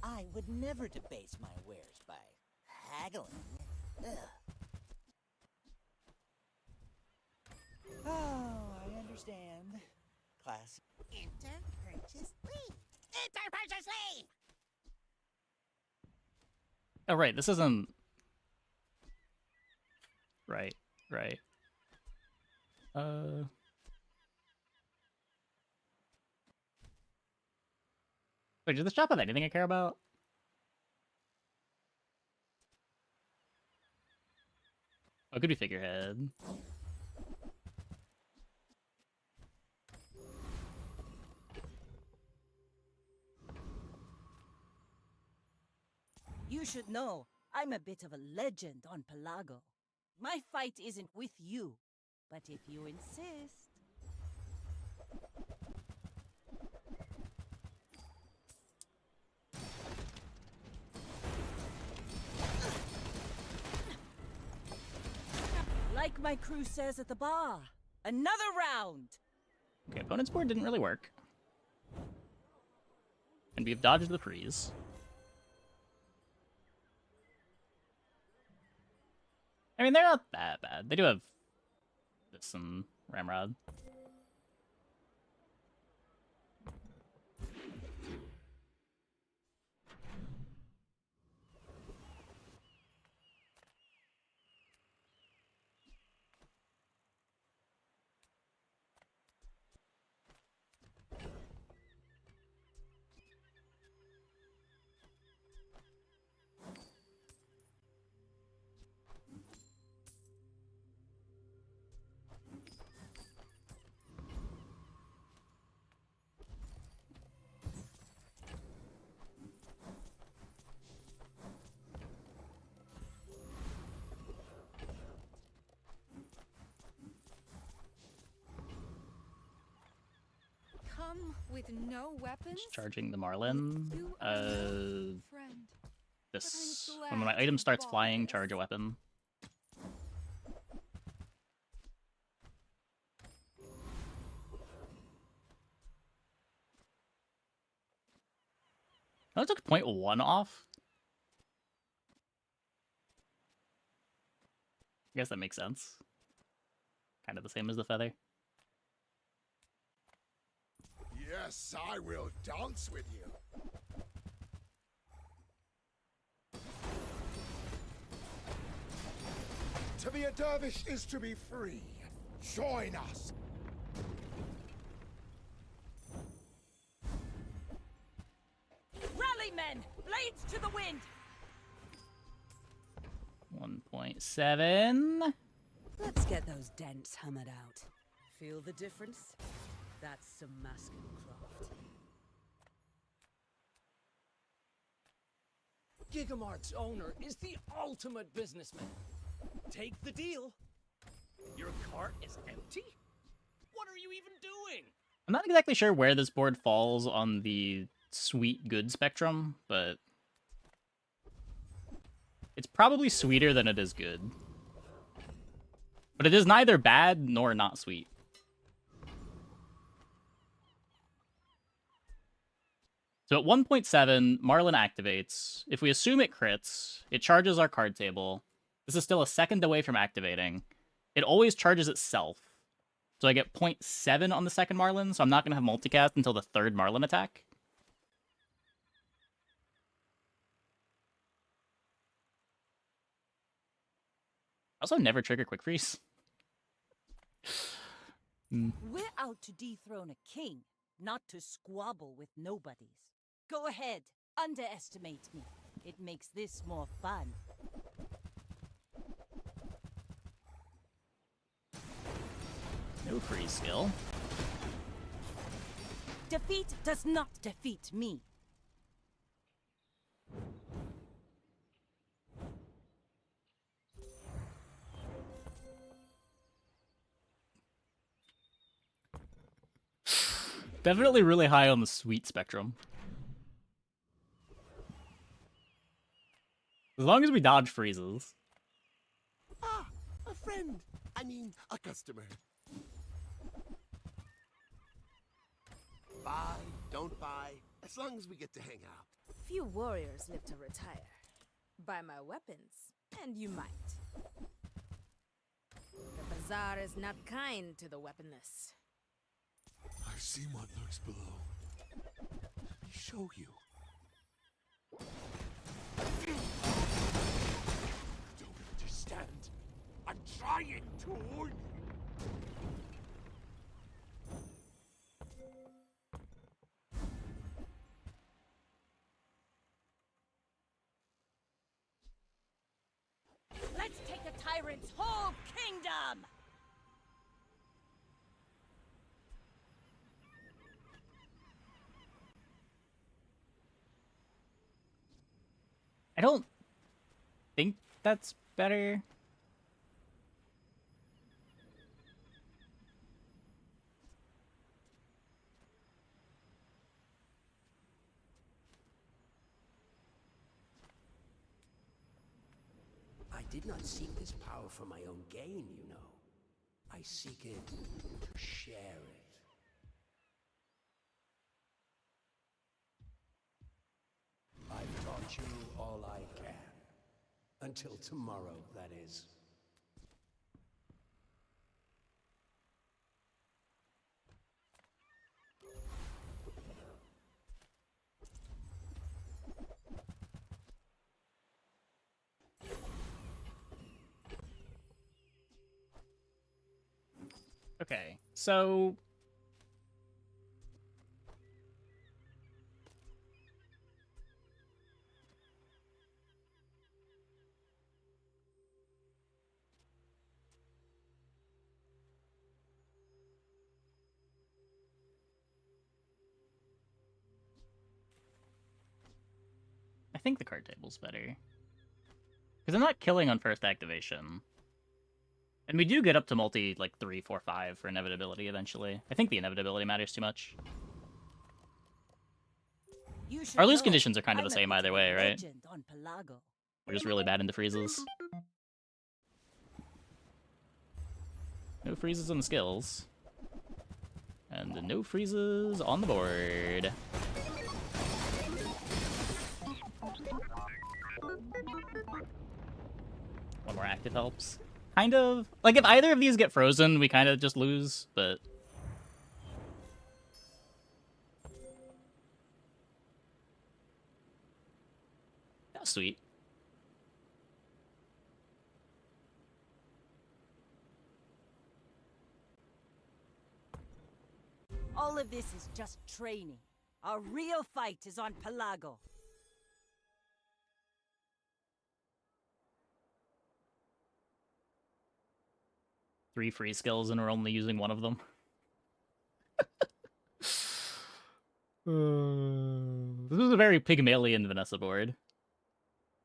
I would never debase my wares by haggling. Ugh. Oh, I understand. Class. Enter, purchase, leave. Enter, purchase, leave! Oh, right, this isn't... Right. Wait, did this shop have anything I care about? Oh, it could be figurehead. You should know, I'm a bit of a legend on Pelago. My fight isn't with you, but if you insist... Like my crew says at the bar, another round! Okay, opponent's board didn't really work. And we've dodged the freeze. I mean, they're not that bad. They do have this and Ramrod. Come with no weapons? Just charging the Marlin. Friend. This. When my item starts flying, charge a weapon. Oh, it took 0.1 off? I guess that makes sense. Kind of the same as the feather. Yes, I will dance with you. To be a dervish is to be free. Join us. Rally, men! Blades to the wind! 1.7. Let's get those dents hammered out. Feel the difference? That's some masking craft. Gigamart's owner is the ultimate businessman. Take the deal. Your cart is empty? What are you even doing? I'm not exactly sure where this board falls on the sweet good spectrum, but it's probably sweeter than it is good. But it is neither bad nor not sweet. So at 1.7, Marlin activates. If we assume it crits, it charges our card table. This is still a second away from activating. It always charges itself. So I get 0.7 on the second Marlin, so I'm not going to have multicast until the third Marlin attack. Also, never trigger quick freeze. We're out to dethrone a king, not to squabble with nobodies. Go ahead, underestimate me. It makes this more fun. No freeze skill. Defeat does not defeat me. Definitely really high on the sweet spectrum. As long as we dodge freezes. Ah, a friend. I mean, a customer. Buy, don't buy, as long as we get to hang out. Few warriors live to retire. Buy my weapons, and you might. The bazaar is not kind to the weaponless. I see what lurks below. Let me show you. You don't understand. I'm trying to. Let's take a tyrant's whole kingdom! I don't think that's better. I did not seek this power for my own gain, you know. I seek it to share it. I've taught you all I can. Until tomorrow, that is. Okay, so I think the card table's better. Because I'm not killing on first activation. And we do get up to multi, like, 3, 4, 5 for inevitability eventually. I think the inevitability matters too much. Our lose conditions are kind of the same either way, right? We're just really bad into freezes. No freezes on the skills. And no freezes on the board. One more active helps. Kind of. Like, if either of these get frozen, we kind of just lose, but... That was sweet. All of this is just training. Our real fight is on Pelago. Three free skills and we're only using one of them. This was a very Pygmalion Vanessa board.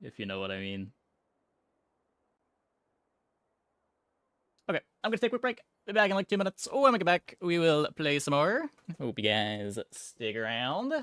If you know what I mean. Okay, I'm gonna take a quick break. Be back in like 2 minutes. Oh, when we get back, we will play some more. Hope you guys stick around.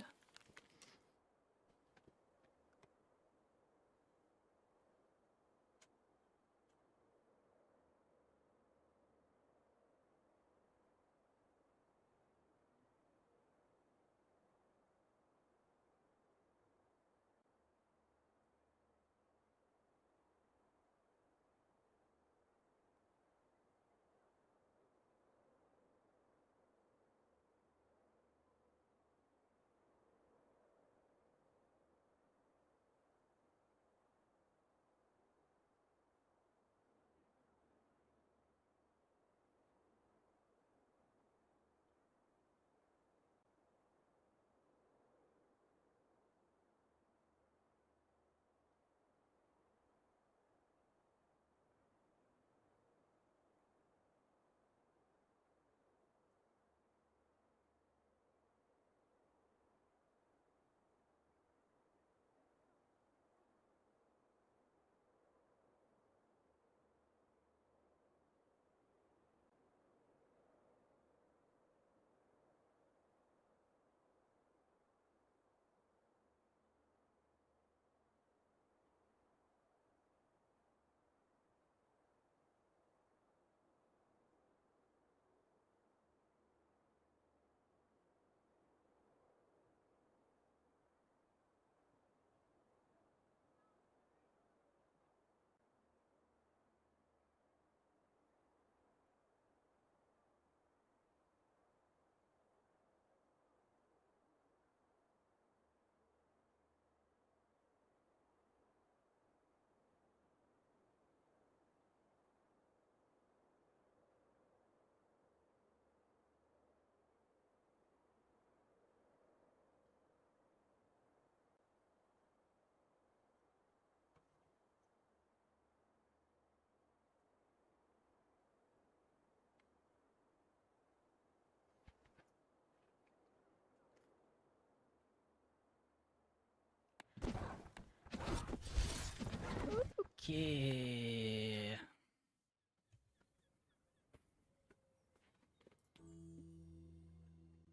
Okay.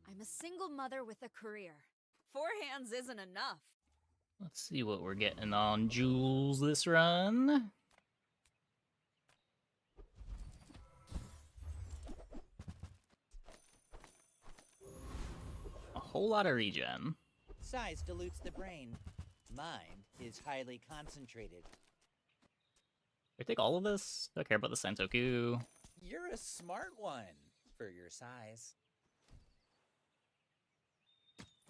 I'm a single mother with a career. 4 hands isn't enough. Let's see what we're getting on Jules this run. A whole lot of regen. Size dilutes the brain. Mind is highly concentrated. I take all of this? Don't care about the Sentoku. You're a smart one for your size.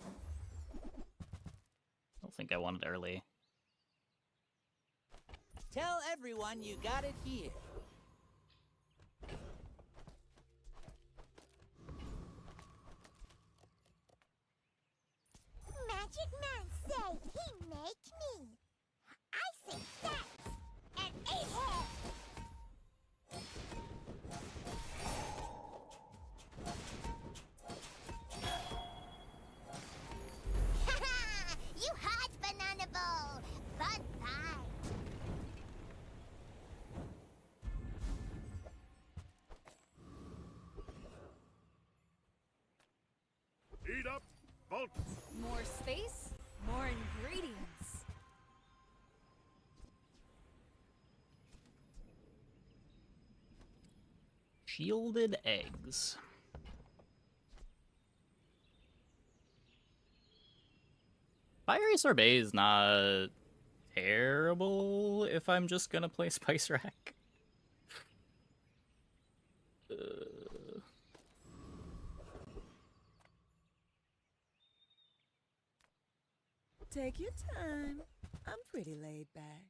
I don't think I want it early. Tell everyone you got it here. Magic Man say he make me. I say thanks and eat him. You hot banana bowl. Fun time. Eat up, Bolt. More space, more ingredients. Shielded eggs. Fiery sorbet is not terrible if I'm just gonna play Spice Rack. Take your time. I'm pretty laid back.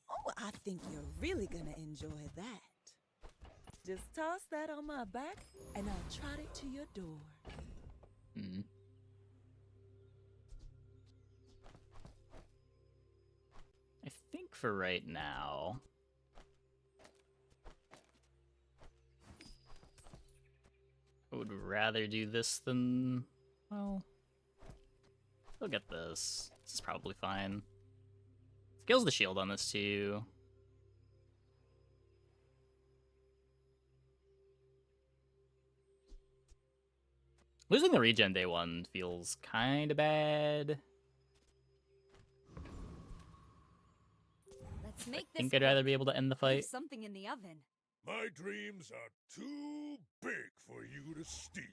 Oh, I think you're really gonna enjoy that. Just toss that on my back, and I'll trot it to your door. Hmm. I think for right now, I would rather do this than, well, I'll get this. This is probably fine. Scales the shield on this too. Losing the regen day one feels kind of bad. Let's make I think this I'd rather quick. be able to end the Leave fight. something in the oven. My dreams are too big for you to steal.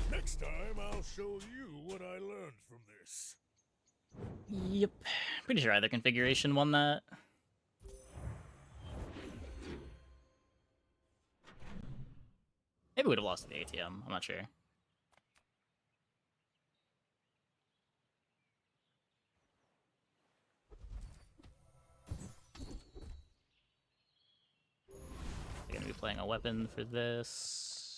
Next time, I'll show you what I learned from this. Yep. Pretty sure either configuration won that. Maybe we'd have lost the ATM. I'm not sure. They're gonna be playing a weapon for this.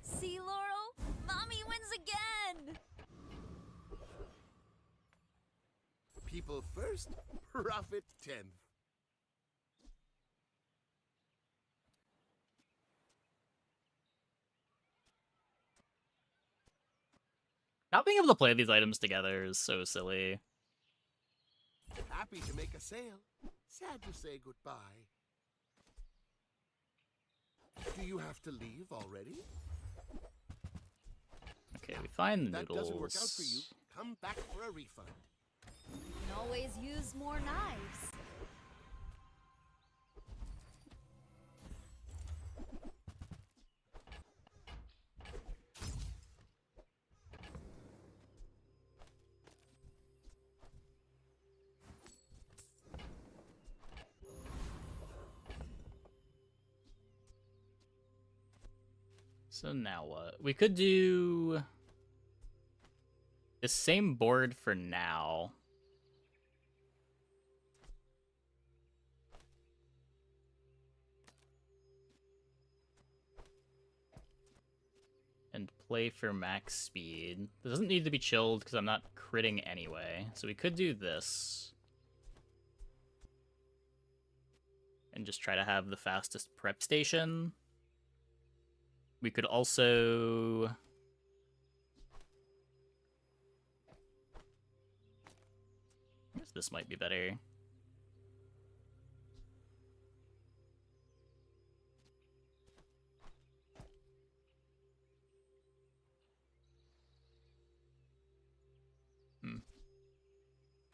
See, Laurel? Mommy wins again! People first, profit 10th. Not being able to play these items together is so silly. Happy to make a sale. Sad to say goodbye. Do you have to leave already? Okay, we find the That noodles. doesn't work out for you. Come back for a refund. You can always use more knives. So now what? We could do the same board for now. And play for max speed. It doesn't need to be chilled because I'm not critting anyway. So we could do this. And just try to have the fastest prep station. We could also... I guess this might be better.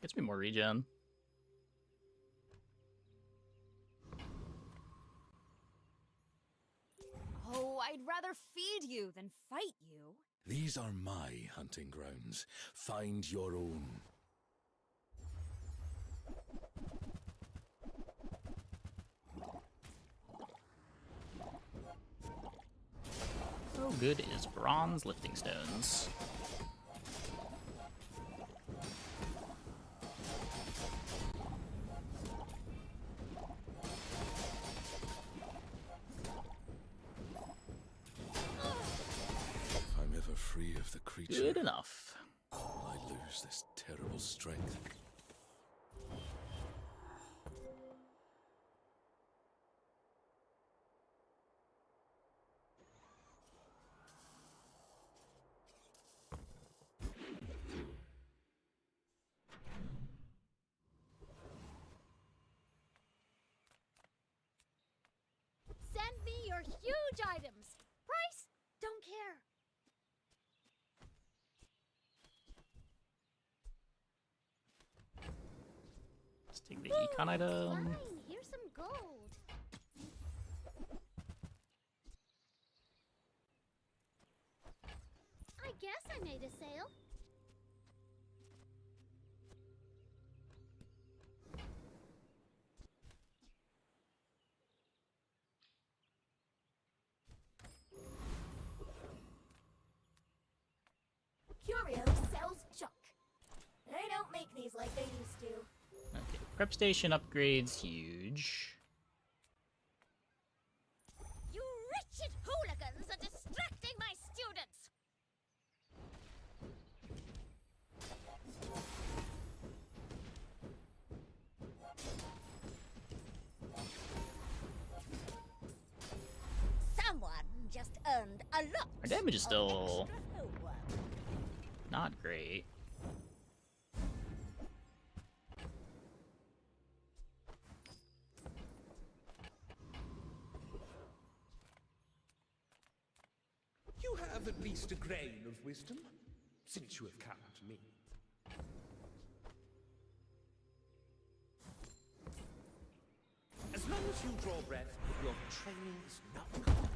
Gets me more regen. Oh, I'd rather feed you than fight you. These are my hunting grounds. Find your own. How good is bronze lifting stones? If I'm ever free of the creature, Good enough. will I lose this terrible strength? Send me your huge items. Price? Don't care. Let's take the econ item. Fine, here's some gold. I guess I made a sale. Curio sells junk. They don't make these like they used to. Okay, prep station upgrades huge. You wretched hooligans are distracting my students! Someone just earned a lot. Our damage is of still extra homework. not great. You have at least a grain of wisdom, since you have come to me. As long as you draw breath, your training is not gone.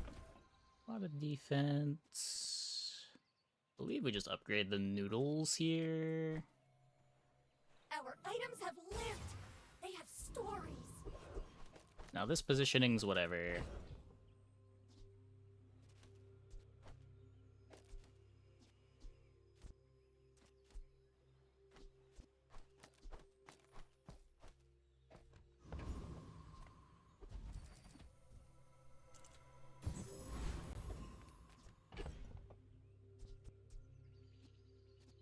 A lot of defense. I believe we just upgrade the noodles here. Our items have lived. They have stories. Now this positioning's whatever.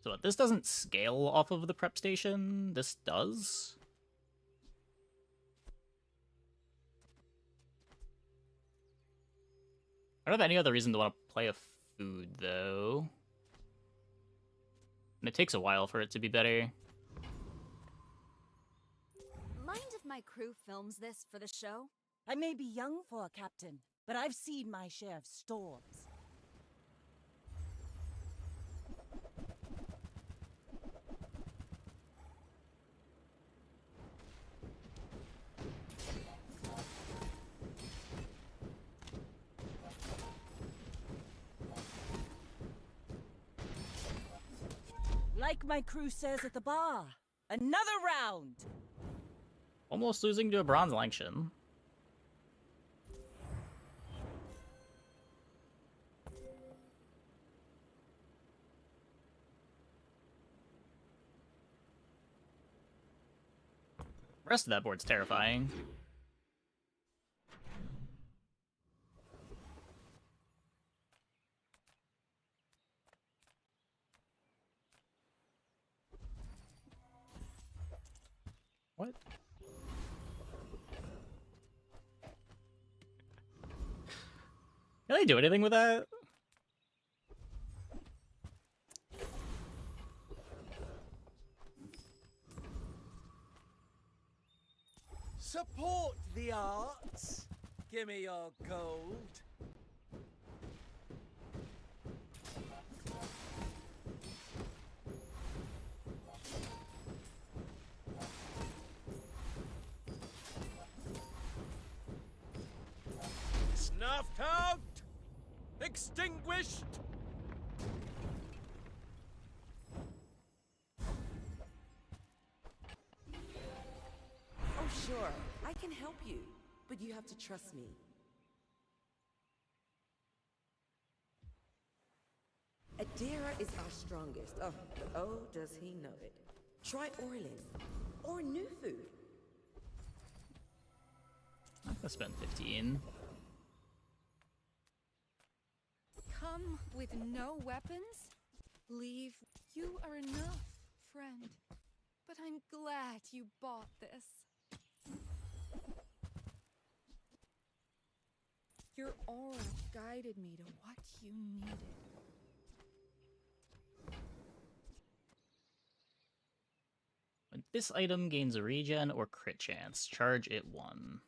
So what, this doesn't scale off of the prep station? This does? I don't have any other reason to want to play a food, though. And it takes a while for it to be better. Mind if my crew films this for the show? I may be young for a captain, but I've seen my share of storms. Like my crew says at the bar, another round! Almost losing to a bronze Langshan. The rest of that board's terrifying. What? Can I do anything with that? Support the arts. Give me your gold. Snuffed out! Extinguished! Oh, sure, I can help you, but you have to trust me. Adira is our strongest. Oh, does he know it? Try Orlin or Nufu. I'm gonna spend 15. Come with no weapons? Leave. You are enough, friend. But I'm glad you bought this. Your aura guided me to what you needed. When this item gains a regen or crit chance, charge it 1.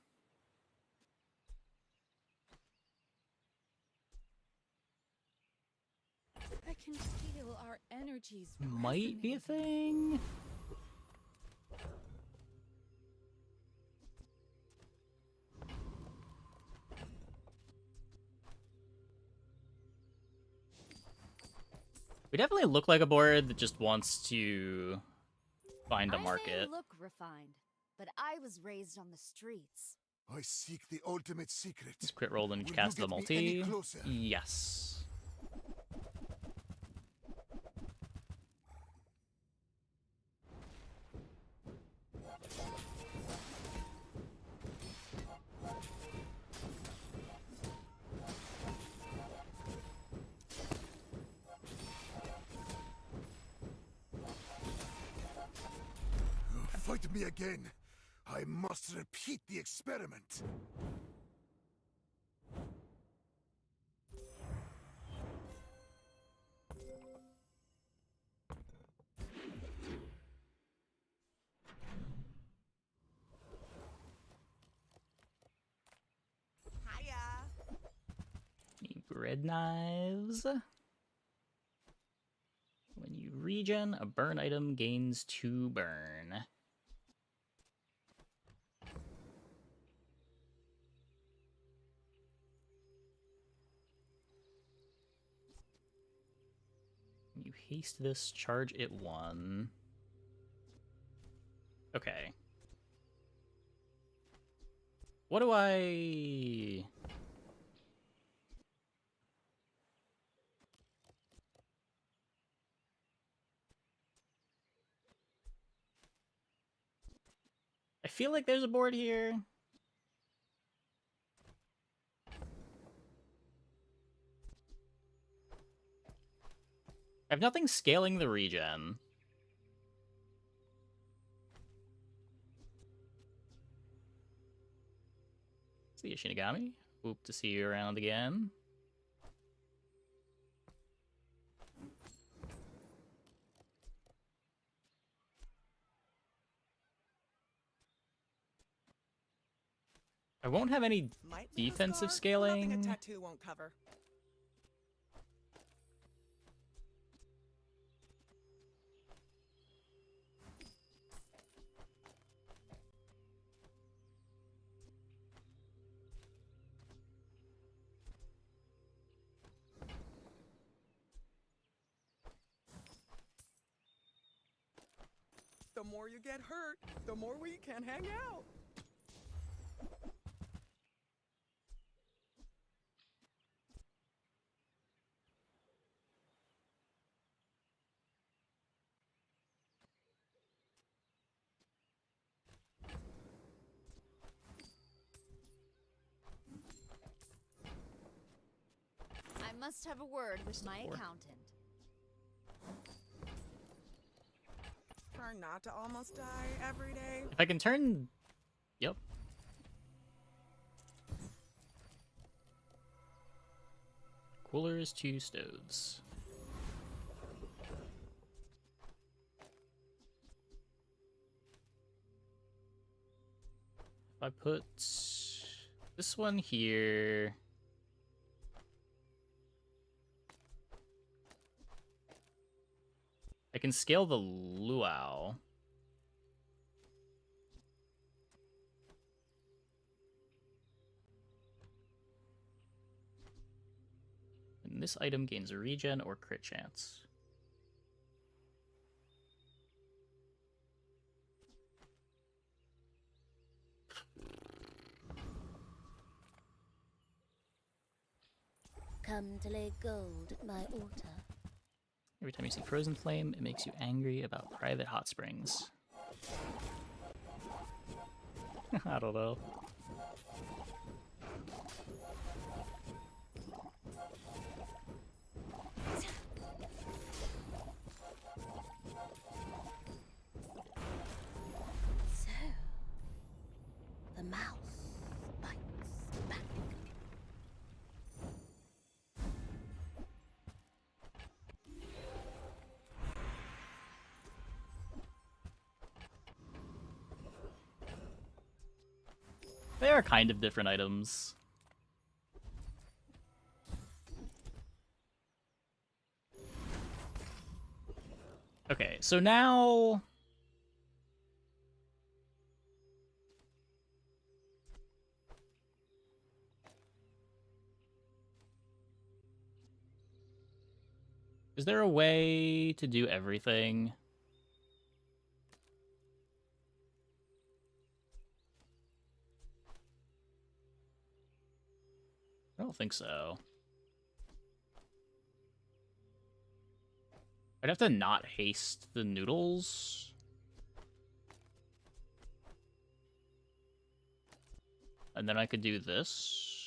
I can feel our energies. Might be a thing. We definitely look like a board that just wants to find a market. I may look refined, but I was raised on the streets. I seek the ultimate secret. Just crit roll and Will cast you the get me any multi. closer? Yes. Fight me again. I must repeat the experiment. Hiya. Need bread knives. When you regen, a burn item gains 2 burn. You haste this, charge it 1. Okay. What do I... I feel like there's a board here. I have nothing scaling the regen. See you, Shinigami. Hope to see you around again. I won't have any Might leave a defensive scar, but nothing a scaling. tattoo won't cover. The more you get hurt, the more we can hang out. I must have a word with my accountant. Try not to almost die every day. If I can turn... Yep. Coolers to stoves. If I put this one here... I can scale the luau. And this item gains a regen or crit chance. Come to lay gold at my altar. Every time you see Frozen Flame, it makes you angry about private hot springs. I don't know. So, the mouse bites back. They are kind of different items. Okay, so now... Is there a way to do everything? I don't think so. I'd have to not haste the noodles. And then I could do this.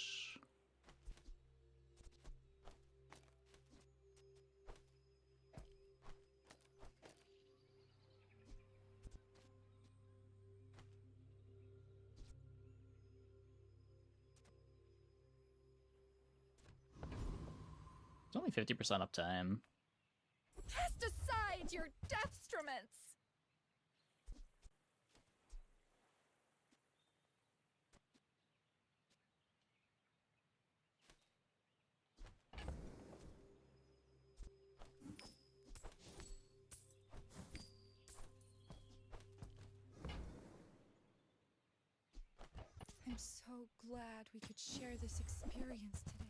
It's only 50% uptime. Cast aside your deathstruments! I'm so glad we could share this experience today.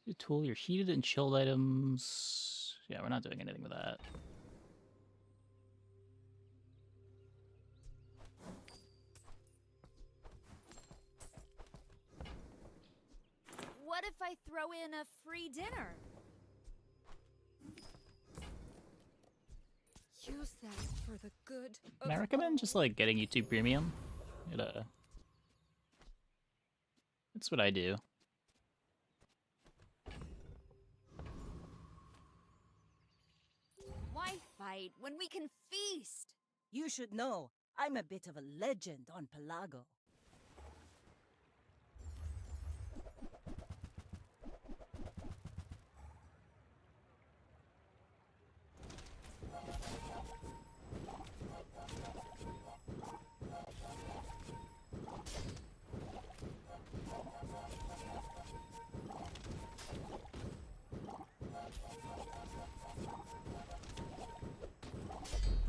You tool your heated and chilled items. Yeah, we're not doing anything with that. What if I throw in a free dinner? Use that for the good Can I recommend just like getting YouTube Premium? That's what I do. Why fight when we can feast? You should know, I'm a bit of a legend on Pelago.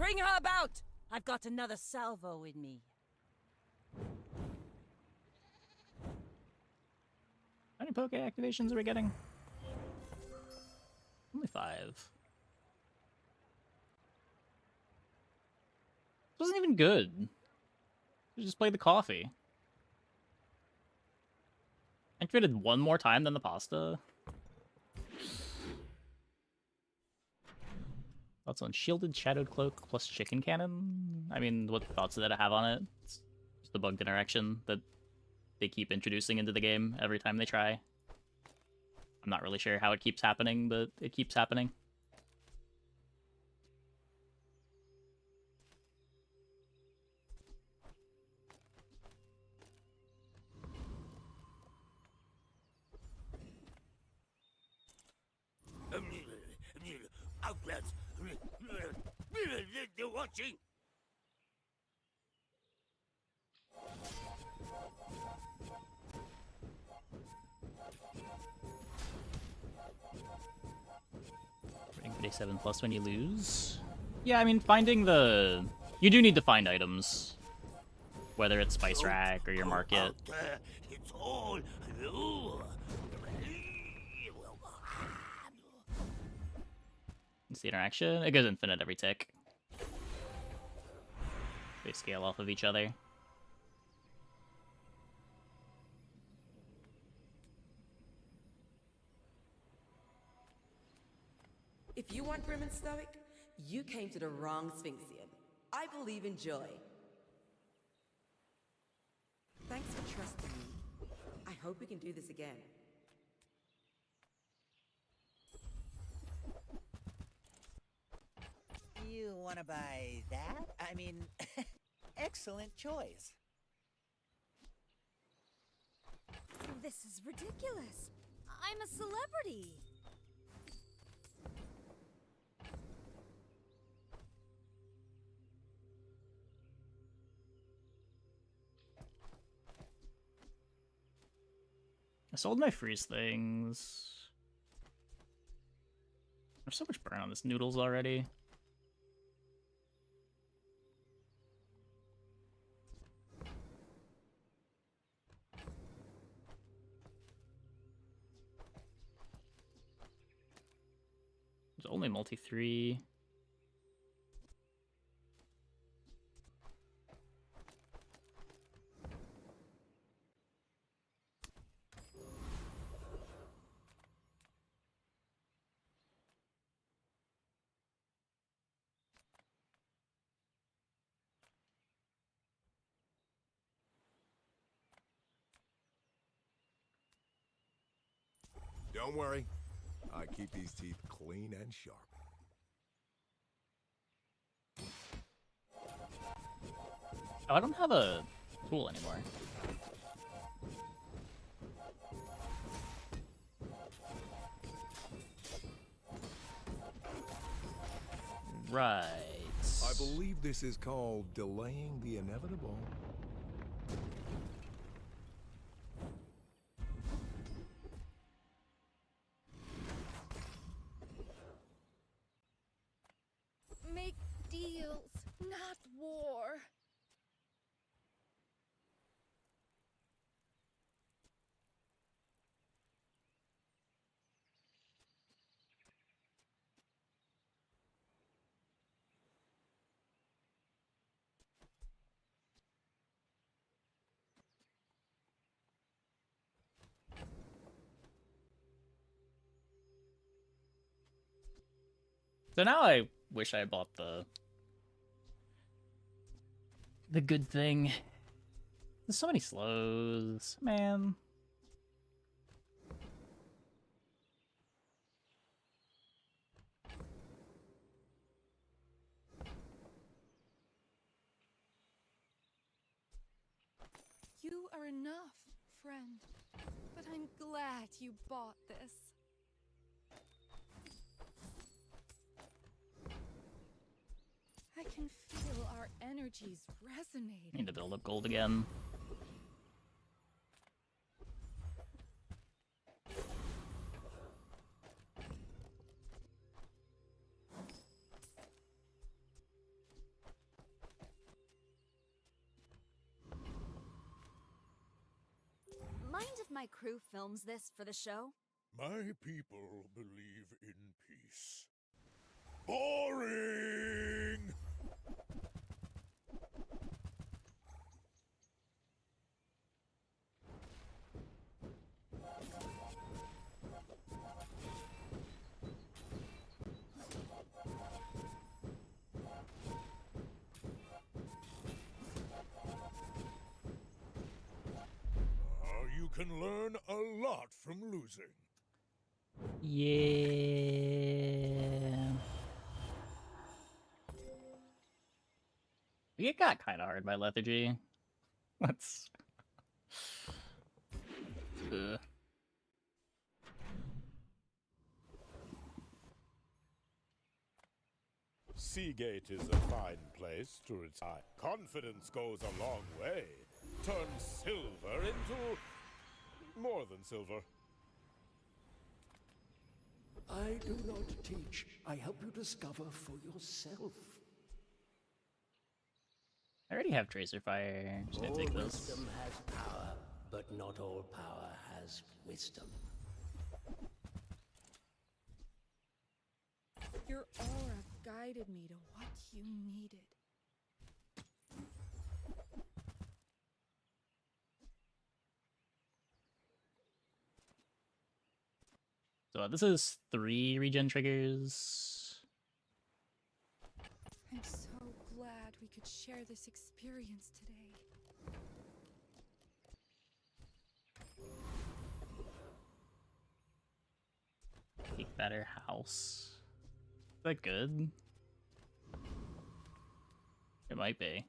Bring her about! I've got another salvo in me. How many Poke activations are we getting? Only 5. It wasn't even good. We just played the coffee. Activated one more time than the pasta. Thoughts on Shielded Shadowed Cloak plus Chicken Cannon? I mean, what thoughts did I have on it? It's just the bugged interaction that they keep introducing into the game every time they try. I'm not really sure how it keeps happening, but it keeps happening. Outlaws! They're watching! Day 7+ when you lose. Yeah, I mean, finding the... You do need to find items. Whether it's Spice Rack or your market. It's all you. It's the interaction. It goes infinite every tick. They scale off of each other. If you want grim and stoic, you came to the wrong Sphinxian. I believe in joy. Thanks for trusting me. I hope we can do this again. You want to buy that? I mean, excellent choice. This is ridiculous. I'm a celebrity. I sold my freeze things. There's so much burn on this noodles already. There's only multi-3. Don't worry. I keep these teeth clean and sharp. Oh, I don't have a tool anymore. Right. I believe this is called delaying the inevitable. Make deals, not war. So now I wish I bought the good thing. There's so many slows, man. You are enough, friend. But I'm glad you bought this. I can feel our energies resonating. Need to build up gold again. my crew films this for the show? My people believe in peace. Boring! You can learn a lot from losing. Yeah. It got kind of hard by lethargy. Let's. Ugh. Seagate is a fine place to retire. Confidence goes a long way. Turn silver into more than silver. I do not teach. I help you discover for yourself. I already have Tracer Fire. I'm just gonna All take this. wisdom has power, but not all power has wisdom. Your aura guided me to what you needed. So this is 3 regen triggers. I'm so glad we could share this experience today. Take better house. Is that good? It might be.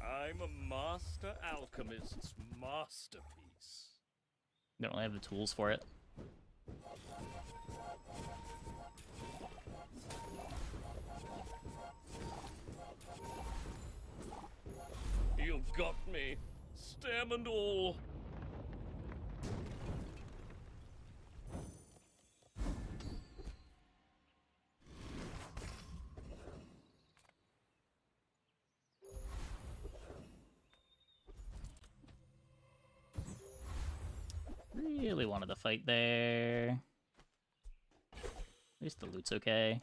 I'm a master alchemist's masterpiece. Don't really have the tools for it. You got me, stem and all. Really wanted to fight there. At least the loot's okay.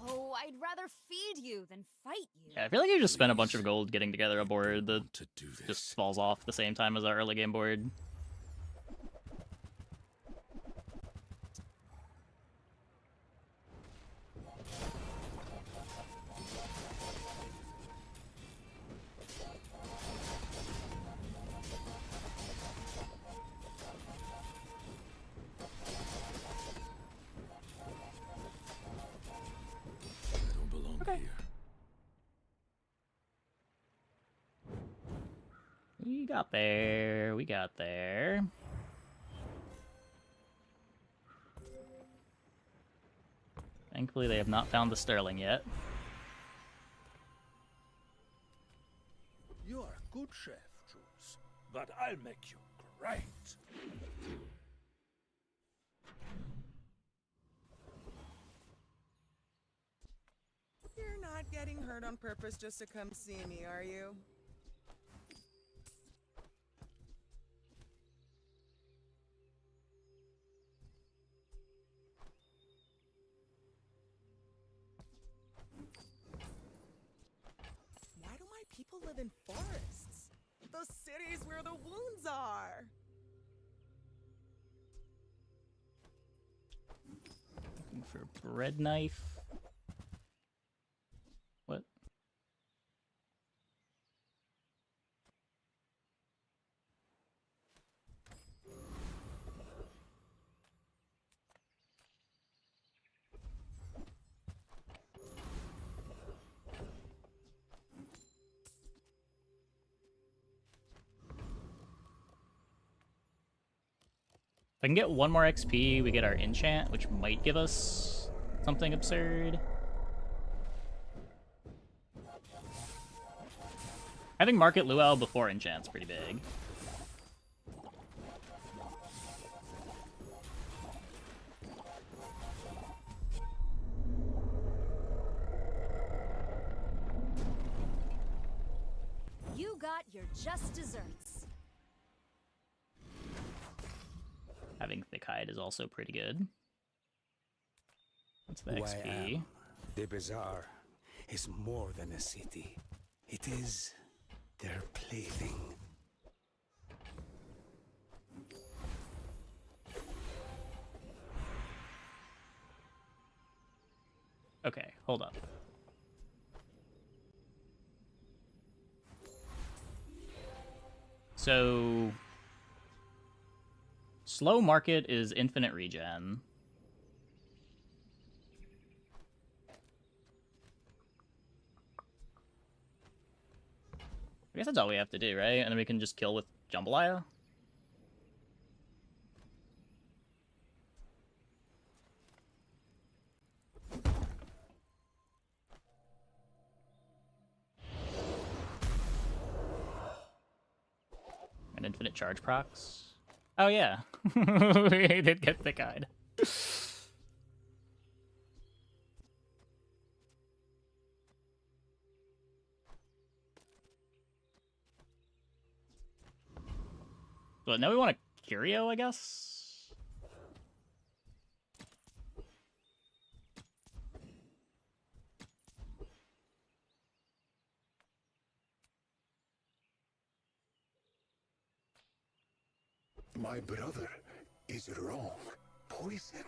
Oh, I'd rather feed you than fight you. Yeah, I feel like you just spent a bunch of gold getting together a board that just falls off at the same time as our early game board. We got there. We got there. Thankfully, they have not found the Sterling yet. You are a good chef, Jules, but I'll make you great. You're not getting hurt on purpose just to come see me, are you? Why do my people live in forests? The cities where the wounds are. Looking for a bread knife. What? I can get 1 more XP, we get our enchant, which might give us something absurd. Having Market Luau before enchant's pretty big. You got your just desserts. Having Thick Hide is also pretty good. What's the Who I XP? am. The bazaar is more than a city. It is their plaything. Okay, hold up. So, slow market is infinite regen. I guess that's all we have to do, right? And then we can just kill with Jambalaya. And infinite charge procs. Oh yeah, we did get Thick Eyed. But now we want a Curio, I guess? My brother is wrong. Poison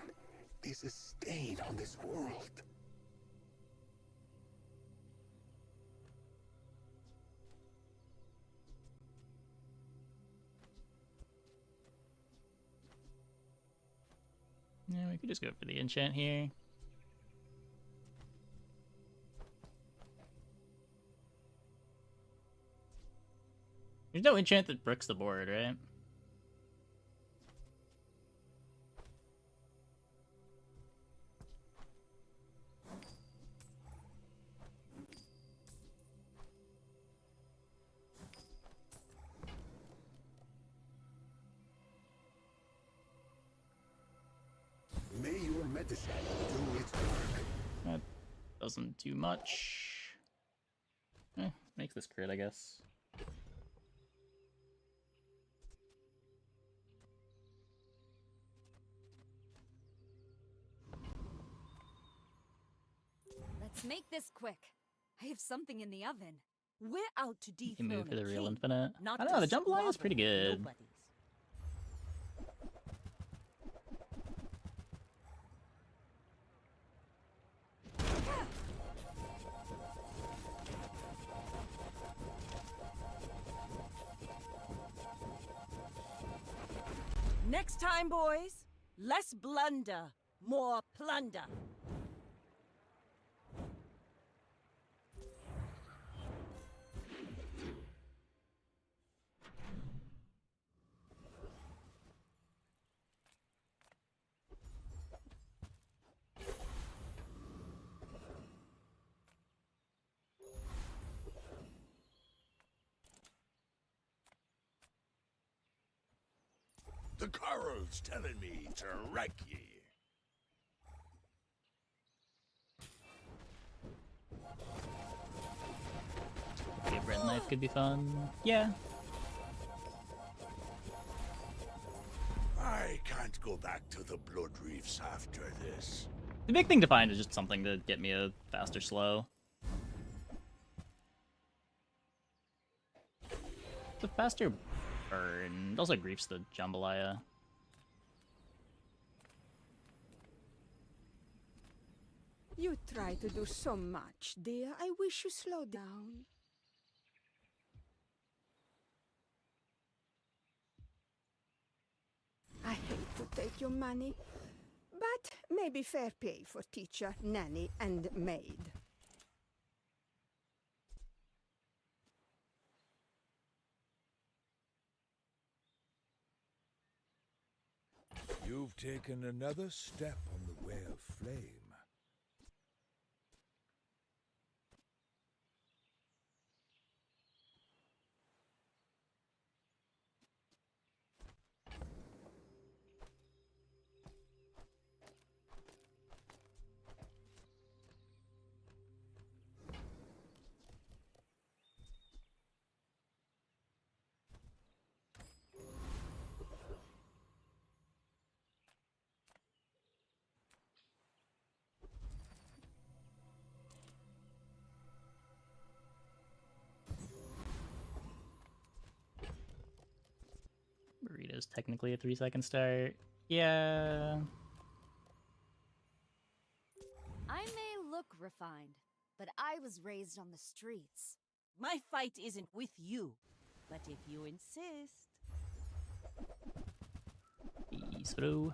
is a stain on this world. Yeah, we could just go for the enchant here. There's no enchant that bricks the board, right? May your medicine do its work. That doesn't do much. Makes this crit, I guess. Let's make this quick. I have something in the oven. We're out to You dethrone move for the a real king, infinite. not I don't know, the to Jambalaya is squabble pretty with good. nobodies. Next time, boys, less blunder, more plunder. The Carol's telling me to wreck ye. Okay, bread knife could be fun. Yeah. I can't go back to the Blood Reefs after this. The big thing to find is just something to get me a faster slow. The faster burn. It also griefs the Jambalaya. You try to do so much, dear. I wish you slow down. I hate to take your money, but maybe fair pay for teacher, nanny, and maid. You've taken another step on the way of flame. Burrito's technically a 3-second start. Yeah. I may look refined, but I was raised on the streets. My fight isn't with you, but if you insist. Isuru.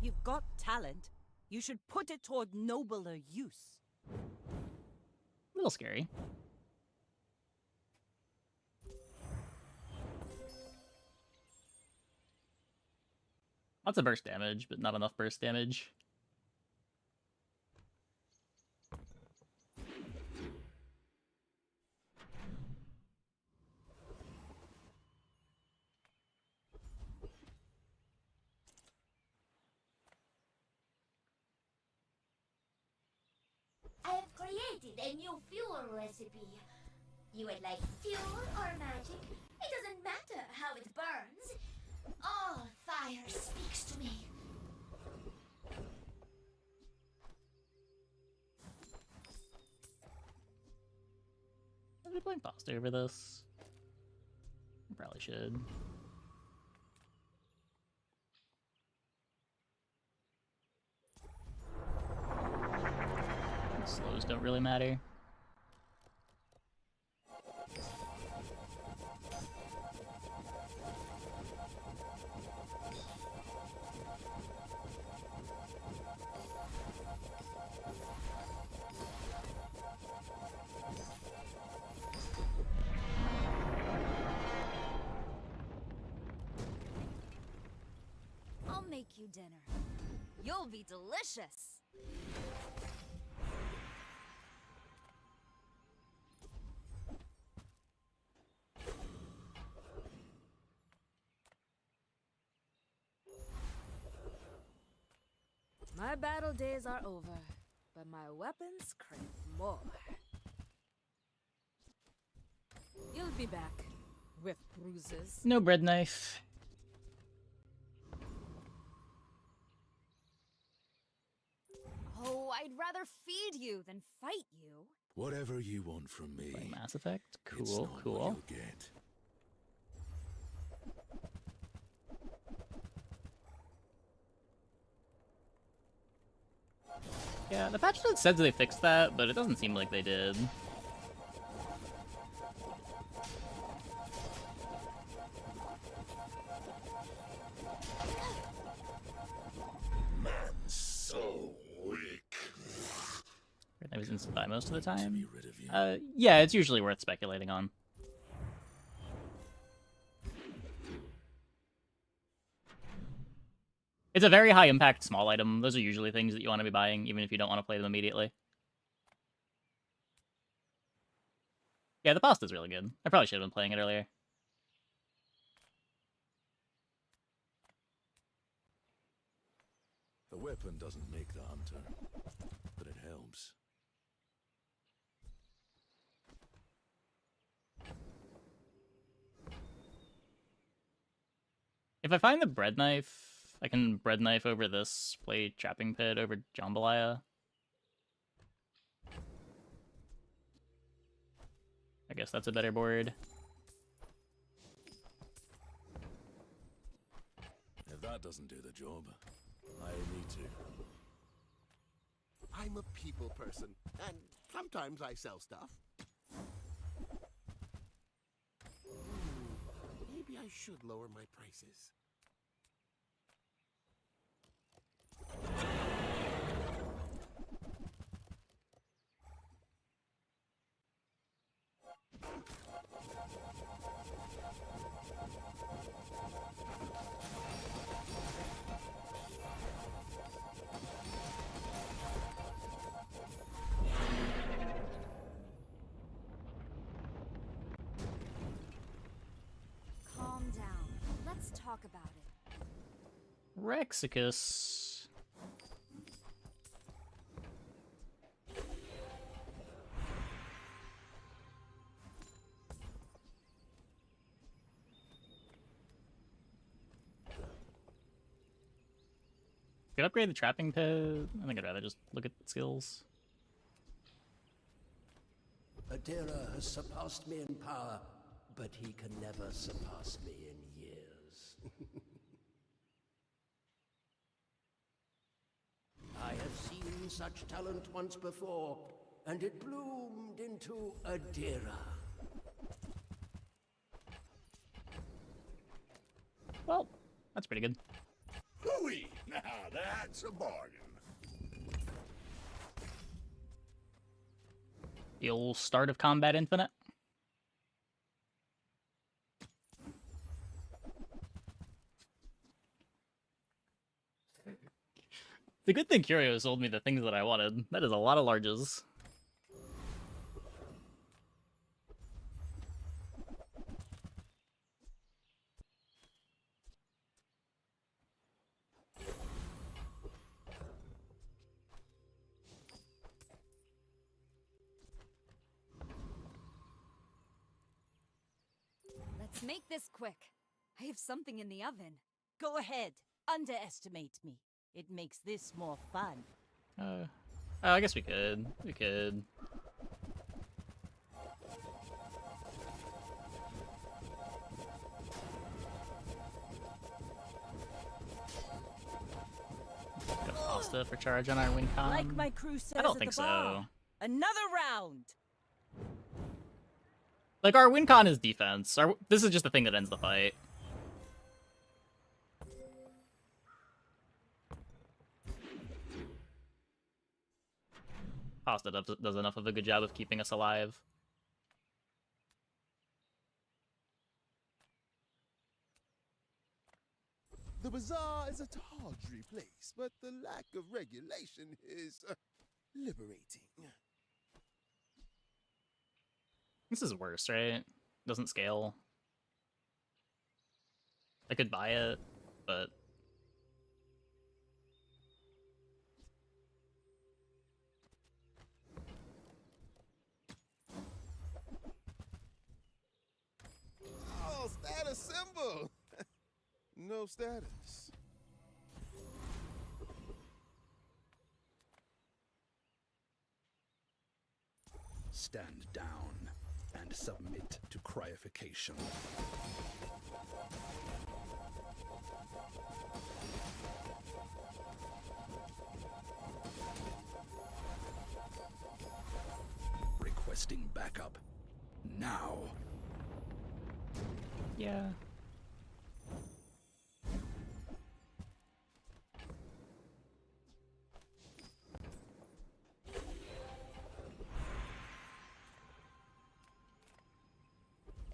You've got talent. You should put it toward nobler use. A little scary. Lots of burst damage, but not enough burst damage. I have created a new fuel recipe. You would like fuel or magic? It doesn't matter how it burns. All fire speaks to me. Should we play Foster over this? Probably should. Slows don't really matter. I'll make you dinner. You'll be delicious. My battle days are over, but my weapons crave more. You'll be back with bruises. No bread knife. Oh, I'd rather feed you than fight you. Whatever you want from me. Play Mass Effect. It's Cool, not what cool. you'll get. Yeah, the patch notes said they fixed that, but it doesn't seem like they did. Man's so weak. I was instant buy most of the time. Yeah, it's usually worth speculating on. It's a very high impact small item. Those are usually things that you want to be buying, even if you don't want to play them immediately. Yeah, the pasta's really good. I probably should have been playing it earlier. The weapon doesn't make the hunter, but it helps. If I find the bread knife, I can bread knife over this, play Trapping Pit over Jambalaya. I guess that's a better board. If that doesn't do the job, I need to. I'm a people person, and sometimes I sell stuff. Maybe I should lower my prices. Rexicus. Could upgrade the trapping pit. I think I'd rather just look at skills. Adira has surpassed me in power, but he can never surpass me in years. I have seen such talent once before, and it bloomed into Adira. Well, that's pretty good. Hooey! Now that's a bargain. The old start of Combat Infinite. The good thing Curio sold me the things that I wanted. That is a lot of larges. Let's make this quick. I have something in the oven. Go ahead. Underestimate me. It makes this more fun. Oh, I guess we could. We could. Got pasta for charge on our win con. Like my crew says I don't at think the bar. so. Another round. Like, our win con is defense. This is just the thing that ends the fight. Pasta does enough of a good job of keeping us alive. The bazaar is a tawdry place, but the lack of regulation is liberating. This is worse, right? Doesn't scale. I could buy it, but... Oh, status symbol! No status. Stand down and submit to cryification. Requesting backup. Now. Yeah.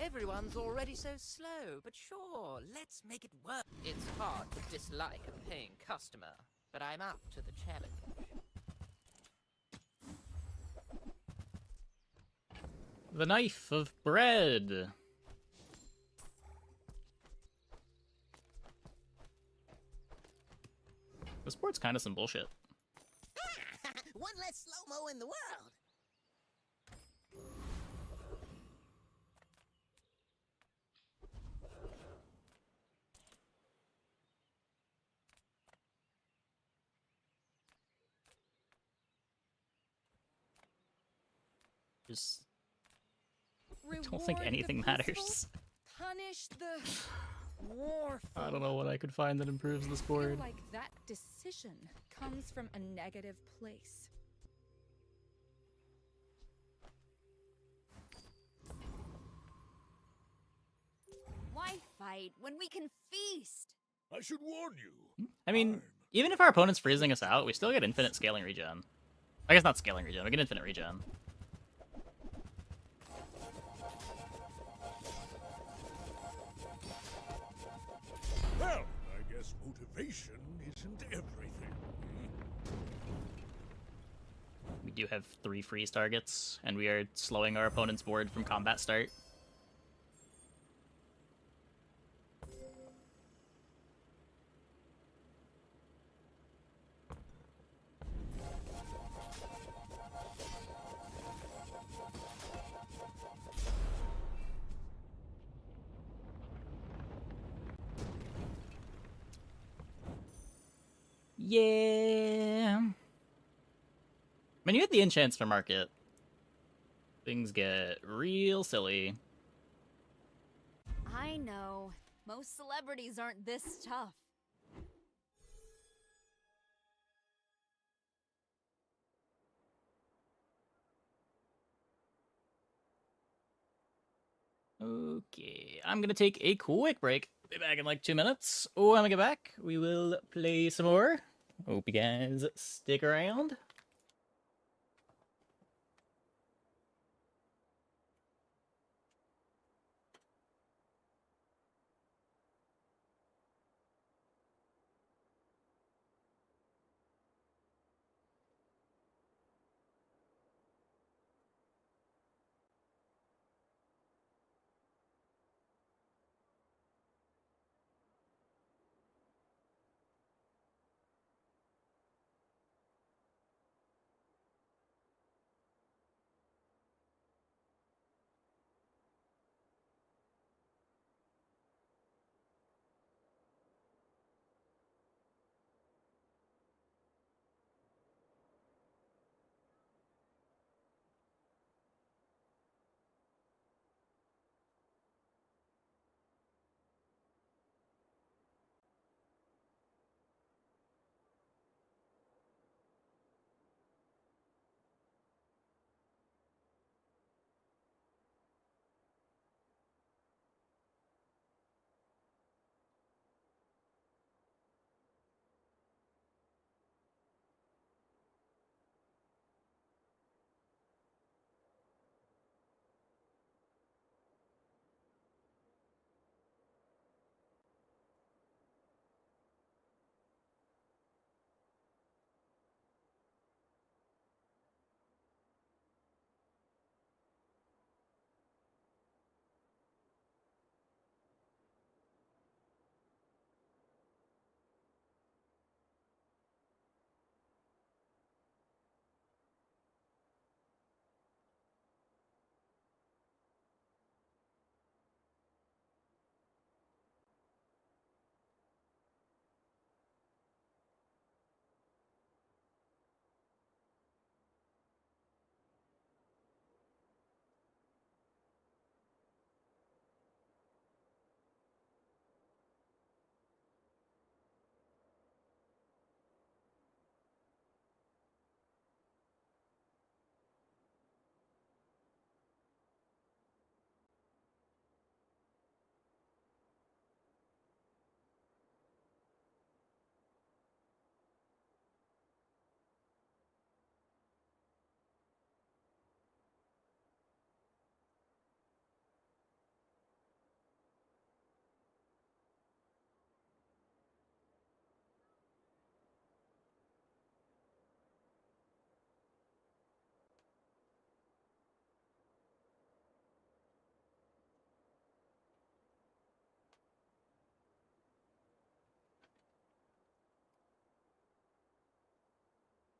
Everyone's already so slow, but sure, let's make it work. It's hard to dislike a paying customer, but I'm up to the challenge. The knife of bread. This board's kind of some bullshit. One less slow-mo in the world. Just Reward don't think the anything peaceful, matters. Punish the warful. I don't know what I could find that improves this I feel board. like that decision comes from a negative place. Why fight when we can feast? I should warn you. I mean, even if our opponent's freezing us out, we still get infinite scaling regen. I guess not scaling regen, we get infinite regen. Well, I guess motivation isn't everything. We do have 3 freeze targets, and we are slowing our opponent's board from combat start. Yeah. When you hit the enchants for market, things get real silly. I know. Most celebrities aren't this tough. Okay, I'm gonna take a quick break. Be back in like 2 minutes. When we get back, we will play some more. Hope you guys stick around.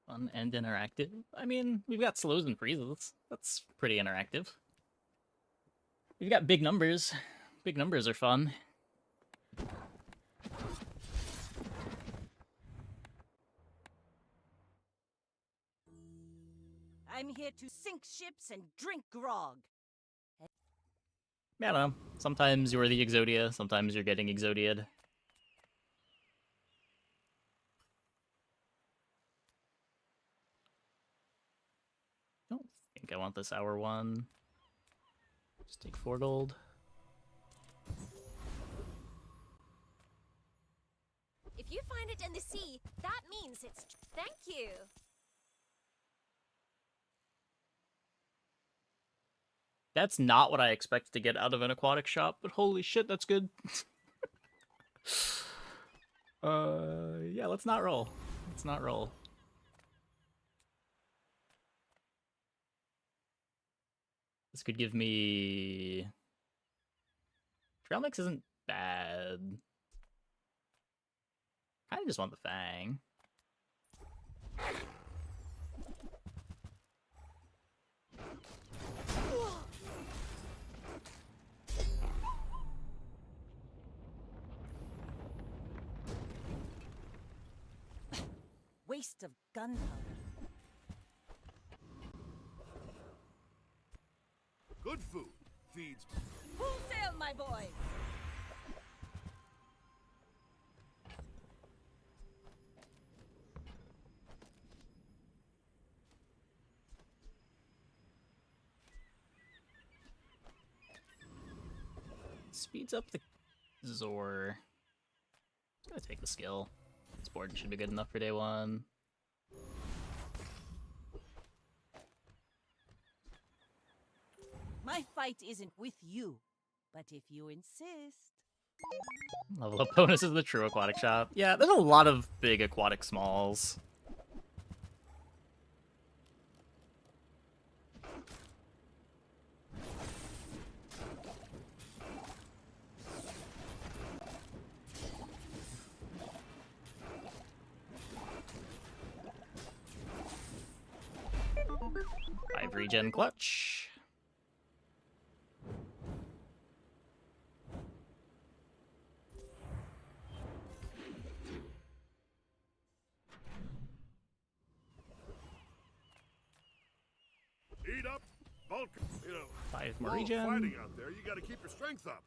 Fun and interactive. I mean, we've got slows and freezes. That's pretty interactive. We've got big numbers. Big numbers are fun. I'm here to sink ships and drink grog. I don't know. Sometimes you're the Exodia, sometimes you're getting Exodia'd. Don't think I want this hour one. Just take 4 gold. If you find it in the sea, that means it's... Thank you. That's not what I expected to get out of an aquatic shop, but holy shit, that's good. Yeah, let's not roll. Let's not roll. This could give me... Trail mix isn't bad. I just want the Fang. waste of gunpowder. Good food feeds. Full sail, my boy! Speeds up the Zor. Gotta take the skill. This board should be good enough for day one. My fight isn't with you, but if you insist. Level up bonus is the true aquatic shop. Yeah, there's a lot of big aquatic smalls. Five regen clutch. Eat up, bulk. You know, Five more all regen. fighting out there, you got to keep your strength up.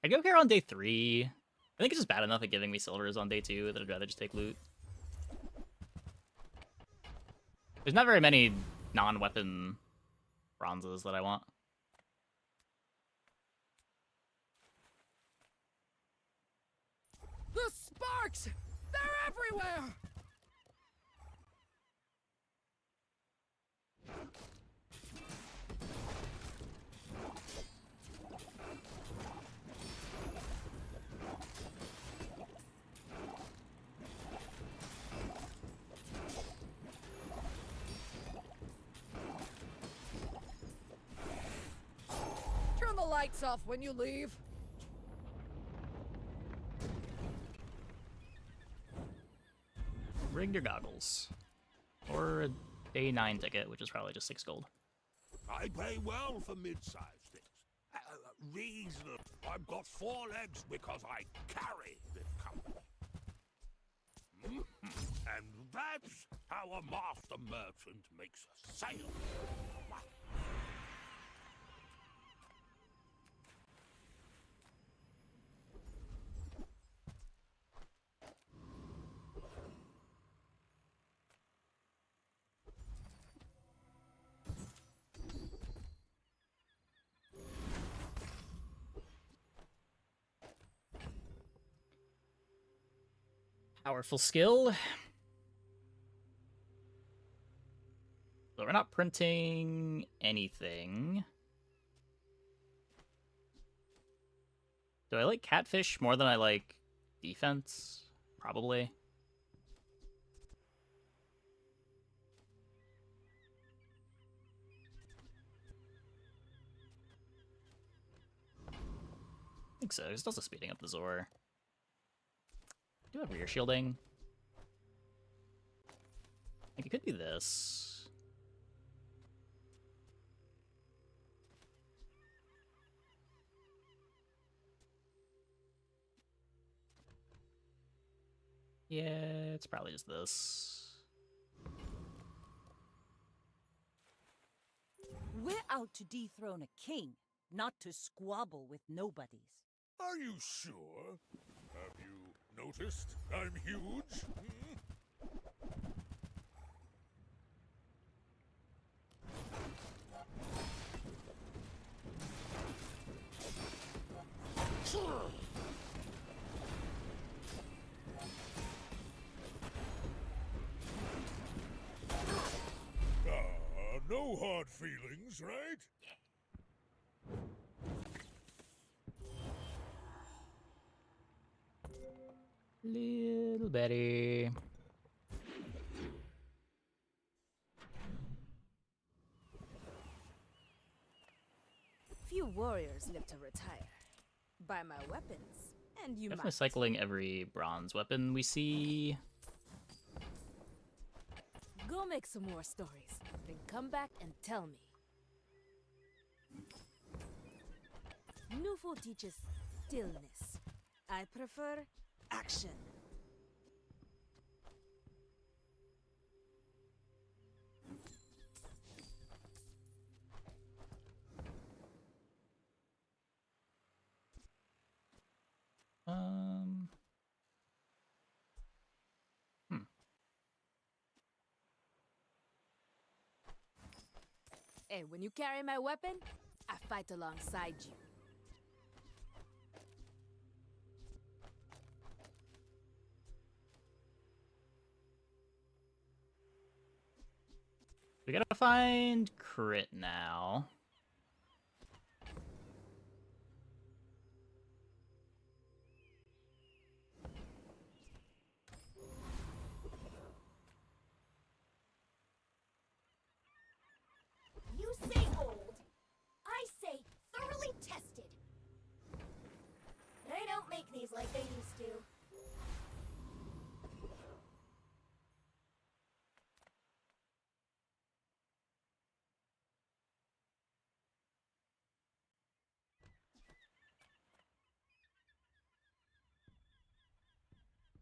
I'd go here on day 3. I think it's just bad enough at giving me silvers on day 2 that I'd rather just take loot. There's not very many non-weapon bronzes that I want. The sparks! They're everywhere! Turn the lights off when you leave. Rig your goggles. Or a day 9 ticket, which is probably just 6 gold. I pay well for mid-sized things. Reasonable. I've got 4 legs because I carry this company. And that's how a master merchant makes a sale. Powerful skill. So we're not printing anything. Do I like catfish more than I like defense? Probably. I think so. It's also speeding up the Zor. Do have rear shielding. Like, it could be this. Yeah, it's probably just this. We're out to dethrone a king, not to squabble with nobodies. Are you sure? Have you noticed I'm huge? No hard feelings, right? Little Betty. Few warriors live to retire. Buy my weapons, and you Definitely might. cycling every bronze weapon we see. Go make some more stories, then come back and tell me. Newful teaches stillness. I prefer action. Hey, when you carry my weapon, I fight alongside you. We gotta find crit now. You say old. I say thoroughly tested. They don't make these like they used to.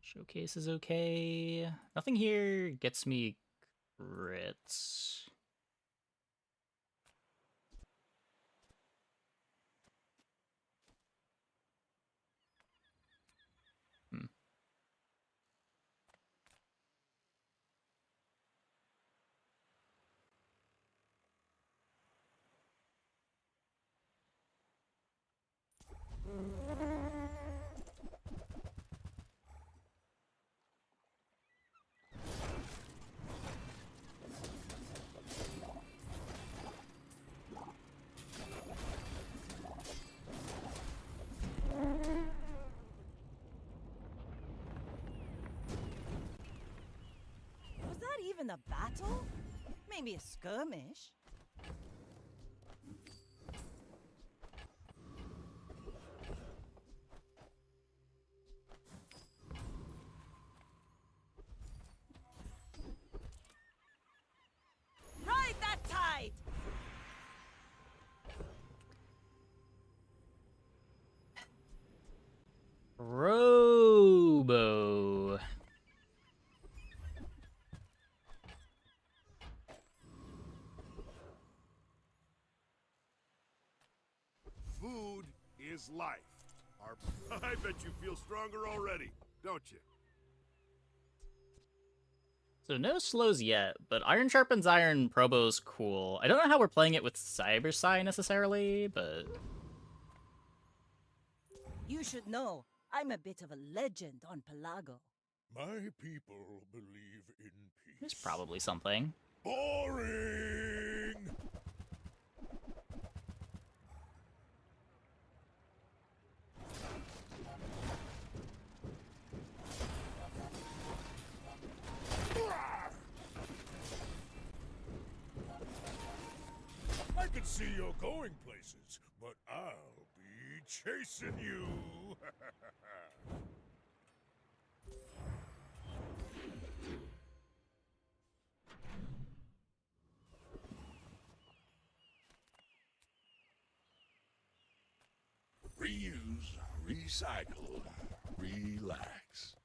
Showcase is okay. Nothing here gets me crits. Hmm. Was that even a battle? Maybe a skirmish. Ride that tide! Robo. Food is life. I bet you feel stronger already, don't you? So no slows yet, but Iron Sharpens Iron Probo's cool. I don't know how we're playing it with Cyber Psi necessarily, but... You should know, I'm a bit of a legend on Pelago. My people believe in peace. There's probably something. Boring! I can see you're going places, but I'll be chasing you. Reuse, recycle, relax.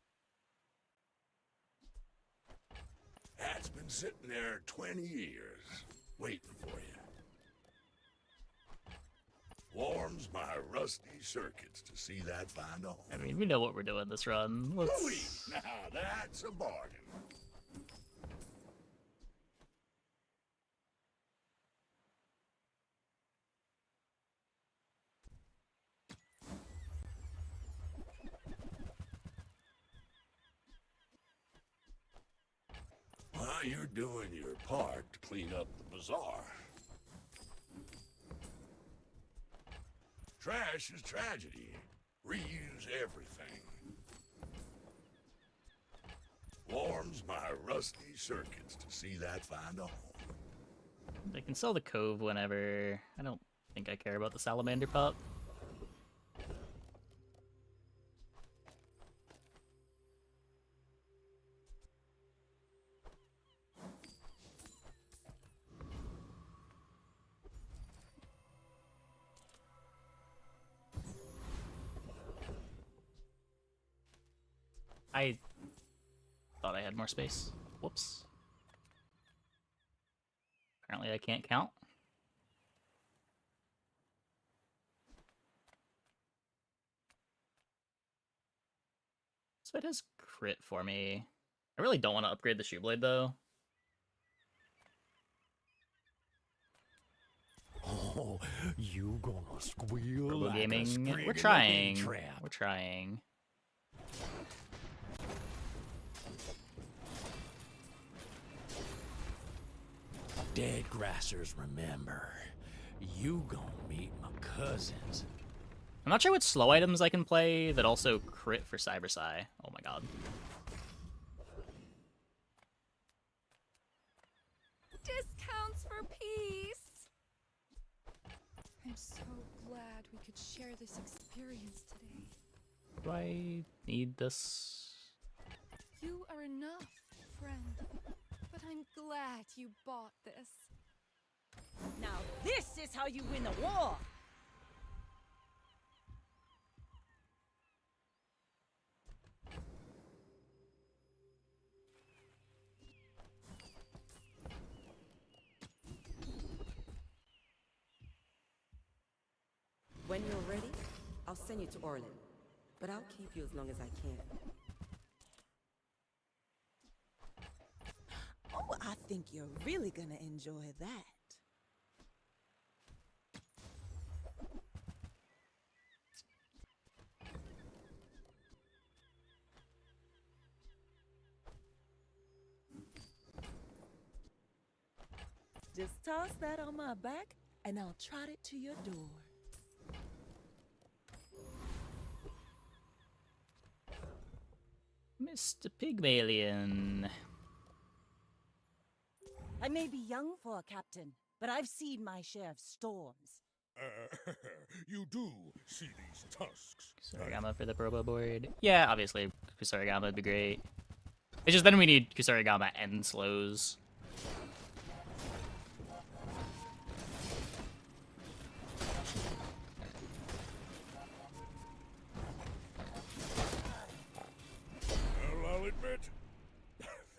That's been sitting there 20 years, waiting for you. Warms my rusty circuits to see that find a home. I mean, we know what we're doing this run. Let's... Sweet. Now that's a bargain. Well, you're doing your part to clean up the bazaar. Trash is tragedy. Reuse everything. Warms my rusty circuits to see that find a home. They can sell the Cove whenever. I don't think I care about the Salamander Pup. I thought I had more space. Whoops. Apparently I can't count. So it has crit for me. I really don't want to upgrade the Shoe Blade though. Oh, you gonna squeal Turbo like a gaming. sprig in We're a big trying. trap. We're trying. Dead grassers, remember. You gonna meet my cousins. I'm not sure what slow items I can play that also crit for Cyber Psy. Oh my god. Discounts for peace! I'm so glad we could share this experience today. Do I need this? You are enough, friend. But I'm glad you bought this. Now this is how you win a war! When you're ready, I'll send you to Orlin. But I'll keep you as long as I can. Oh, I think you're really gonna enjoy that. Just toss that on my back, and I'll trot it to your door. Mr. Pygmalion. I may be young for a captain, but I've seen my share of storms. You do see these tusks. Kusarigama for the Probo board. Yeah, obviously, Kusarigama would be great. It's just then we need Kusarigama and slows. Well, I'll admit,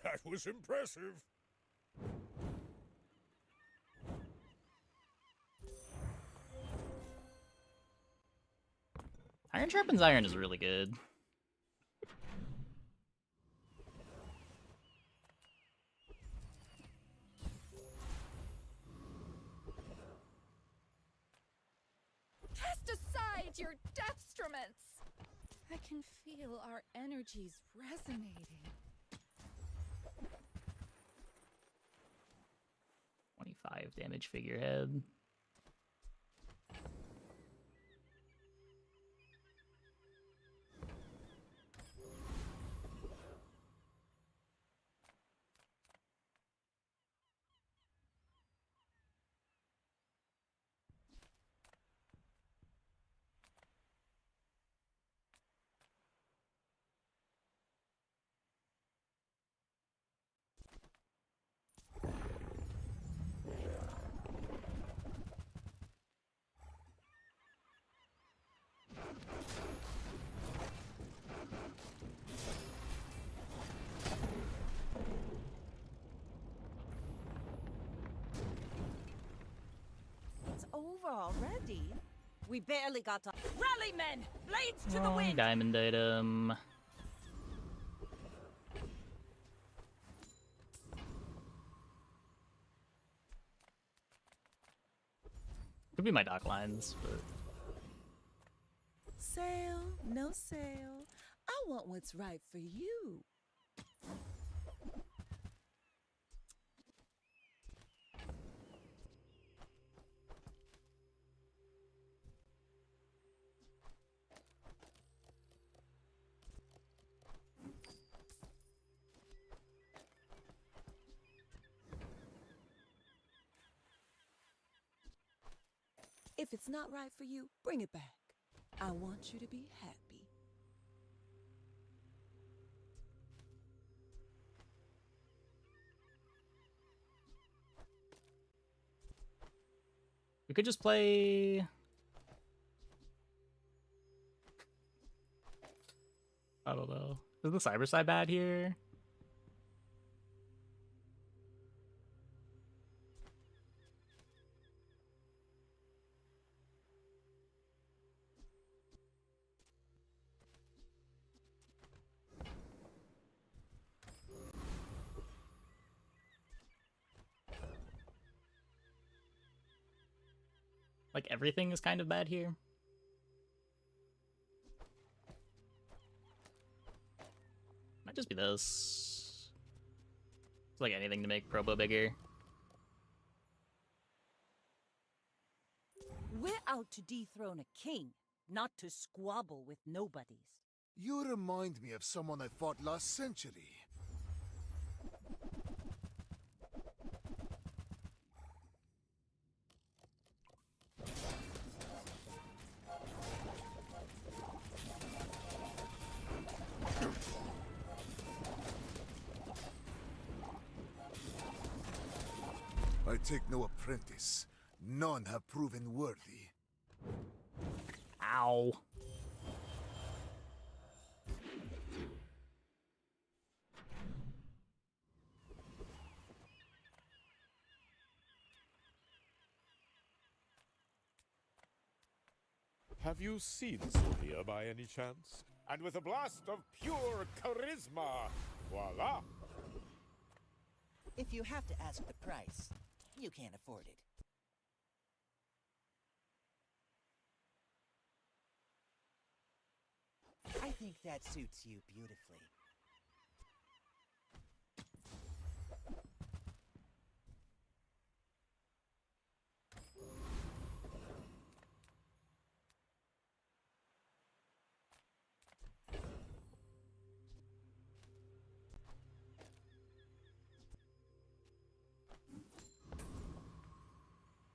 that was impressive. Iron Sharpens Iron is really good. Cast aside your deathstruments! I can feel our energies resonating. 25 damage figurehead. It's over already. We barely got to rally, men! Blades to the wind! Diamond item. Could be my dock lines, but Sale, no sale. I want what's right for you. If it's not right for you, bring it back. I want you to be happy. we could just play. I don't know. Is the Cyber Side bad here? Like, everything is kind of bad here. Might just be this. It's like anything to make Probo bigger. We're out to dethrone a king, not to squabble with nobodies. You remind me of someone I fought last century. I take no apprentice. None have proven worthy. Ow. Have you seen Sylvia by any chance? And with a blast of pure charisma, voila! If you have to ask the price, you can't afford it. I think that suits you beautifully.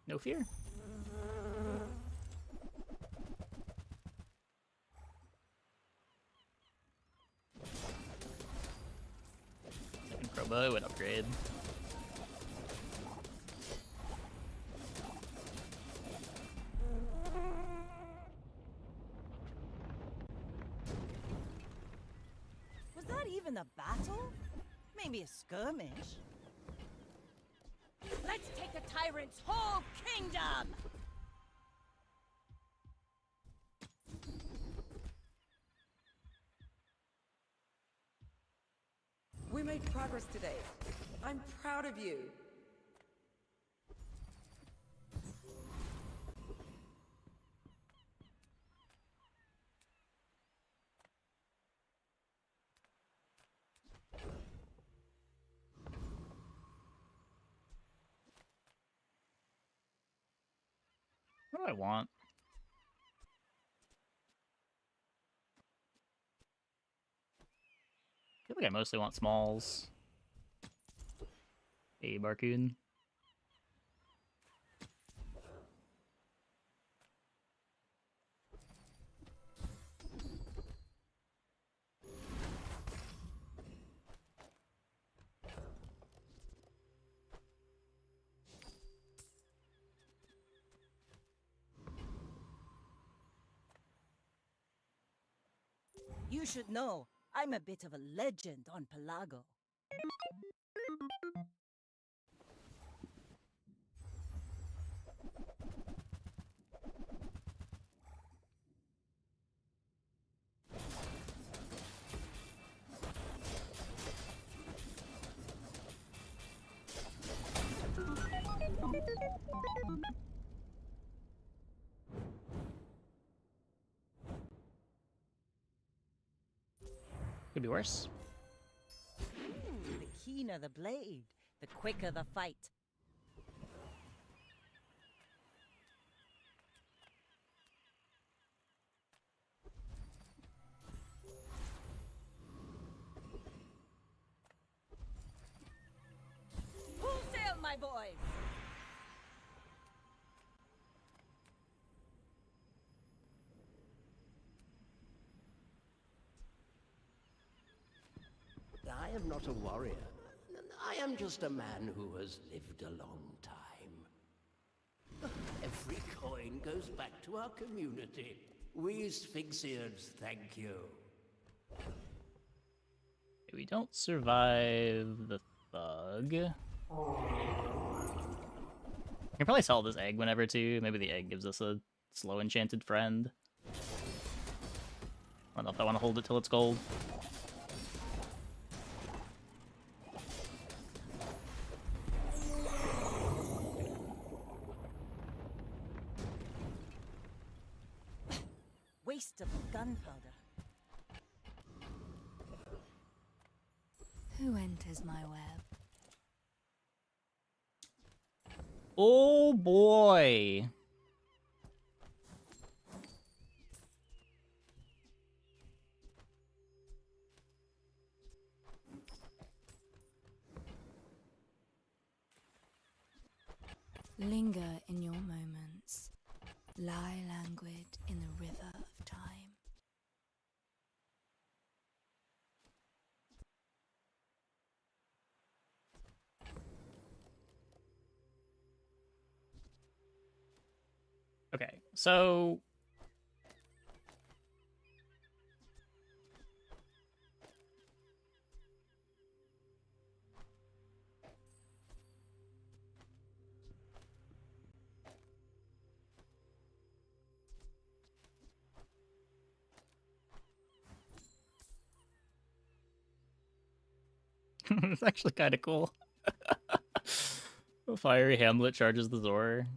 No fear. Second Probo would upgrade. Was that even a battle? Maybe a skirmish. Let's take the tyrant's whole kingdom! We made progress today. I'm proud of you. What do I want? I feel like I mostly want smalls. Hey, Barcoon. You should know, I'm a bit of a legend on Pelago. Could be worse. The keener the blade, the quicker the fight. Full sail, my boys! I am not a warrior. I am just a man who has lived a long time. Every coin goes back to our community. We Sphinxians thank you. We don't survive the thug. You can probably sell this egg whenever too. Maybe the egg gives us a slow enchanted friend. I don't know if I want to hold it till it's gold. taste of gunpowder. Who enters my web? Oh boy. Linger in your moments. Lie languid in the river of time. Okay, so it's actually kind of cool. A fiery Hamlet charges the Zor.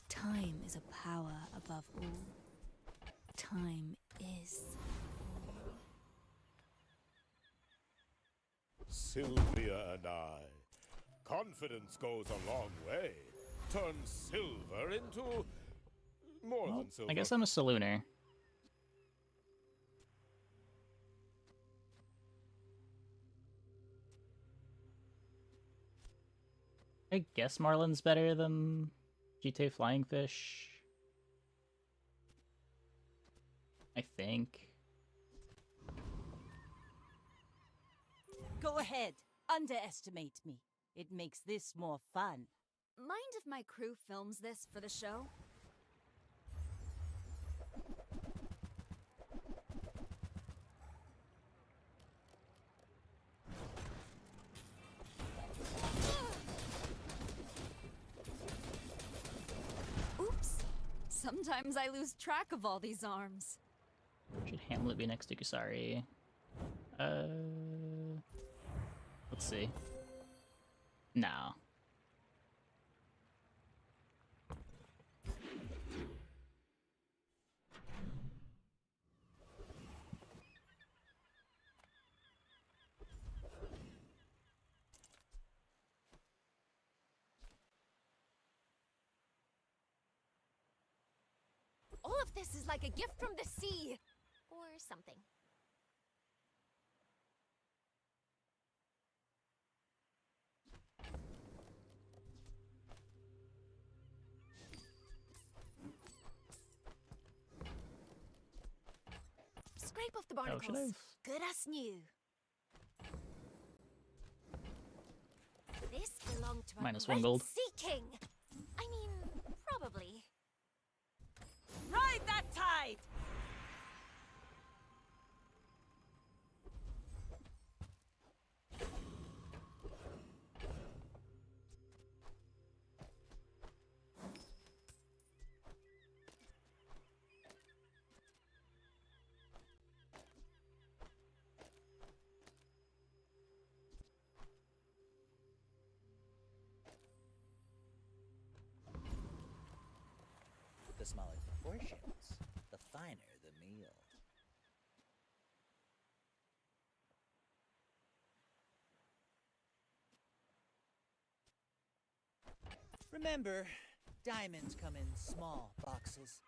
Time is a power above all. Time is all. Sylvia and I. Confidence goes a long way. Turn silver into more Well, than silver. I guess I'm a salooner. I guess Marlin's better than GTA Flying Fish. I think. Go ahead, underestimate me. It makes this more fun. Mind if my crew films this for the show? Oops. Sometimes I lose track of all these arms. Should Hamlet be next to Kusari? Let's see. No. All of this is like a gift from the sea! Or something. Scrape off the barnacles. should I've- Good as new. This belonged to a Minus great 1 gold. sea king. I mean, probably. Ride that tide! The smaller the portions, the finer the meal. Remember, diamonds come in small boxes.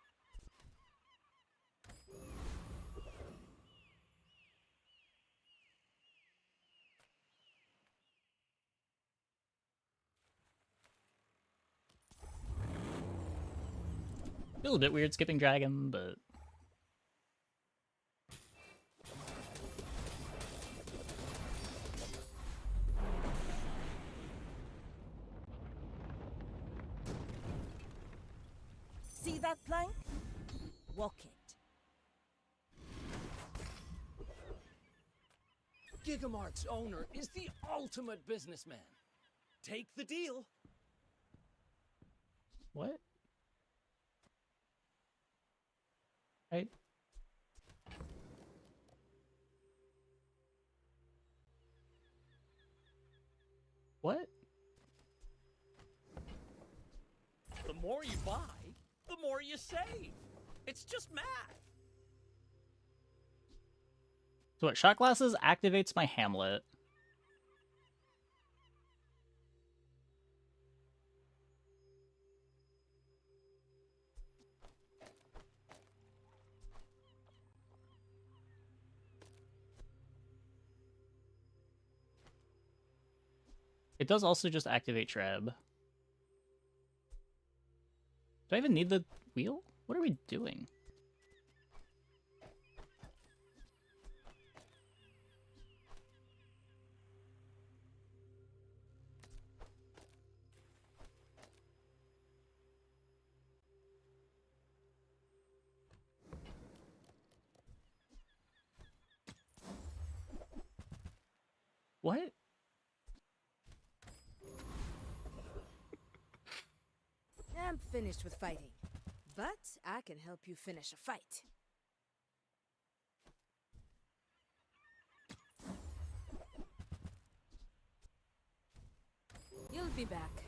Feels a bit weird skipping dragon, but See that plank? Walk it. Gigamart's owner is the ultimate businessman. Take the deal. What? Right? What? The more you buy, the more you save. It's just math. So what? Shot glasses activates my Hamlet. It does also just activate Treb. Do I even need the wheel? What are we doing? What? I'm finished with fighting, but I can help you finish a fight. You'll be back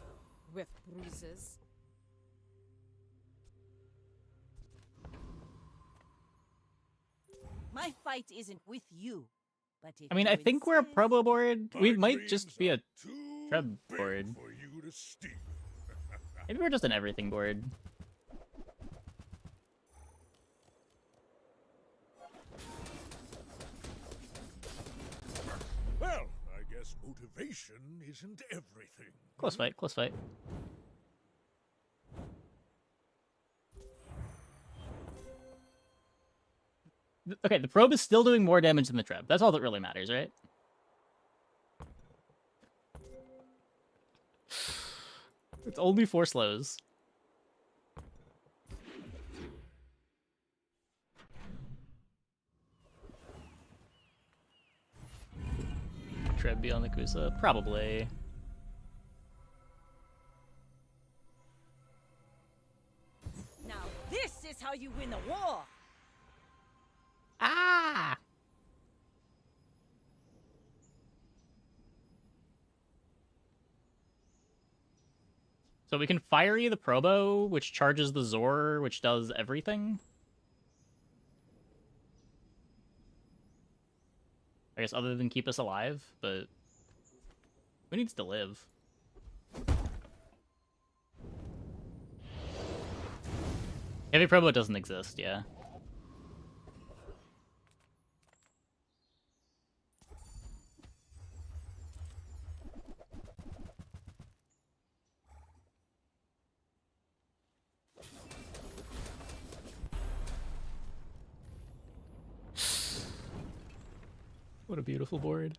with bruises. My fight isn't with you, but if I mean, you I think we're a insist- Probo board. We My might just be a too Treb big board. for you to steal. Maybe we're just an everything board. Well, I guess motivation isn't everything. Close fight, close fight. Okay, the probe is still doing more damage than the Treb. That's all that really matters, right? It's only 4 slows. Treb be on the Kusa? Probably. Now this is how you win a war. Ah! So we can fiery the Probo, which charges the Zor, which does everything. I guess other than keep us alive, but who needs to live? Heavy Probo doesn't exist, yeah. What a beautiful board.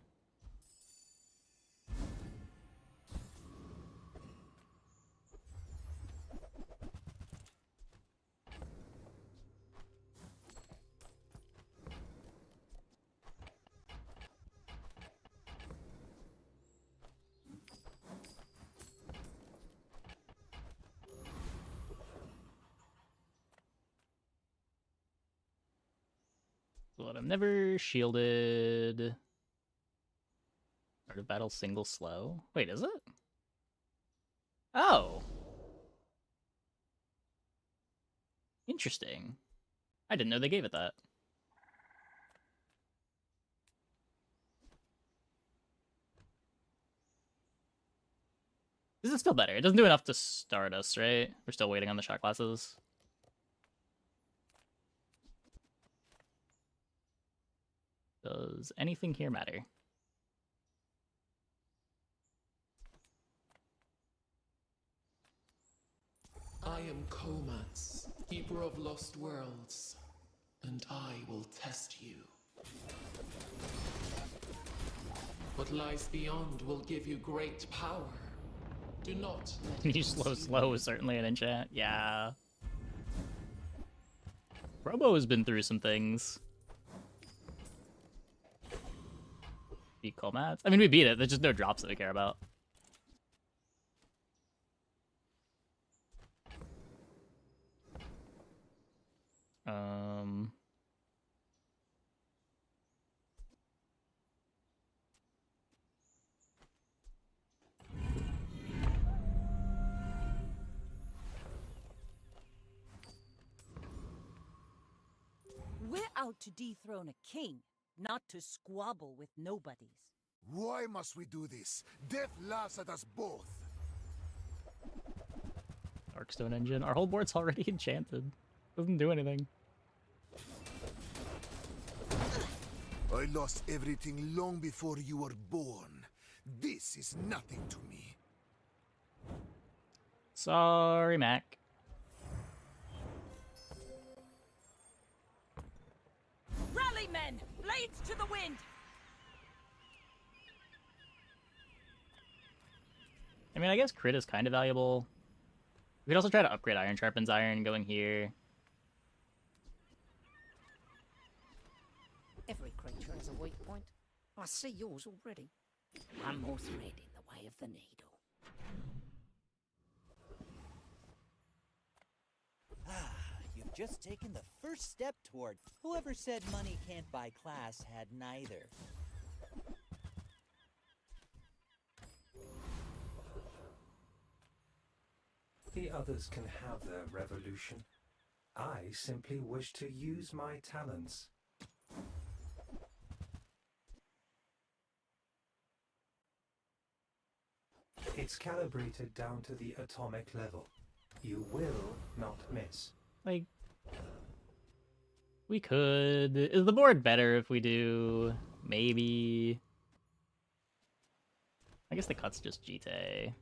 What, I'm never shielded. Start of battle single slow. Wait, is it? Oh. Interesting. I didn't know they gave it that. This is still better. It doesn't do enough to start us, right? We're still waiting on the shot classes. Does anything here matter? I am Komats, keeper of lost worlds, and I will test you. What lies beyond will give you great power. Do not let You slow is certainly an enchant. Yeah. Probo has been through some things. beat Comats. I mean, we beat it. There's just no drops that we care about. We're out to dethrone a king, not to squabble with nobodies. Why must we do this? Death laughs at us both. Darkstone engine. Our whole board's already enchanted. Doesn't do anything. I lost everything long before you were born. This is nothing to me. Sorry, Mac. Rally, men! Blades to the wind! I mean, I guess crit is kind of valuable. We could also try to upgrade Iron Sharpens Iron going here. Every creature has a weak point. I see yours already. One more thread in the way of the needle. Ah, you've just taken the first step toward... Whoever said money can't buy class had neither. The others can have their revolution. I simply wish to use my talents. It's calibrated down to the atomic level. You will not miss. Like, we could... Is the board better if we do... Maybe... I guess the cut's just Jite.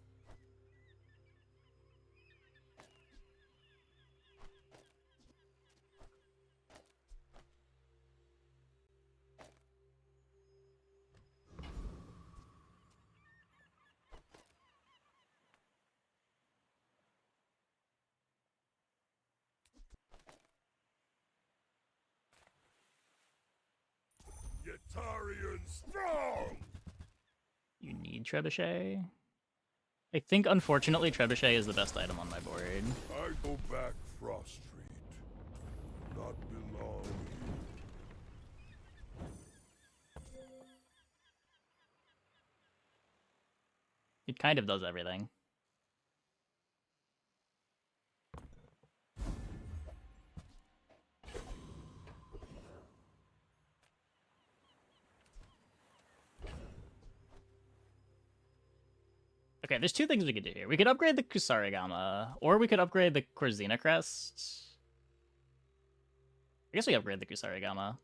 Yetarian strong! You need Trebuchet? I think, unfortunately, Trebuchet is the best item on my board. I go back Frost Street. Not belong here. It kind of does everything. Okay, there's two things we could do here. We could upgrade the Kusarigama, or we could upgrade the Corzina Crest. I guess we upgrade the Kusarigama.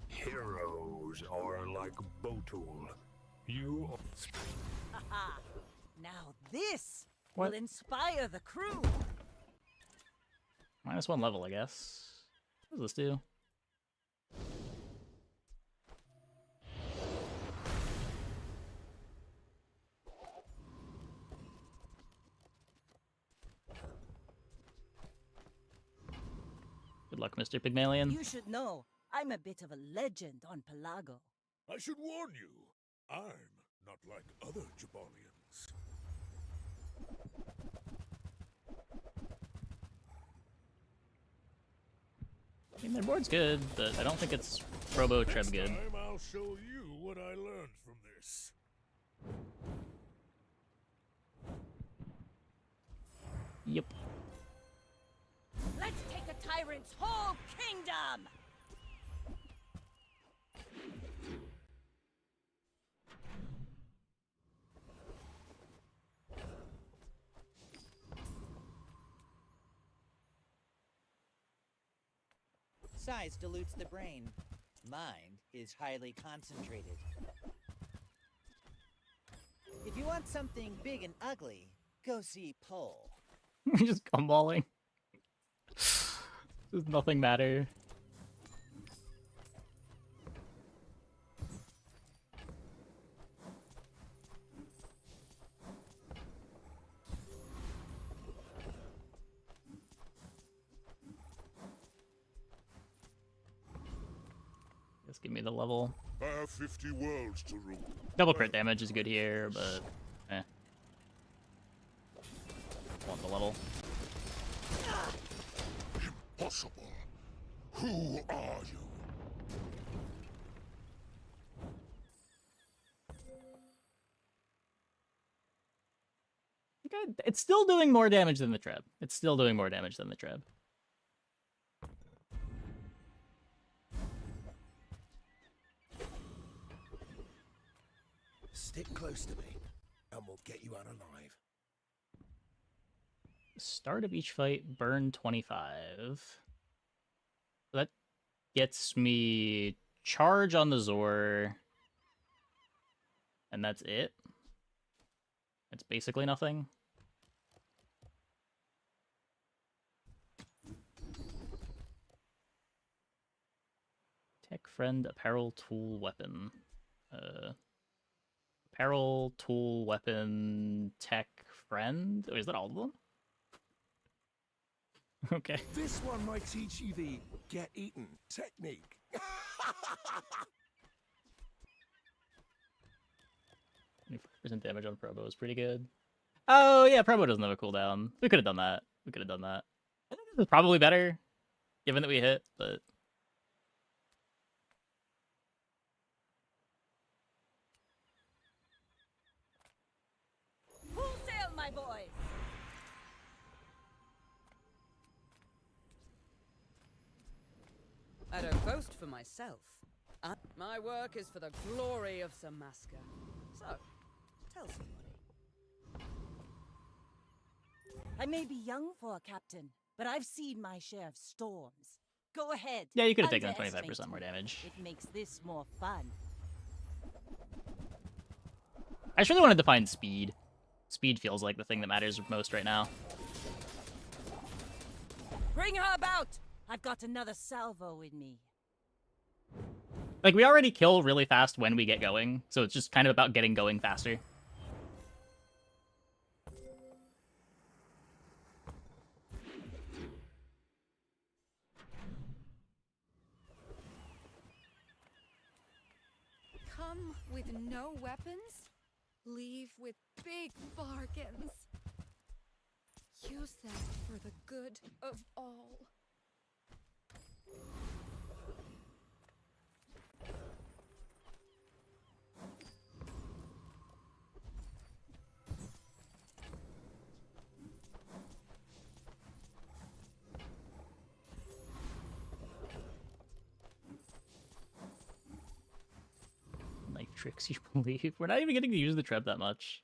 Heroes are like Botul. You Haha! Now this What? will inspire the crew! -1 level, I guess. What does this do? Good luck, Mr. Pygmalion. You should know, I'm a bit of a legend on Pelago. I should warn you, I'm not like other Jabalians. I mean, their board's good, but I don't think it's Probo Treb good. Next time I'll show you what I learned from this. Yep. Let's take a tyrant's whole kingdom! Size dilutes the brain. Mind is highly concentrated. If you want something big and ugly, go see Pole. Just gumballing. Does nothing matter. Just give me the level. I have 50 worlds to rule. Double crit damage is good here, but eh. Want the level. Impossible. Who are you? Okay, it's still doing more damage than the Treb. It's still doing more damage than the Treb. Stick close to me, and we'll get you out alive. Start of each fight, burn 25. That gets me charge on the Zor. And that's it. It's basically nothing. Tech friend, apparel, tool, weapon. Apparel, tool, weapon, tech, friend? Or is that all of them? Okay. This one might teach you the get eaten technique. 25% damage on Probo is pretty good. Oh yeah, Probo doesn't have a cooldown. We could have done that. We could have done that. I think this is probably better, given that we hit, but... Full sail, my boys! I don't boast for myself. My work is for the glory of Samaska. So, tell somebody. I may be young for a captain, but I've seen my share of storms. Go ahead. Yeah, you could have taken the underestimate 25% more damage. It makes this more fun. I just really wanted to find speed. Speed feels like the thing that matters most right now. Bring her about! I've got another salvo in me. Like, we already kill really fast when we get going, so it's just kind of about getting going faster. Come with no weapons, leave with big bargains. Use that for the good of all. Knife tricks, you believe? We're not even getting to use the Treb that much.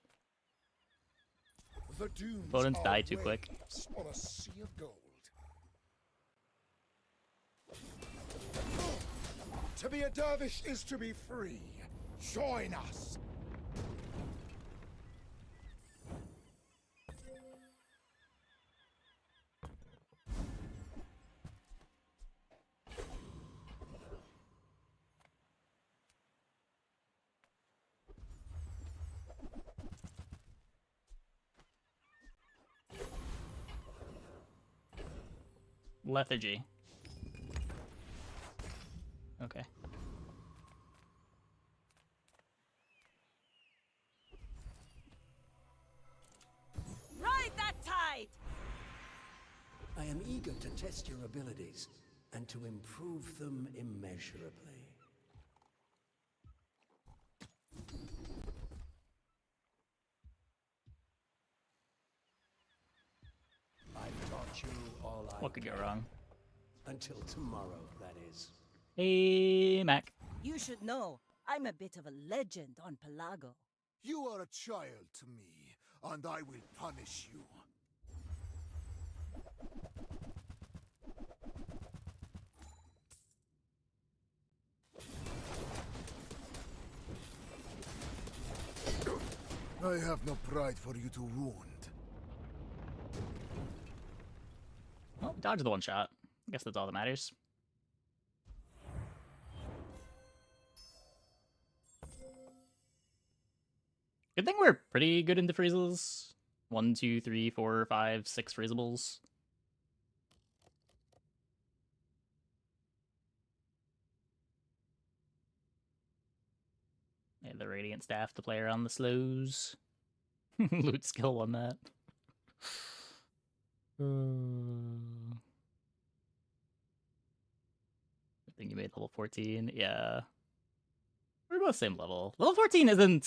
The dunes Opponents are die too quick. waves on a sea of gold. To be a dervish is to be free. Join us. Lethargy. Okay. Ride that tide! I am eager to test your abilities and to improve them immeasurably. I've taught you all I What could go can. wrong? Until tomorrow, that is. Hey, Mac. You should know, I'm a bit of a legend on Pelago. You are a child to me, and I will punish you. I have no pride for you to wound. Well, dodge the one shot. I guess that's all that matters. Good thing we're pretty good into freezes. 1, 2, 3, 4, 5, 6 freezables. the Radiant Staff to play around the slows. Loot skill on that. I think you made level 14. Yeah. We're both same level. Level 14 isn't...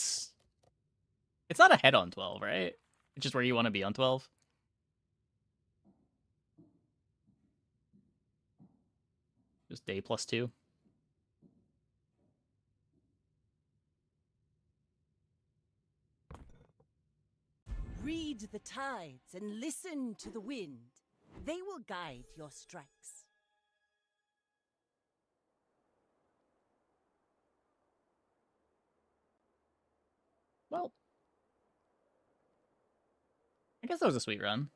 It's not ahead on 12, right? It's just where you want to be on 12. Just day +2. Read the tides and listen to the wind. They will guide your strikes. Well, I guess that was a sweet run.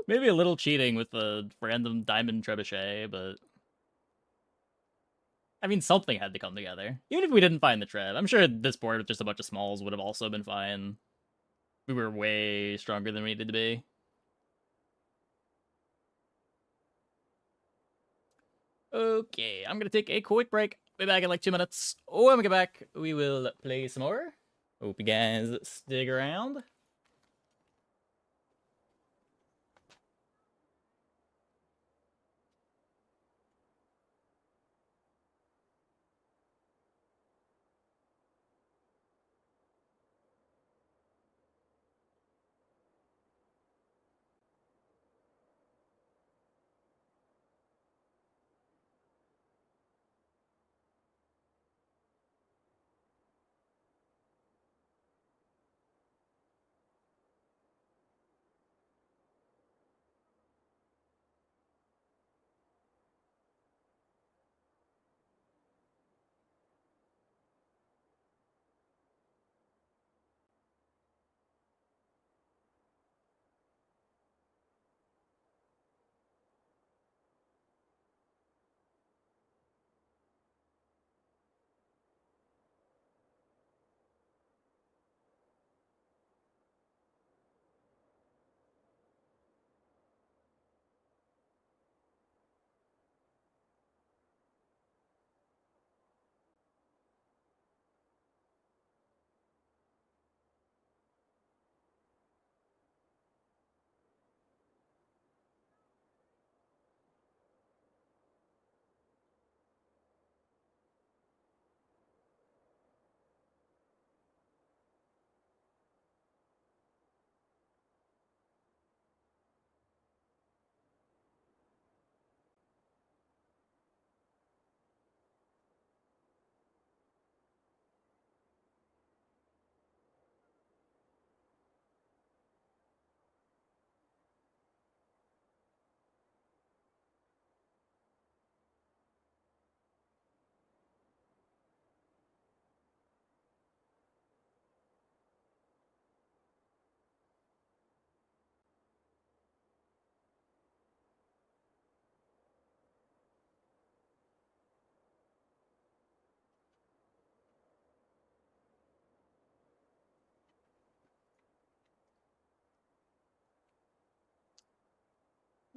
Maybe a little cheating with the random diamond trebuchet, but... I mean, something had to come together. Even if we didn't find the treb, I'm sure this board with just a bunch of smalls would have also been fine. We were way stronger than we needed to be. Okay, I'm gonna take a quick break. Be back in like 2 minutes. When we get back, we will play some more. Hope you guys stick around.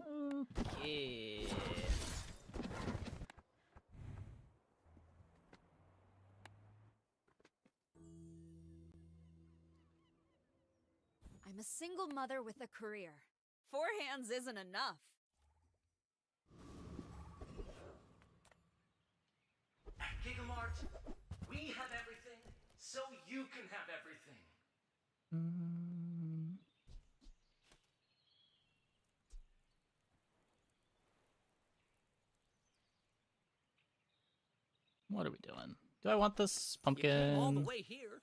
Okay. I'm a single mother with a career. 4 hands isn't enough. At Gigamart, we have everything, so you can have everything. What are we doing? Do I want this You came all the pumpkin? way here.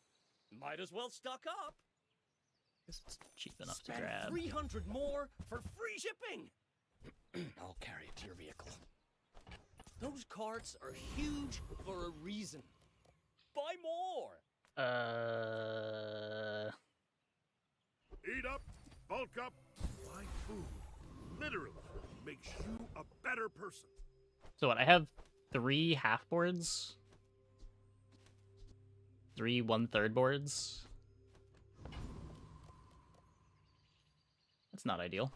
Might as well stock up. Guess it's cheap enough to Spend grab. 300 more for free shipping. I'll carry it to your vehicle. Those carts are huge for a reason. Buy more. Eat up, bulk up, buy food. Literally makes you a better person. So what? I have 3 half boards, 3 1/3 boards. That's not ideal.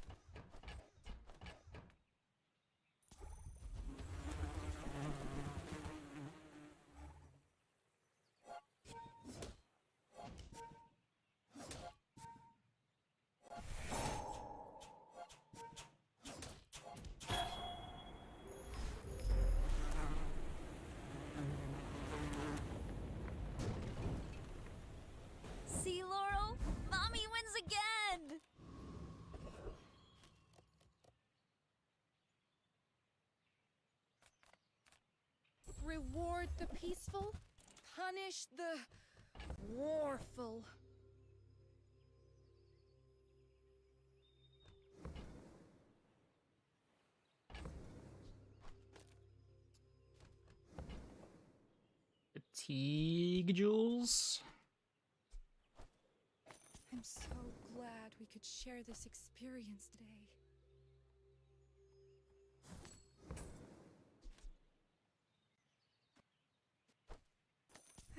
Reward the peaceful, punish the warful. Fatigue, Jules. I'm so glad we could share this experience today.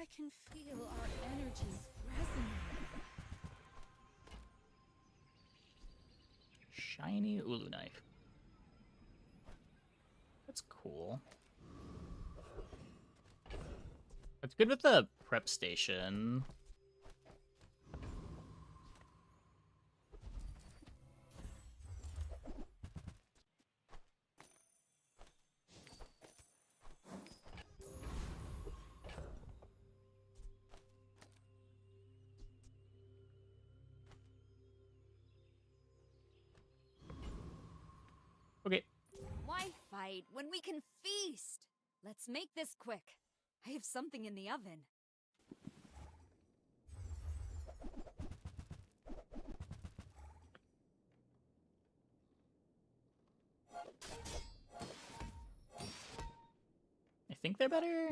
I can feel our energies resonating. Shiny Ulu knife. That's cool. That's good with the prep station. Okay. Why fight when we can feast? Let's make this quick. I have something in the oven. I think they're better.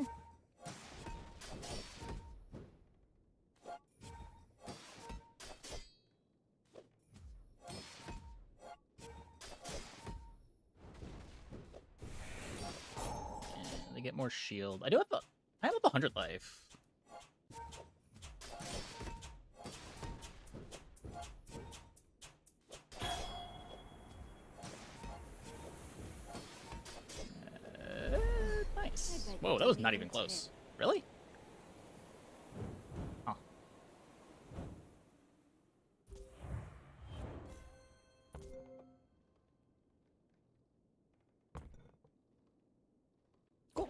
They get more shield. I have up 100 life. Nice. Whoa, that was not even close. Really? Huh. Cool.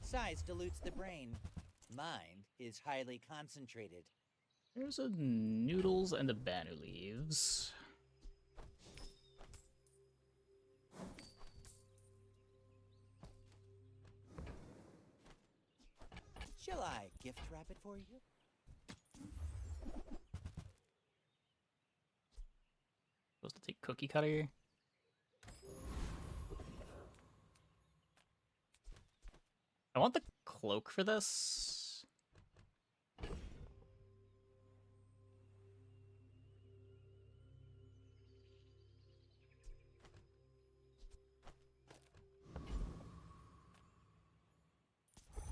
Size dilutes the brain. Mind is highly concentrated. There's a noodles and a Banu leaves. Shall I gift wrap it for you? Supposed to take cookie cutter. I want the cloak for this.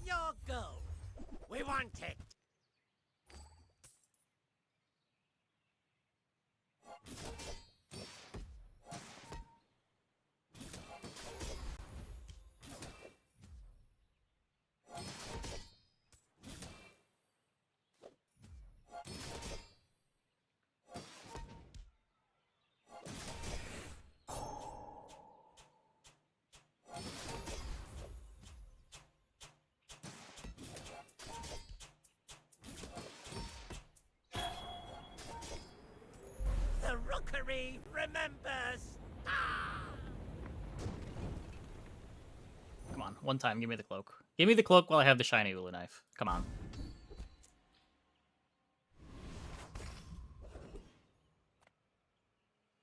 Your gold. We want it. The rookery remembers. Come on, one time, give me the cloak. Give me the cloak while I have the shiny Ulu knife. Come on.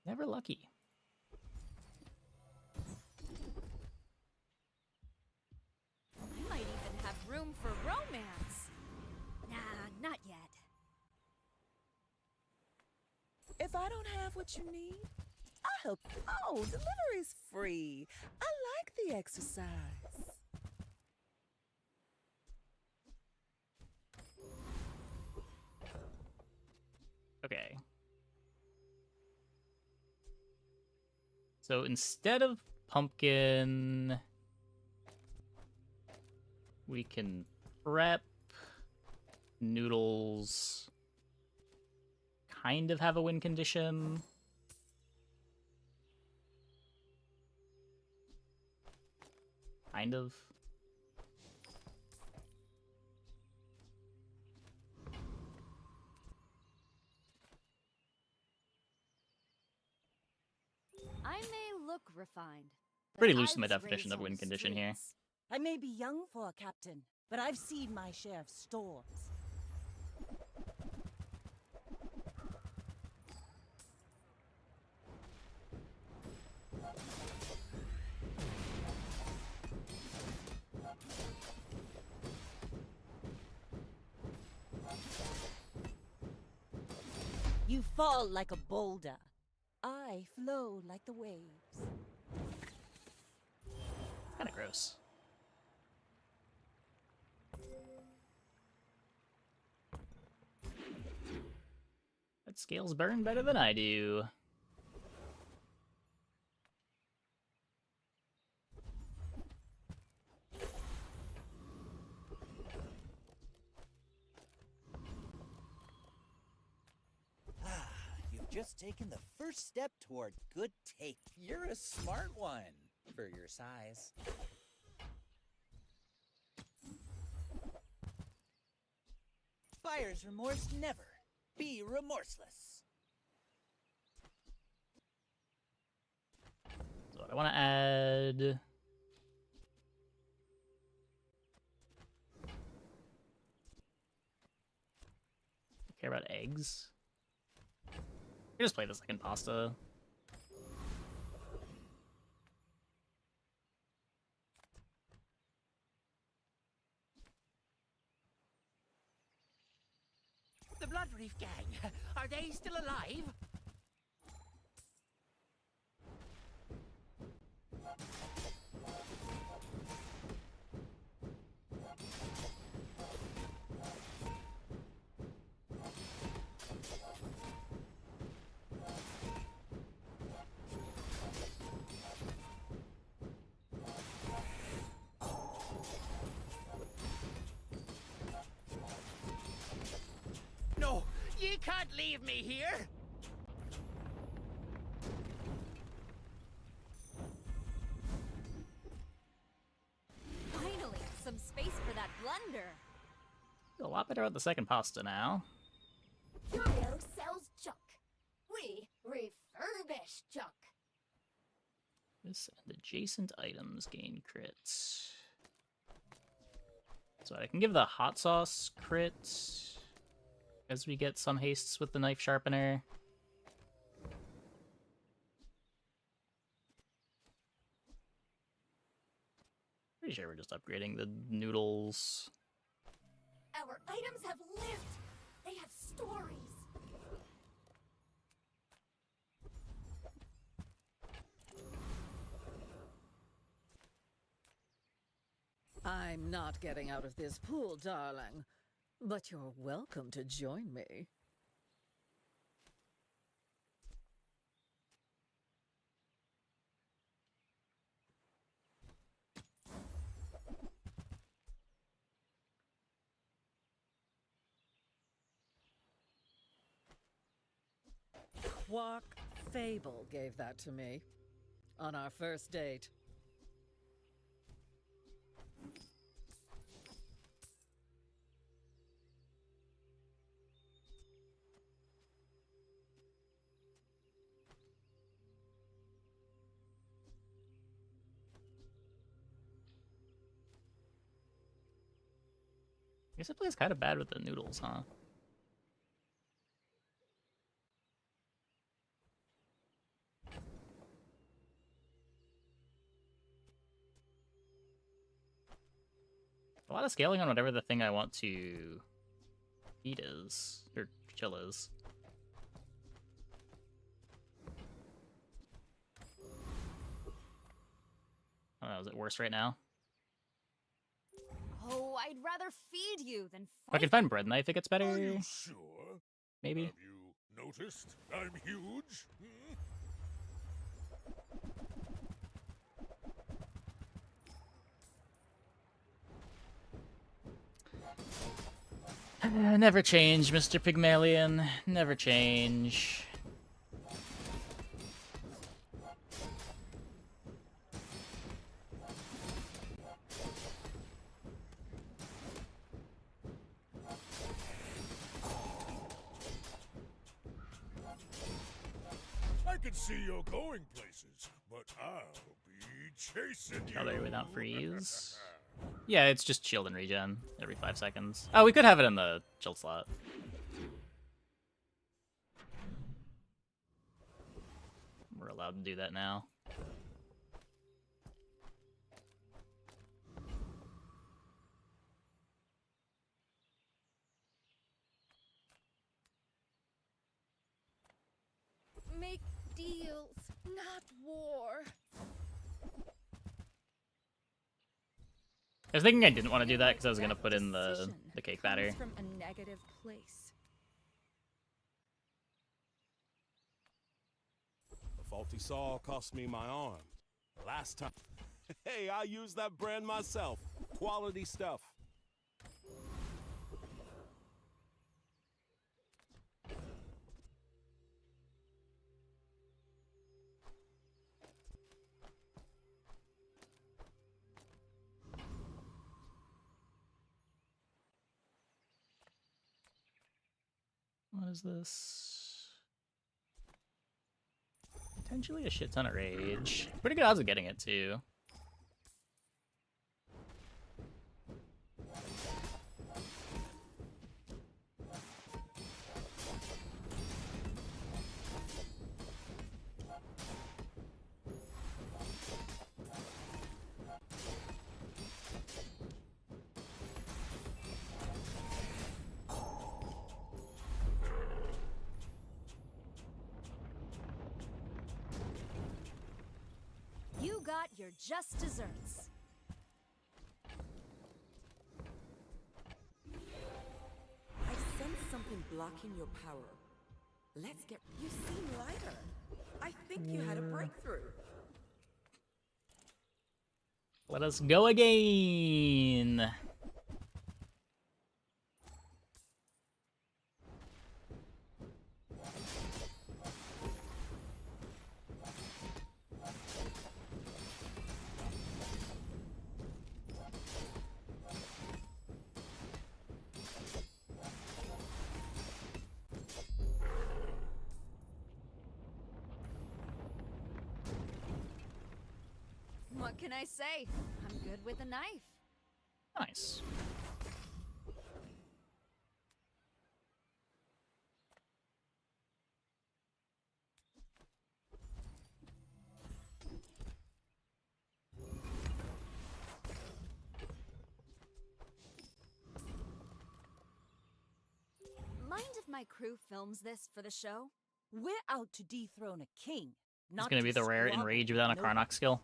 Never lucky. I might even have room for romance. Nah, not yet. If I don't have what you need, I'll help you. Oh, delivery's free. I like the exercise. Okay. So instead of pumpkin, we can prep noodles. Kind of have a win condition. kind of. I may look refined. but Pretty I loose in my was definition raised of on win the condition here. streets. I may be young for a captain, but I've seen my share of storms. You fall like a boulder. I flow like the waves. Kind of gross. That scales burn better than I do. You've just taken the first step toward good take. You're a smart one for your size. Buyer's remorse never. Be remorseless. So what I want to add. Care about eggs? I just play the second pasta. The Blood Reef gang, are they still alive? No, you can't leave me here! Finally, some space for that blunder. Feel a lot better about the second pasta now. Curio sells junk. We refurbish junk. This and adjacent items gain crits. So I can give the hot sauce crit as we get some hastes with the knife sharpener. Pretty sure we're just upgrading the noodles. Our items have lived. They have stories. I'm not getting out of this pool, darling. But you're welcome to join me. Quark Fable gave that to me on our first date. I guess it plays kind of bad with the noodles, huh? A lot of scaling on whatever the thing I want to eat is, or chill is. I don't know, is it worse right now? Oh, I'd rather feed you than If I can find bread knife, it gets better. Are you sure? Maybe. Have you noticed I'm huge? Never change, Mr. Pygmalion. Never change. see you're going places, but I'll be chasing you. Other without freeze. Yeah, it's just shield and regen every 5 seconds. Oh, we could have it in the shield slot. We're allowed to do that now. Make deals, not war. I was thinking I didn't want to do that because I was going to put in the cake batter. From a negative place. The faulty saw cost me my arm. Last time. Hey, I use that brand myself. Quality stuff. What is this? Potentially a shit ton of rage. Pretty good odds of getting it too. You got your just desserts. I sense something blocking your power. Let's get... You seem lighter. I think you had a breakthrough. Let us go again. What can I say? I'm good with a knife. Nice. Mind if my crew films this for the show? We're out to dethrone a king, It's not gonna be to the rare squabble enrage with without a nobody. Karnak skill.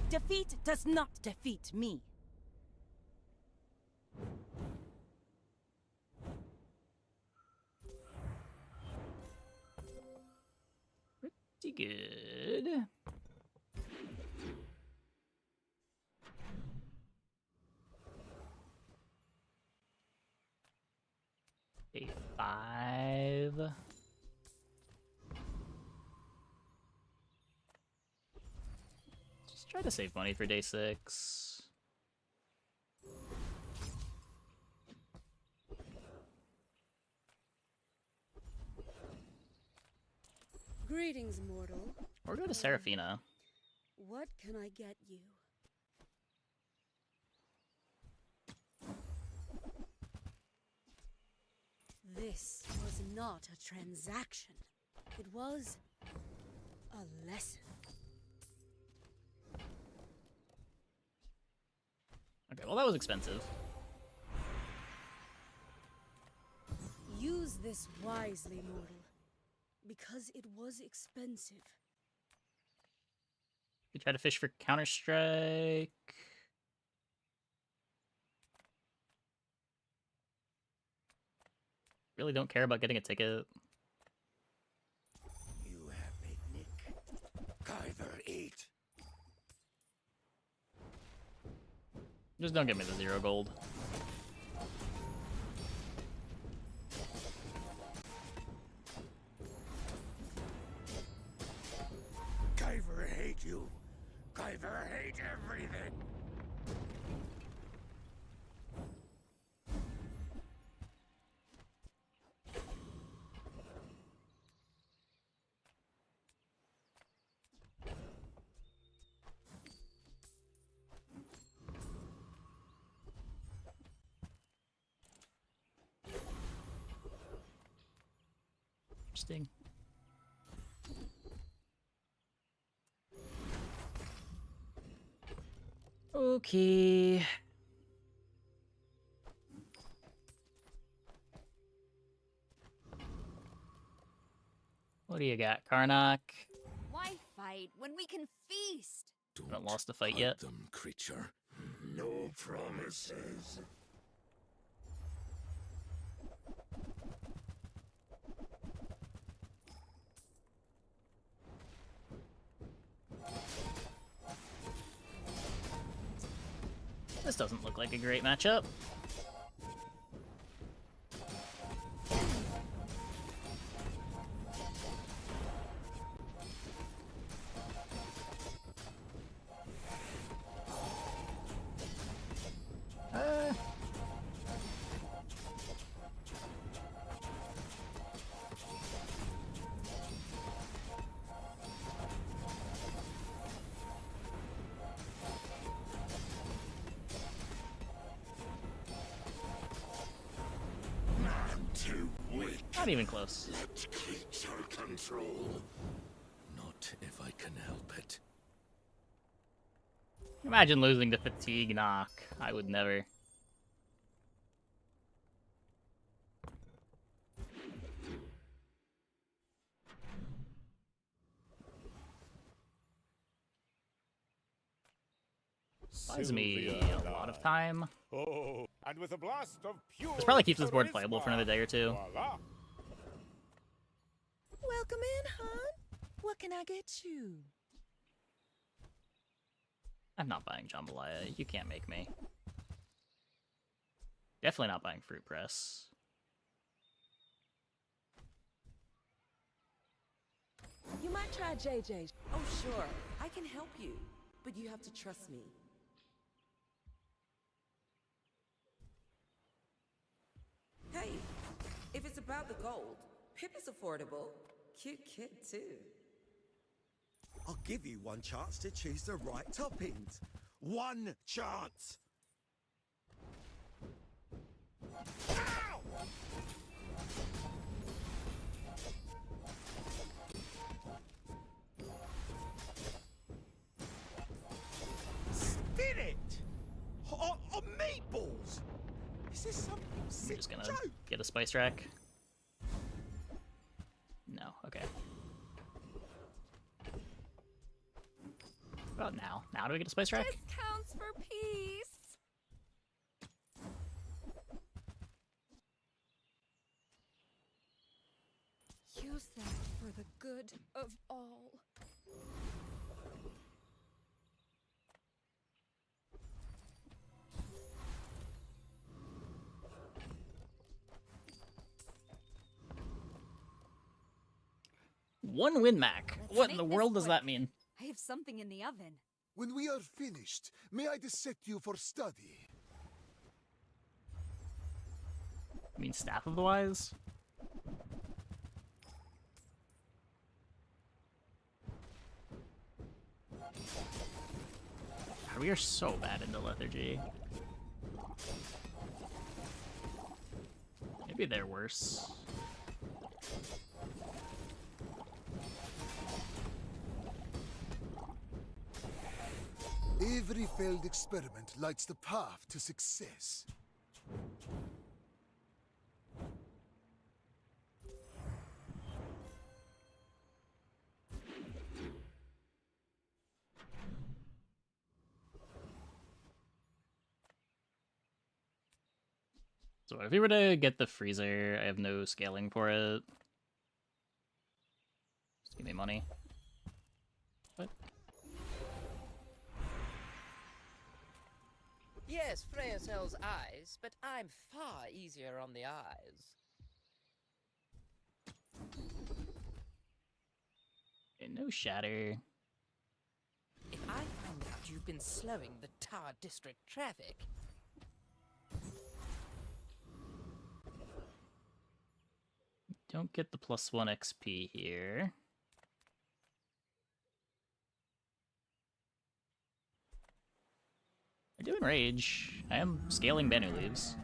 Defeat does not defeat me. Pretty good. Day 5. Just try to save money for day 6. Greetings, mortal. Or go to Seraphina. What can I get you? This was not a transaction. It was a lesson. Okay, well that was expensive. Use this wisely, mortal, because it was expensive. We try to fish for Counter-Strike. Really don't care about getting a ticket. You have made Nick. Kyver eat. Just don't give me the 0 gold. Interesting. Okay. What do you got, Karnak? Why fight when we can feast? Haven't lost a fight yet. Them, creature. No promises. This doesn't look like a great matchup. Not even close. Let creature control. Not if I can help it. Imagine losing to fatigue knock. I would never. Buys me a lot of time. Oh, and with a blast of pure This probably keeps this board playable for another day or two. voila. Welcome in, hon. What can I get you? I'm not buying Jambalaya. You can't make me. Definitely not buying Fruit Press. You might try JJ. Oh, sure. I can help you. But you have to trust me. Hey, if it's about the gold, Pip is affordable. Cute kid, too. I'll give you one chance to choose the right toppings. One chance! Ow! Spin it! On meatballs! Is this some I'm sick just gonna joke? get a spice rack. No, okay. What about now? Now do we get a spice rack? Discounts for peace. Use that for the good of all. One win, Mac. Let's What in make the this world does quick. that mean? I have something in the oven. When we are finished, may I dissect you for study? I mean, Staff of the Wise? God, we are so bad into lethargy. Maybe they're worse. Every failed experiment lights the path to success. So if we were to get the freezer, I have no scaling for it. Just give me money. What? Yes, Freya sells eyes, but I'm far easier on the eyes. Okay, no shatter. If I find out you've been slowing the Tar District traffic... Don't get the +1 XP here. I do enrage. I am scaling Banu Leaves.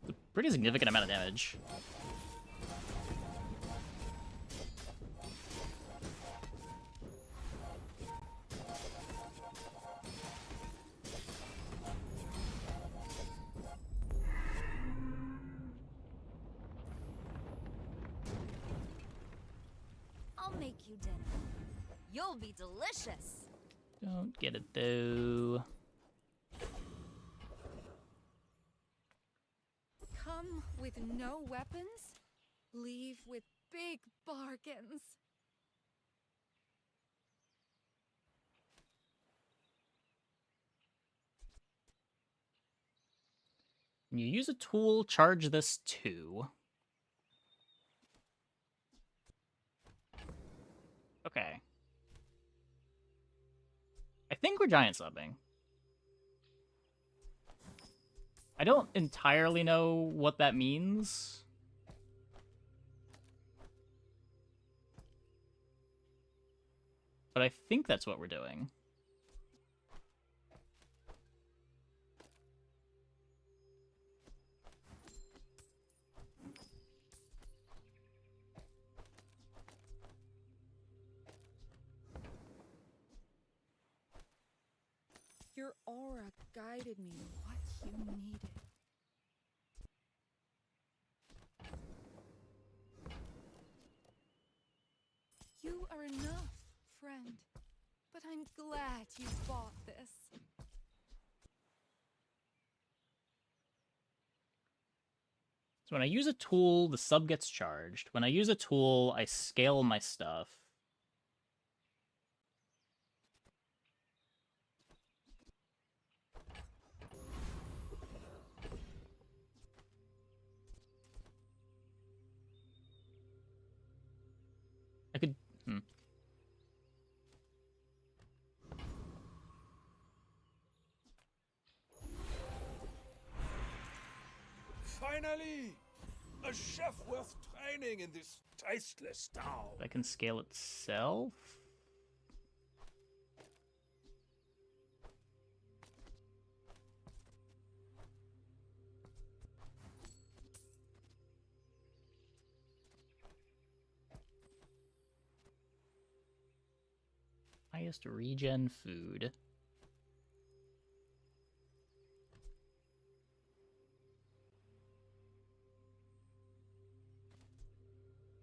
The pretty significant amount of damage. I'll make you dinner. You'll be delicious. Don't get it though. Come with no weapons, leave with big bargains. When you use a tool, charge this too. Okay. I think we're giant subbing. I don't entirely know what that means. But I think that's what we're doing. Your aura guided me to what you needed. You are enough, friend. But I'm glad you bought this. So when I use a tool, the sub gets charged. When I use a tool, I scale my stuff. I could... Finally! A chef worth training in this tasteless town. I can scale itself? Highest regen food.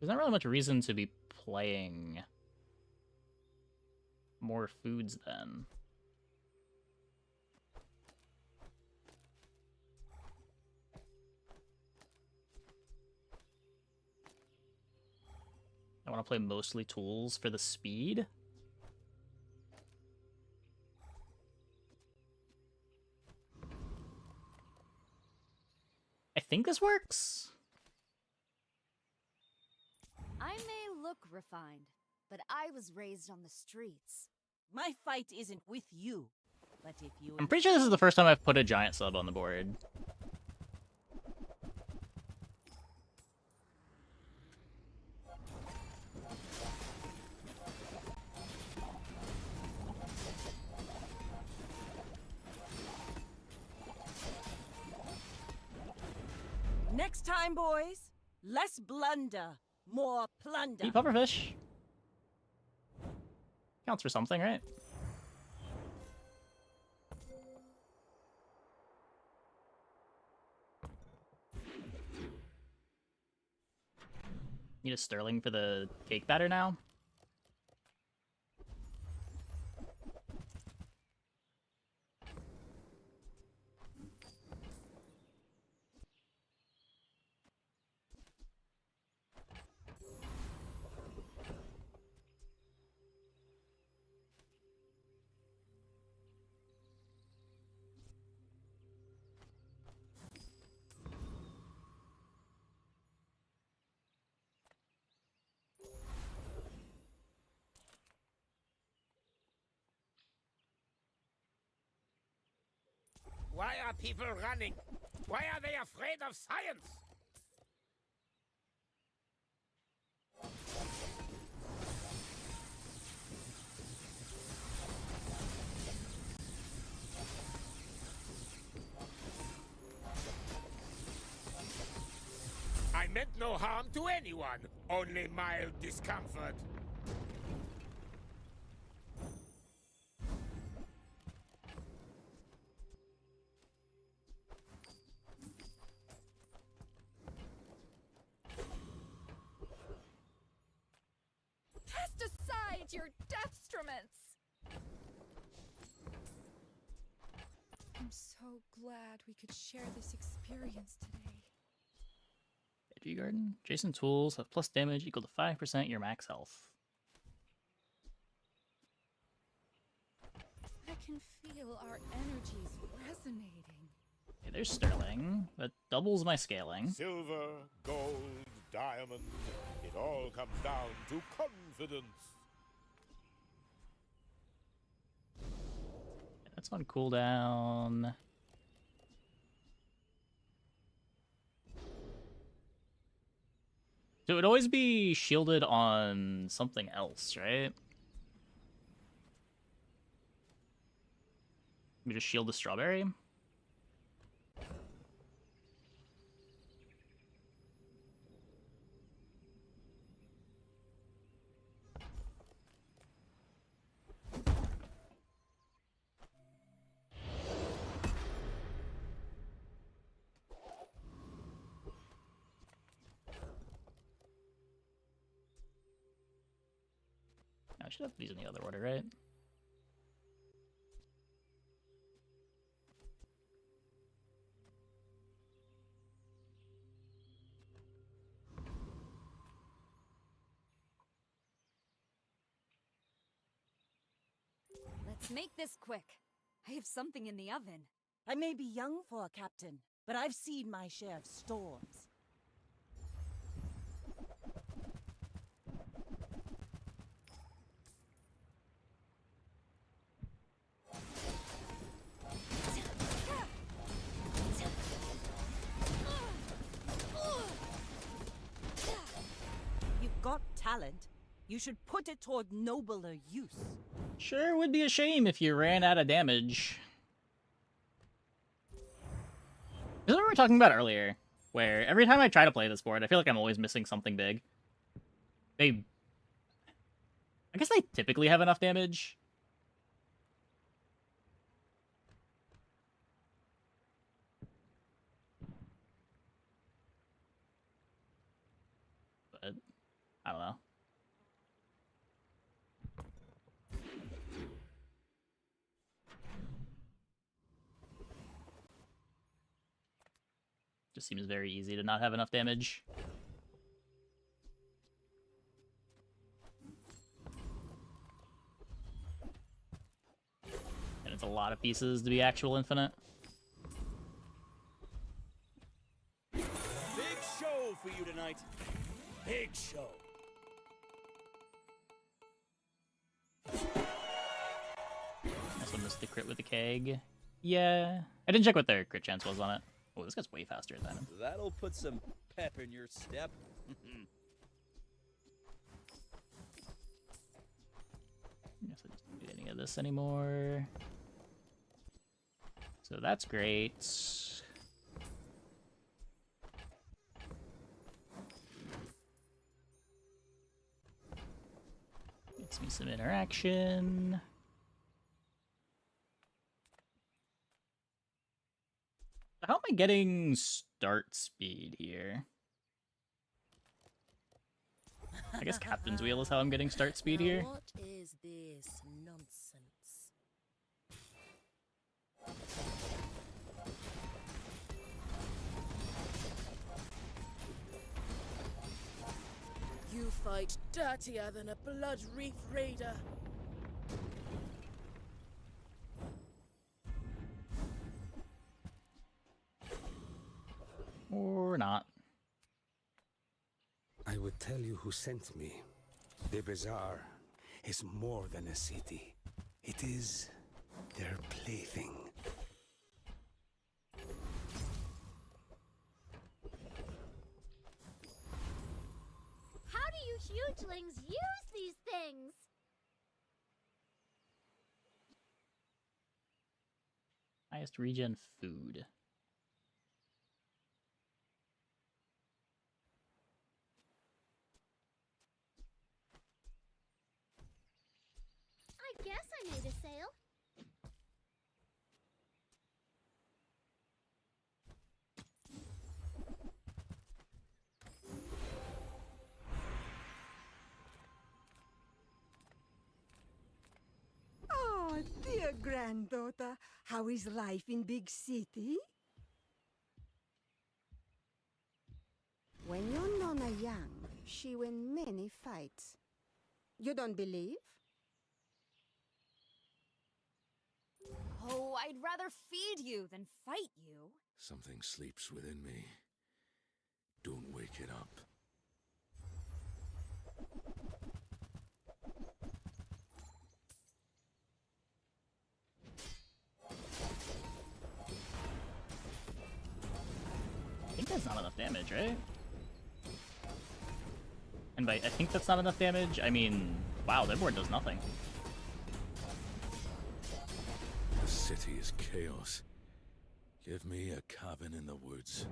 There's not really much reason to be playing more foods then. I want to play mostly tools for the speed. I think this works. I may look refined, but I was raised on the streets. My fight isn't with you, but if you... I'm pretty sure this is the first time I've put a giant sub on the board. Next time, boys, less blunder, more plunder. Eat pufferfish. Counts for something, right? Need a sterling for the cake batter now? Why are people running? Why are they afraid of science? meant no harm to anyone, only mild discomfort. Cast aside your deathstruments! I'm so glad we could share this experience today. Edgy Garden. Jason tools have plus damage equal to 5% your max health. I can feel our energies resonating. Okay, there's Sterling. That doubles my scaling. Silver, gold, diamond, it all comes down to confidence. That's on cooldown. So it would always be shielded on something else, right? We just shield the strawberry. I should have these in the other order, right? Let's make this quick. I have something in the oven. I may be young for a captain, but I've seen my share of storms. You've got talent. You should put it toward nobler use. Sure would be a shame if you ran out of damage. This is what we were talking about earlier, where every time I try to play this board, I feel like I'm always missing something big. I guess they typically have enough damage. But, I don't know. Just seems very easy to not have enough damage. And it's a lot of pieces to be actual infinite. Big show for you tonight. Big show. Also missed the crit with the keg. Yeah. I didn't check what their crit chance was on it. Oh, this guy's way faster than him. That'll put some pep in your step. I guess I just don't do any of this anymore. So that's great. Gets me some interaction. How am I getting start speed here? I guess Captain's Wheel is how I'm getting start speed here. What is this nonsense? You fight dirtier than a blood reef raider. Or not. I would tell you who sent me. The bazaar is more than a city. It is their plaything. How do you hugelings use these things? Highest regen food. Granddaughter, how is life in big city? When your nonna young, she win many fights. You don't believe? Oh, I'd rather feed you than fight you. Something sleeps within me. Don't wake it up. I think that's not enough damage, right? And by I think that's not enough damage, I mean, wow, their board does nothing. The city is chaos. Give me a cabin in the woods.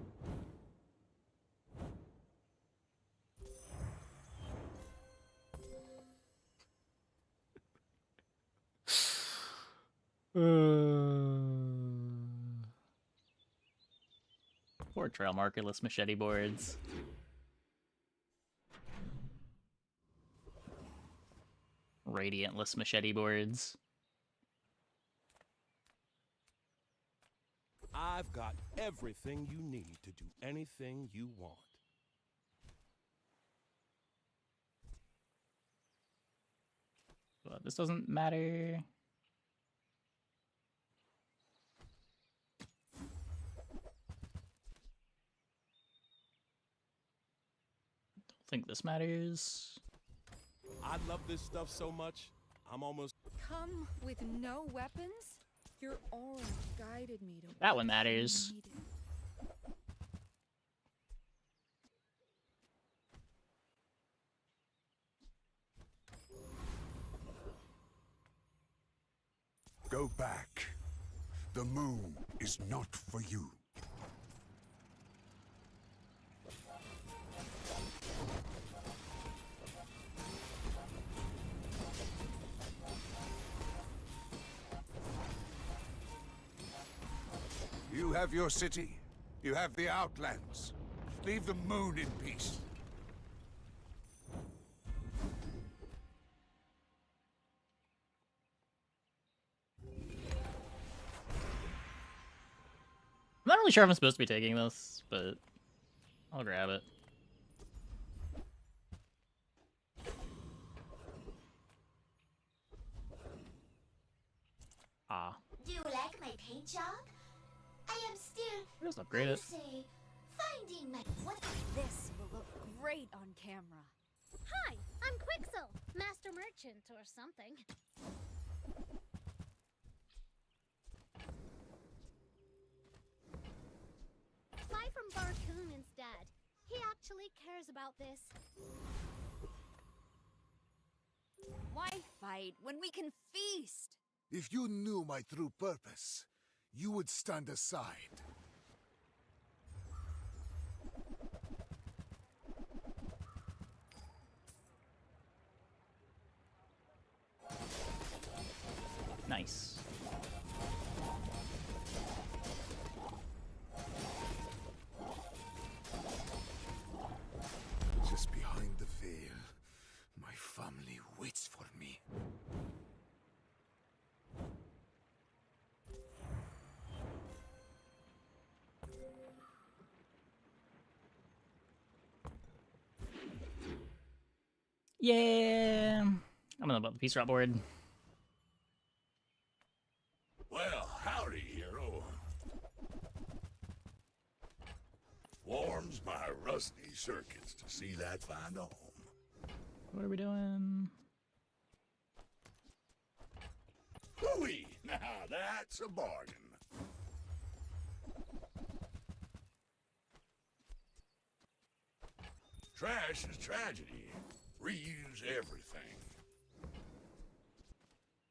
Poor trail markerless machete boards. Radiantless machete boards. I've got everything you need to do anything you want. But this doesn't matter. Don't think this matters. I love this stuff so much, I'm almost... Come with no weapons? Your aura guided me to That one matters. Go back. The moon is not for you. You have your city. You have the Outlands. Leave the moon in peace. I'm not really sure if I'm supposed to be taking this, but I'll grab it. Ah. Do you like my paint job? I am still, Just upgrade how it. you say, finding my... What? This will look great on camera. Hi, I'm Quixel, Master Merchant or something. Fly from Barcoon instead. He actually cares about this. Why fight when we can feast? If you knew my true purpose, you would stand aside. Nice. Just behind the veil, my family waits for me. Yeah. I don't know about the peace route board. Well, howdy, hero. Warms my rusty circuits to see that find a home. What are we doing? Hooey! Now that's a bargain. Trash is tragedy. Reuse everything.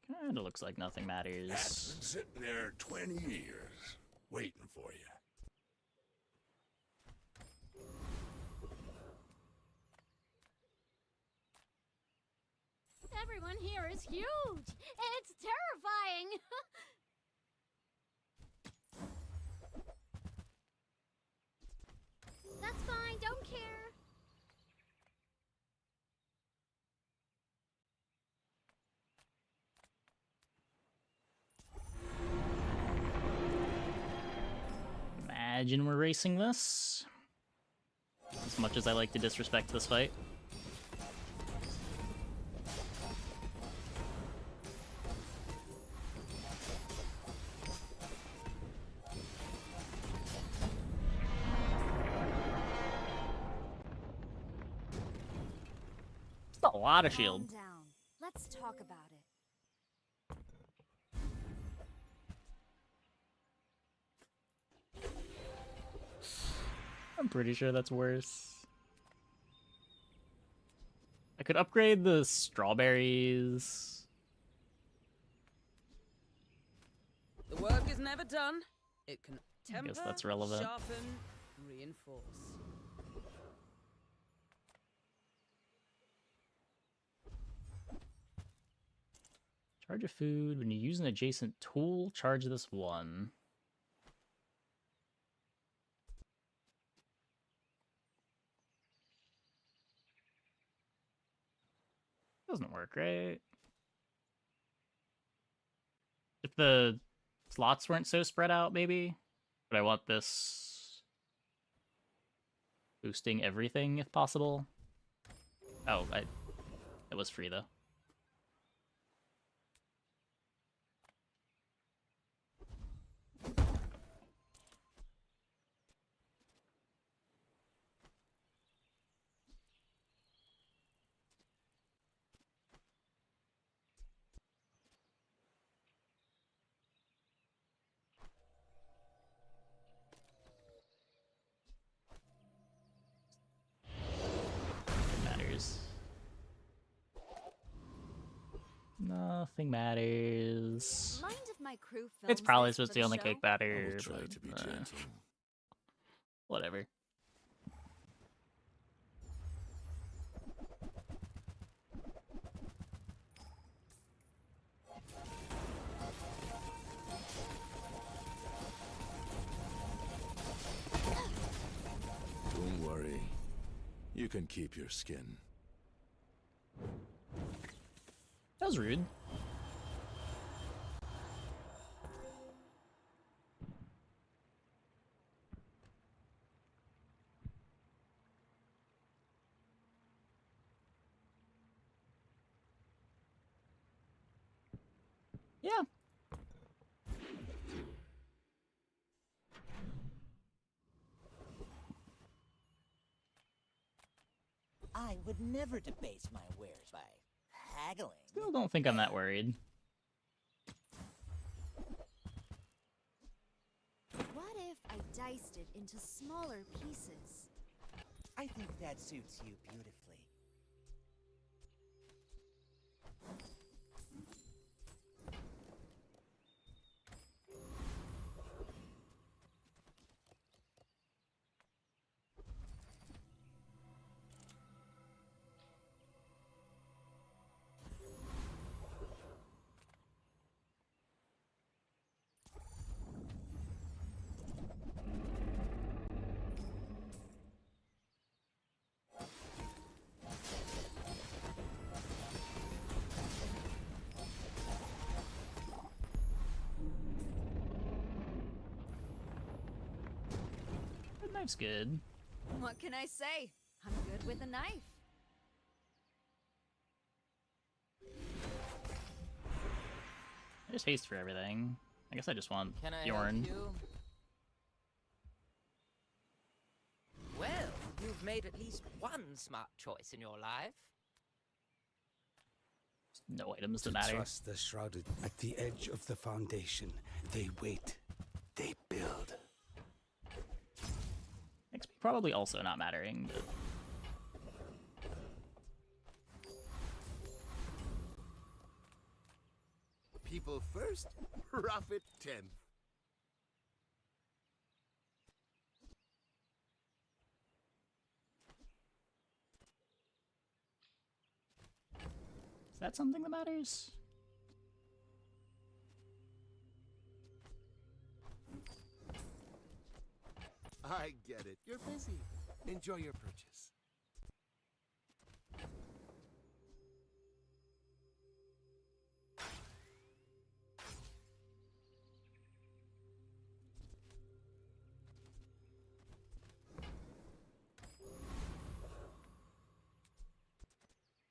Kinda looks like nothing That's matters. been sitting there 20 years, waiting for you. Everyone here is huge. It's terrifying. That's fine, don't care. imagine we're racing this. As much as I like to disrespect this fight. It's a lot of shield. Calm down. Let's talk about it. I'm pretty sure that's worse. I could upgrade the strawberries. The work is never done. It can temper, guess that's relevant. sharpen, reinforce. Charge a food. When you use an adjacent tool, charge this one. Doesn't work, right? If the slots weren't so spread out, maybe? But I want this boosting everything if possible. Oh, it was free though. Nothing matters. Mind if my crew It's films probably this for supposed to the only show? kick batter. I will try but, to be gentle. Whatever. Don't worry. You can keep your skin. That was rude. Yeah. I would never debase my wares by haggling. Still don't think I'm that worried. What if I diced it into smaller pieces? I think that suits you beautifully. That knife's good. What can I say? I'm good with a knife. I just haste for everything. I guess I just want Can I Bjorn. help you? Well, you've made at least one smart choice in your life. No items To that matter. trust the shrouded at the edge of the foundation. They wait. They build. XP probably also not mattering, but People first, profit 10th. is that something that matters? I get it. You're busy. Enjoy your purchase.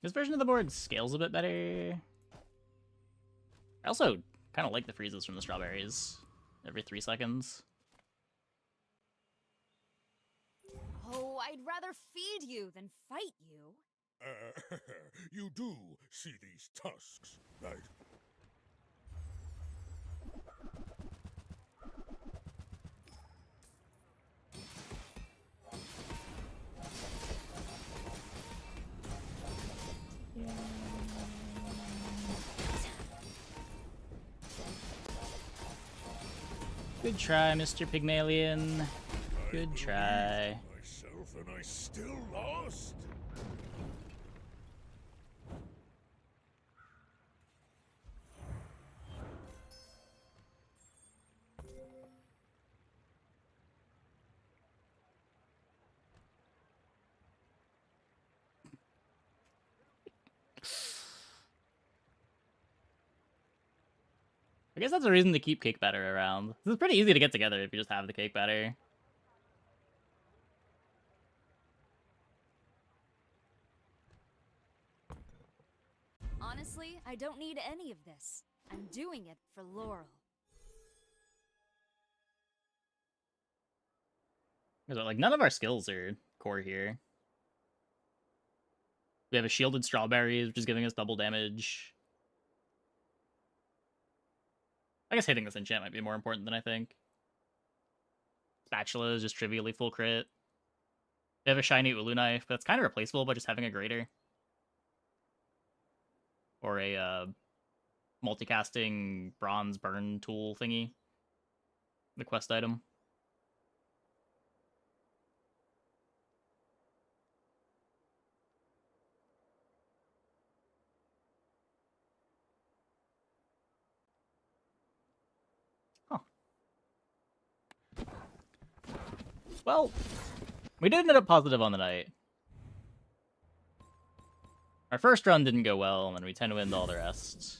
This version of the board scales a bit better. I also kind of like the freezes from the strawberries every 3 seconds. Oh, I'd rather feed you than fight you. You do see these tusks, right? Good try, Mr. Pygmalion. Good try. Myself and I still lost. I guess that's a reason to keep cake batter around. It's pretty easy to get together if you just have the cake batter. Honestly, I don't need any of this. I'm doing it for Laurel. Because like none of our skills are core here. We have a shielded strawberry, which is giving us double damage. I guess hitting this enchant might be more important than I think. Spatula is just trivially full crit. They have a shiny Ulu knife, but it's kind of replaceable by just having a grater. Or a multicasting bronze burn tool thingy. The quest item. Well, we did end up positive on the night. Our first run didn't go well, and then we 10-winned all the rest.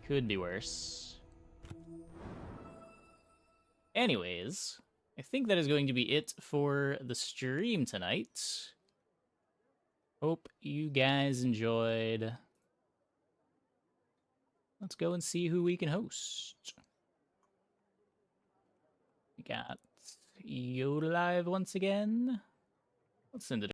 Could be worse. Anyways, I think that is going to be it for the stream tonight. Hope you guys enjoyed. Let's go and see who we can host. We got Yoda Live once again. Let's send it.